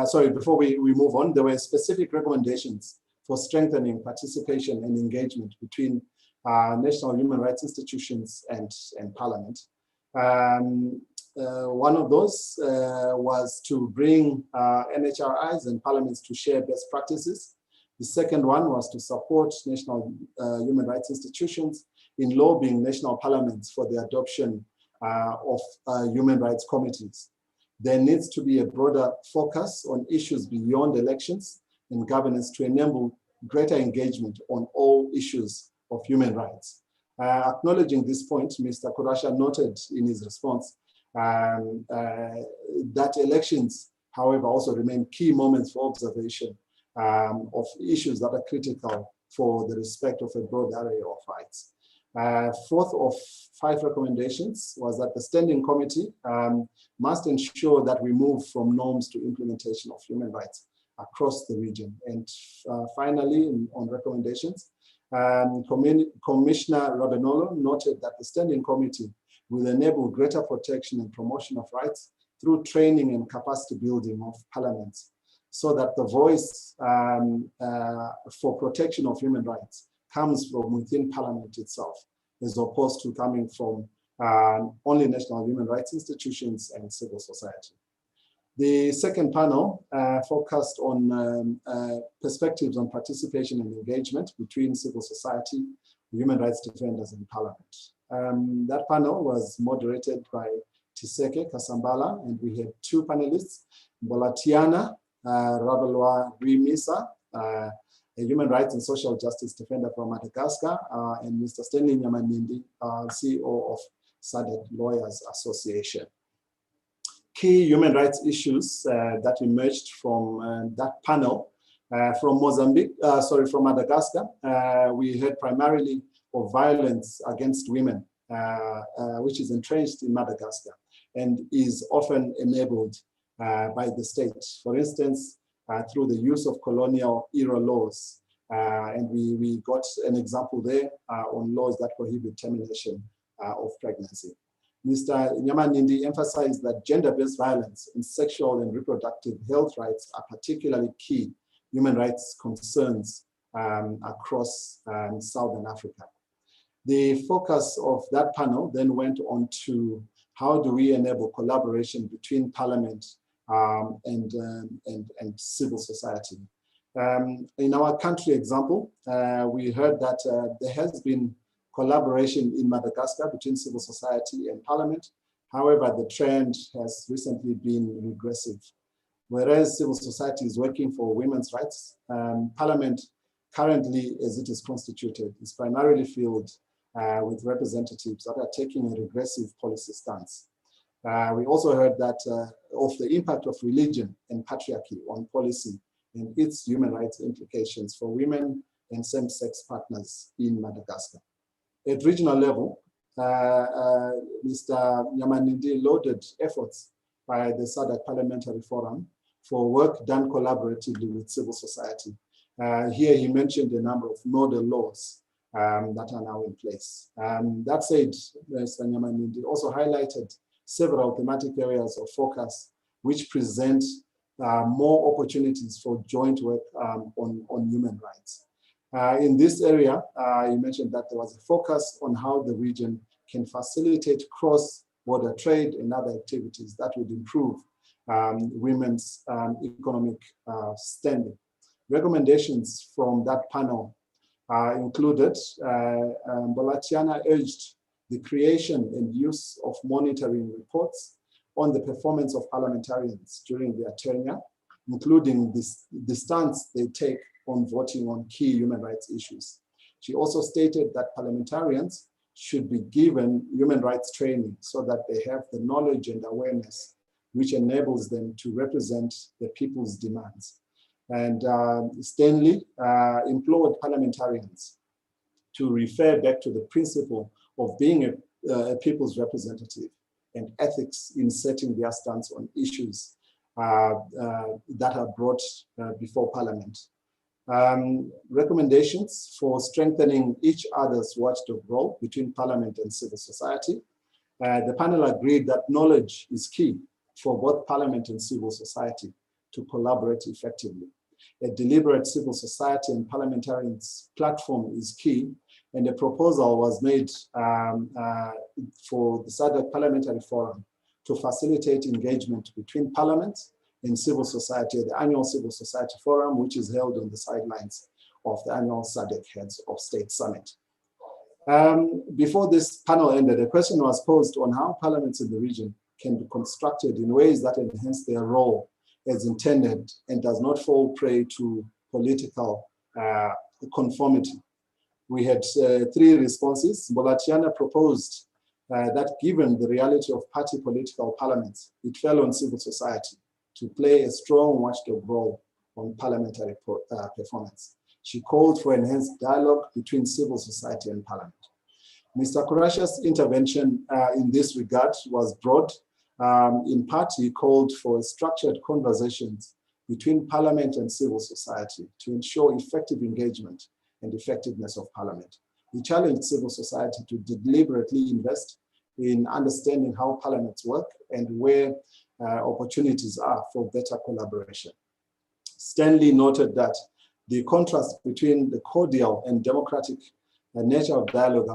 Sorry, before we move on, there were specific recommendations for strengthening participation and engagement between national human rights institutions and Parliament. One of those was to bring NHRIs and parliaments to share best practices. The second one was to support national human rights institutions in lobbying national parliaments for the adoption of human rights committees. There needs to be a broader focus on issues beyond elections and governance to enable greater engagement on all issues of human rights. Acknowledging this point, Mr. Kurasha noted in his response that elections, however, also remain key moments for observation of issues that are critical for the respect of a broad array of rights. Fourth of 5 recommendations was that the Standing Committee must ensure that we move from norms to implementation of human rights across the region. And finally, on recommendations, Commissioner Rabenolo noted that the Standing Committee will enable greater protection and promotion of rights through training and capacity building of parliaments, so that the voice for protection of human rights comes from within Parliament itself, as opposed to coming from only national human rights institutions and civil society. The second panel focused on perspectives on participation and engagement between civil society, human rights defenders, and Parliament. That panel was moderated by Tiseke Kasambala, and we had 2 panelists, Bolatiana Rabalwa Rimisa, a human rights and social justice defender from Madagascar, and Mr. Stanley Nyamanindi, CEO of Sadiq Lawyers Association. Key human rights issues that emerged from that panel from Madagascar, we heard primarily of violence against women, which is entrenched in Madagascar and is often enabled by the state. For instance, through the use of colonial era laws. And we got an example there on laws that prohibit termination of pregnancy. Mr. Nyamanindi emphasized that gender-based violence and sexual and reproductive health rights are particularly key human rights concerns across Southern Africa. The focus of that panel then went on to how do we enable collaboration between Parliament and civil society. In our country example, we heard that there has been collaboration in Madagascar between civil society and Parliament. However, the trend has recently been regressive. Whereas civil society is working for women's rights, Parliament currently, as it is constituted, is primarily filled with representatives that are taking a regressive policy stance. We also heard that of the impact of religion and patriarchy on policy and its human rights implications for women and same-sex partners in Madagascar. At regional level, Mr. Nyamanindi lauded efforts by the SADC Parliamentary Forum for work done collaboratively with civil society. Here he mentioned a number of model laws that are now in place. That said, Mr. Nyamanindi also highlighted several thematic areas of focus which present more opportunities for joint work on human rights. In this area, you mentioned that there was a focus on how the region can facilitate cross-border trade and other activities that would improve women's economic standing. Recommendations from that panel included, Bolatiana urged the creation and use of monitoring reports on the performance of parliamentarians during their tenure, including the stance they take on voting on key human rights issues. She also stated that parliamentarians should be given human rights training so that they have the knowledge and awareness which enables them to represent the people's demands. And Stanley implored parliamentarians to refer back to the principle of being a people's representative and ethics in setting their stance on issues that are brought before Parliament. Recommendations for strengthening each other's watchdog role between Parliament and civil society. The panel agreed that knowledge is key for both Parliament and civil society to collaborate effectively. A deliberate civil society and parliamentarians platform is key, and a proposal was made for the Sadiq Parliamentary Forum to facilitate engagement between Parliament and civil society at the annual Civil Society Forum, which is held on the sidelines of the annual Sadiq Heads of State Summit. Before this panel ended, a question was posed on how parliaments in the region can be constructed in ways that enhance their role as intended and does not fall prey to political conformity. We had 3 responses. Bolatiana proposed that given the reality of party political parliaments, it fell on civil society to play a strong watchdog role on parliamentary performance. She called for enhanced dialogue between civil society and Parliament. Mr. Kurasha's intervention in this regard was broad. In part, he called for structured conversations between Parliament and civil society to ensure effective engagement and effectiveness of Parliament. He challenged civil society to deliberately invest in understanding how parliaments work and where opportunities are for better collaboration. Stanley noted that the contrast between the cordial and democratic nature of dialogue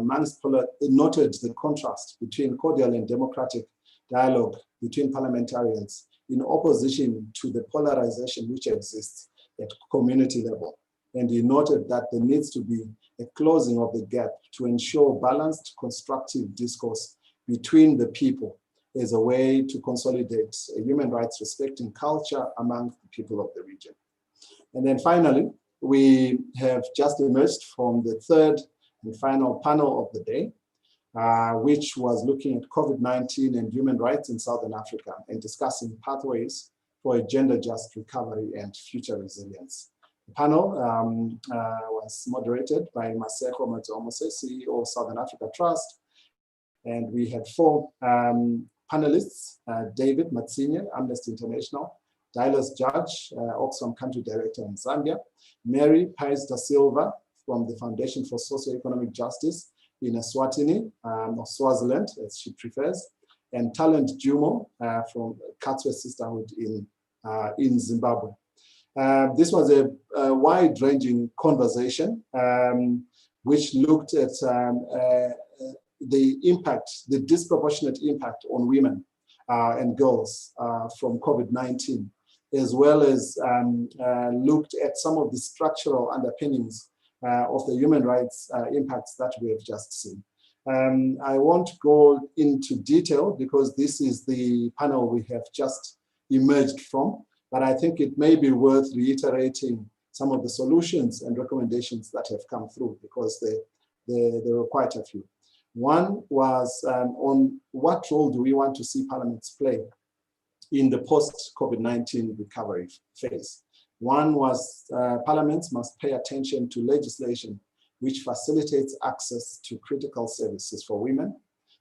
noted the contrast between cordial and democratic dialogue between parliamentarians in opposition to the polarization which exists at community level. And he noted that there needs to be a closing of the gap to ensure balanced, constructive discourse between the people as a way to consolidate a human rights respecting culture among the people of the region. And then finally, we have just emerged from the 3rd and final panel of the day, which was looking at COVID-19 and human rights in Southern Africa and discussing pathways for a gender-just recovery and future resilience. The panel was moderated by Maseko Matomose, CEO of Southern Africa Trust, and we had 4 panelists, David Matsinye, Amnesty International, Dylas Judge, Oxfam Country Director in Zambia, Mary Paes da Silva from the Foundation for Socio-Economic Justice in Eswatini, or Swaziland, as she prefers, and Talent Jumo from Katswe Sisterhood in Zimbabwe. This was a wide-ranging conversation which looked at the impact, the disproportionate impact on women and girls from COVID-19, as well as looked at some of the structural underpinnings of the human rights impacts that we have just seen. I won't go into detail because this is the panel we have just emerged from, but I think it may be worth reiterating some of the solutions and recommendations that have come through because there were quite a few. One was on what role do we want to see parliaments play in the post-COVID-19 recovery phase. One was parliaments must pay attention to legislation which facilitates access to critical services for women.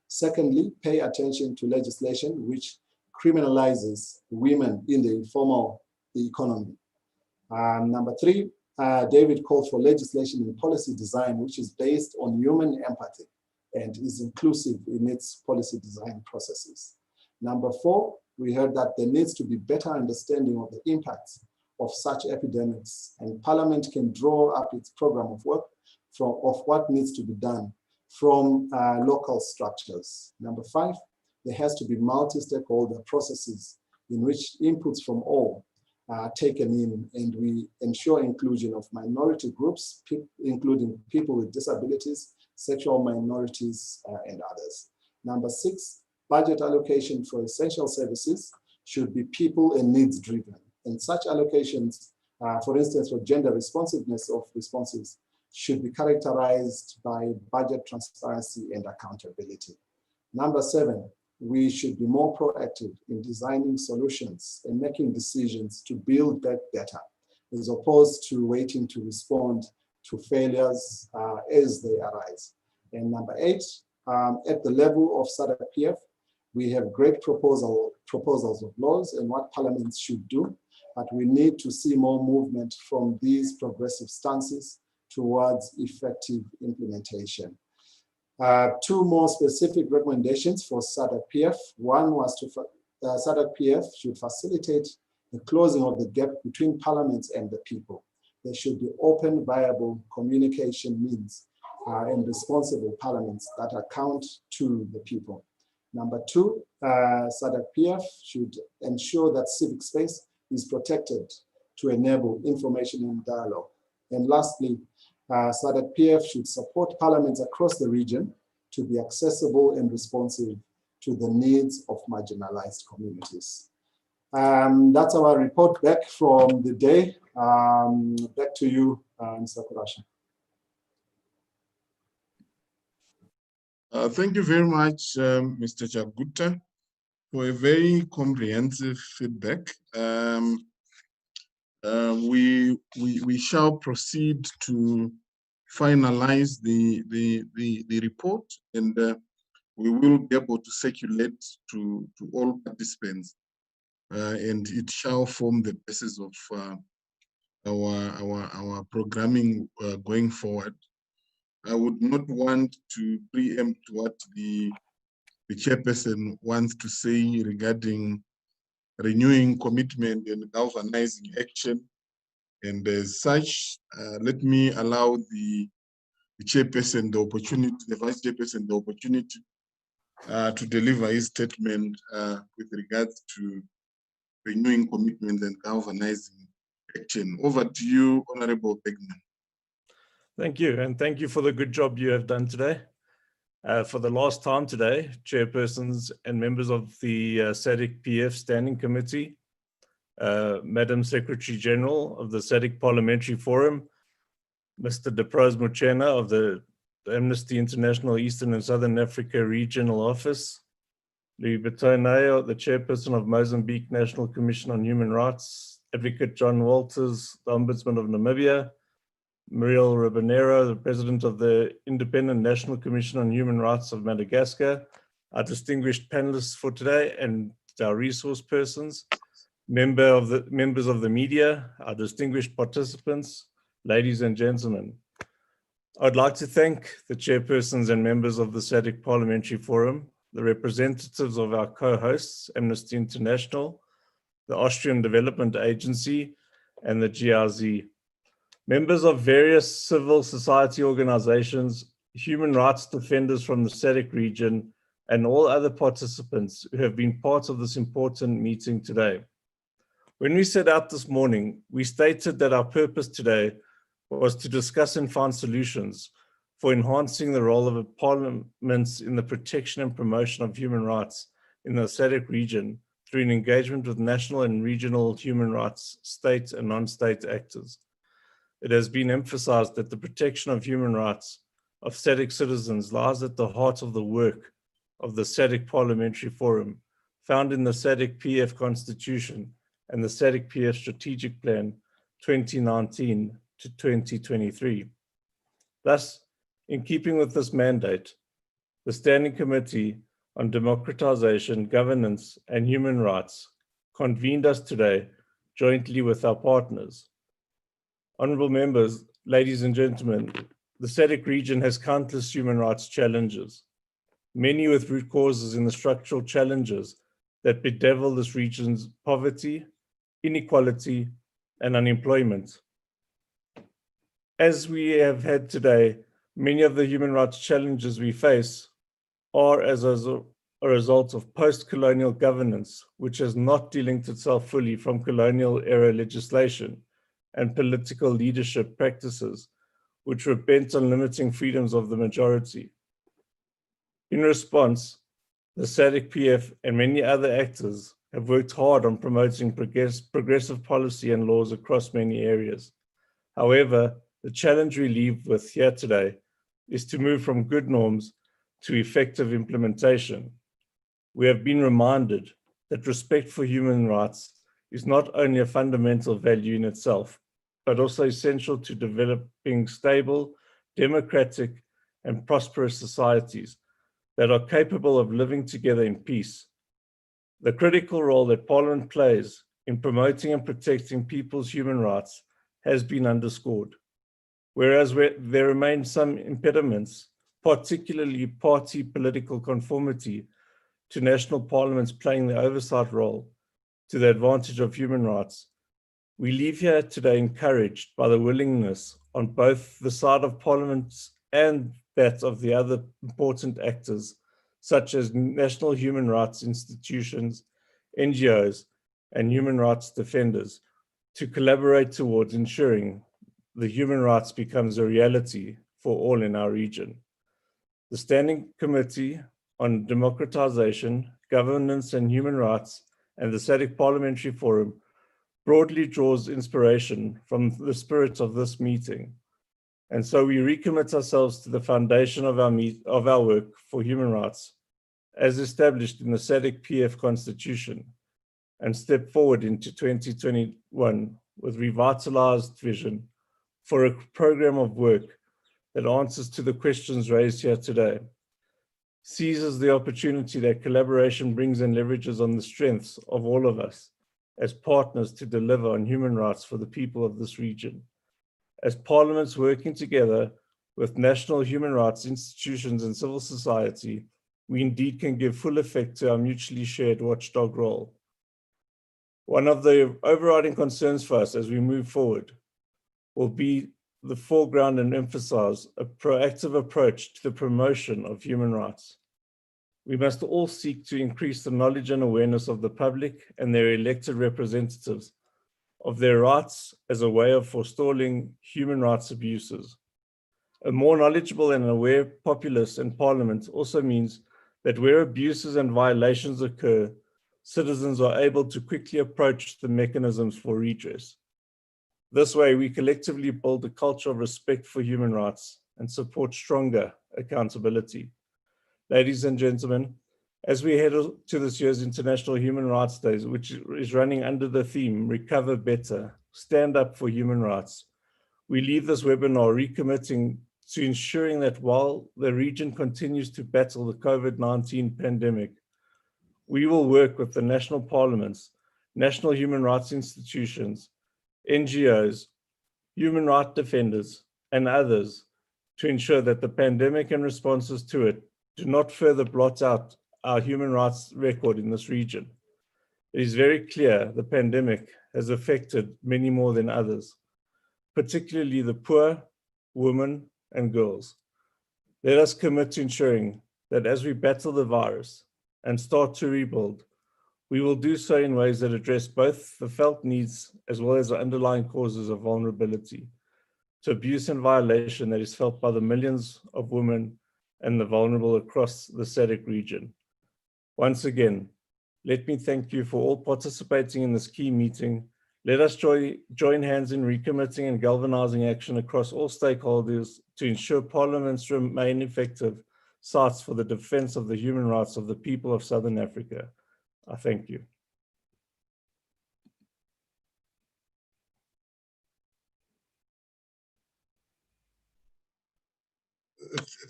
Secondly, pay attention to legislation which criminalizes women in the informal economy. Number 3, David called for legislation and policy design which is based on human empathy and is inclusive in its policy design processes. Number 4, we heard that there needs to be better understanding of the impacts of such epidemics, and Parliament can draw up its program of work of what needs to be done from local structures. Number 5, there has to be multi-stakeholder processes in which inputs from all are taken in, and we ensure inclusion of minority groups, including people with disabilities, sexual minorities, and others. Number 6, budget allocation for essential services should be people and needs driven. And such allocations, for instance, for gender responsiveness of responses, should be characterized by budget transparency and accountability. Number 7, we should be more proactive in designing solutions and making decisions to build back better, as opposed to waiting to respond to failures as they arise. And number 8, At the level of SADC PF, we have great proposals of laws and what parliaments should do, but we need to see more movement from these progressive stances towards effective implementation. Two more specific recommendations for SADC PF. One was to SADC PF should facilitate the closing of the gap between parliaments and the people. There should be open, viable communication means and responsible parliaments that account to the people. Number two, SADC PF should ensure that civic space is protected to enable information and dialogue. And lastly, SADC PF should support parliaments across the region to be accessible and responsive to the needs of marginalized communities. That's our report back from the day. Back to you, Mr. Kurasha. Thank you very much, Mr. Chagutta, for a very comprehensive feedback. We shall proceed to finalize the report, and we will be able to circulate to all participants, and it shall form the basis of our programming going forward. I would not want to preempt what the chairperson wants to say regarding renewing commitment and galvanizing action. And as such, let me allow the chairperson the opportunity, the vice chairperson the opportunity to deliver his statement with regards to renewing commitment and galvanizing action. Over to you, Honorable Begman. Thank you, and thank you for the good job you have done today. For the last time today, chairpersons and members of the SADC PF Standing Committee, Madam Secretary General of the SADC Parliamentary Forum, Mr. Depros Muchena of the Amnesty International Eastern and Southern Africa Regional Office, Louis Betonayo, the chairperson of Mozambique National Commission on Human Rights, Advocate John Walters, the Ombudsman of Namibia, Muriel Ribanero, the president of the Independent National Commission on Human Rights of Madagascar, our distinguished panelists for today, and our resource persons, members of the media, our distinguished participants, ladies and gentlemen. I'd like to thank the chairpersons and members of the SADC Parliamentary Forum, the representatives of our co-hosts, Amnesty International, the Austrian Development Agency, and the GRZ. Members of various civil society organizations, human rights defenders from the SADC region, and all other participants who have been part of this important meeting today. When we set out this morning, we stated that our purpose today was to discuss and find solutions for enhancing the role of parliaments in the protection and promotion of human rights in the SADC region through an engagement with national and regional human rights, state and non-state actors. It has been emphasized that the protection of human rights of SADC citizens lies at the heart of the work of the SADC Parliamentary Forum, found in the SADC PF Constitution and the SADC PF Strategic Plan 2019 to 2023. Thus, in keeping with this mandate, the Standing Committee on Democratization, Governance and Human Rights convened us today jointly with our partners. Honorable members, ladies and gentlemen, the SADC region has countless human rights challenges, many with root causes in the structural challenges that bedevil this region's poverty, inequality, and unemployment. As we have had today, many of the human rights challenges we face are as a result of post-colonial governance, which has not delinked itself fully from colonial era legislation and political leadership practices, which were bent on limiting freedoms of the majority. In response, the SADC PF and many other actors have worked hard on promoting progressive policy and laws across many areas. However, the challenge we leave with here today is to move from good norms to effective implementation. We have been reminded that respect for human rights is not only a fundamental value in itself, but also essential to developing stable, democratic, and prosperous societies, that are capable of living together in peace. The critical role that Parliament plays in promoting and protecting people's human rights has been underscored. Whereas there remain some impediments, particularly party political conformity to national parliaments playing the oversight role to the advantage of human rights, we leave here today encouraged by the willingness on both the side of parliaments and that of the other important actors, such as national human rights institutions, NGOs, and human rights defenders, to collaborate towards ensuring the human rights becomes a reality for all in our region. The Standing Committee on Democratization, Governance and Human Rights and the Sadiq Parliamentary Forum broadly draws inspiration from the spirit of this meeting. And so we recommit ourselves to the foundation of our work for human rights as established in the Sadiq PF Constitution and step forward into 2021 with revitalized vision for a program of work that answers to the questions raised here today, seizes the opportunity that collaboration brings and leverages on the strengths of all of us as partners to deliver on human rights for the people of this region. As parliaments working together with national human rights institutions and civil society, we indeed can give full effect to our mutually shared watchdog role. One of the overriding concerns for us as we move forward will be the foreground and emphasize a proactive approach to the promotion of human rights. We must all seek to increase the knowledge and awareness of the public and their elected representatives of their rights as a way of forestalling human rights abuses. A more knowledgeable and aware populace and parliament also means that where abuses and violations occur, citizens are able to quickly approach the mechanisms for redress. This way, we collectively build a culture of respect for human rights and support stronger accountability. Ladies and gentlemen, as we head to this year's International Human Rights Days, which is running under the theme, Recover Better, Stand Up for Human Rights, we leave this webinar recommitting to ensuring that while the region continues to battle the COVID-19 pandemic, we will work with the national parliaments, national human rights institutions, NGOs, human rights defenders, and others to ensure that the pandemic and responses to it do not further blot out our human rights record in this region. It is very clear the pandemic has affected many more than others, particularly the poor, women, and girls. Let us commit to ensuring that as we battle the virus and start to rebuild, we will do so in ways that address both the felt needs as well as the underlying causes of vulnerability to abuse and violation that is felt by the millions of women and the vulnerable across the Sadiq region. Once again, let me thank you for all participating in this key meeting. Let us join hands in recommitting and galvanizing action across all stakeholders to ensure parliaments remain effective sites for the defense of the human rights of the people of Southern Africa. I thank you.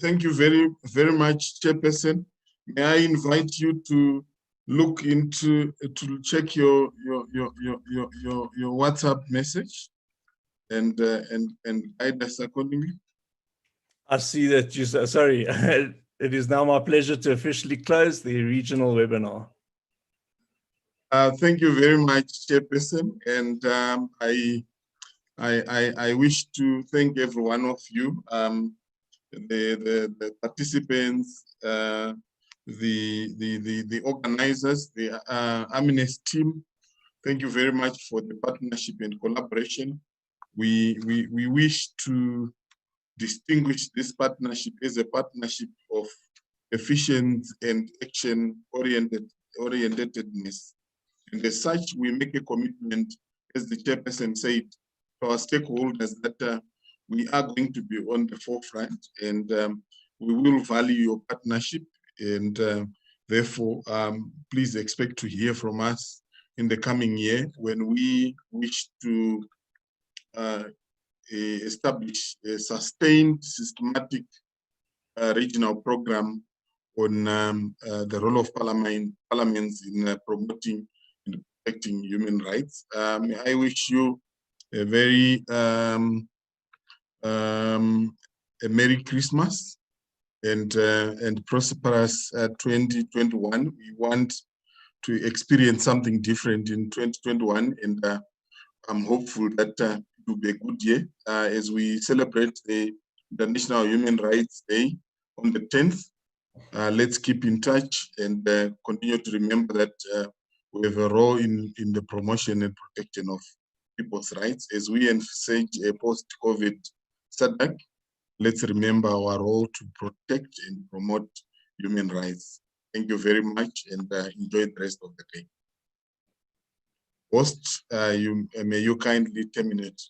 Thank you very much, Chairperson. May I invite you to look into, to check your WhatsApp message and guide us accordingly. I see that you, sorry, it is now my pleasure to officially close the regional webinar. Thank you very much, Chairperson, and I wish to thank every one of you, the participants, the organizers, the Amines team. Thank you very much for the partnership and collaboration. We wish to distinguish this partnership as a partnership of efficient and action-orientedness. And as such, we make a commitment, as the Chairperson said, to our stakeholders that we are going to be on the forefront, and we will value your partnership, and therefore, please expect to hear from us in the coming year when we wish to establish a sustained, systematic regional program on the role of parliaments in promoting and protecting human rights. I wish you a very a Merry Christmas and prosperous 2021. We want to experience something different in 2021, and I'm hopeful that it will be a good year as we celebrate the International Human Rights Day on the 10th. Let's keep in touch and continue to remember that we have a role in the promotion and protection of people's rights. As we envisage a post-COVID Sadiq, let's remember our role to protect and promote human rights. Thank you very much, and enjoy the rest of the day. Host, may you kindly terminate.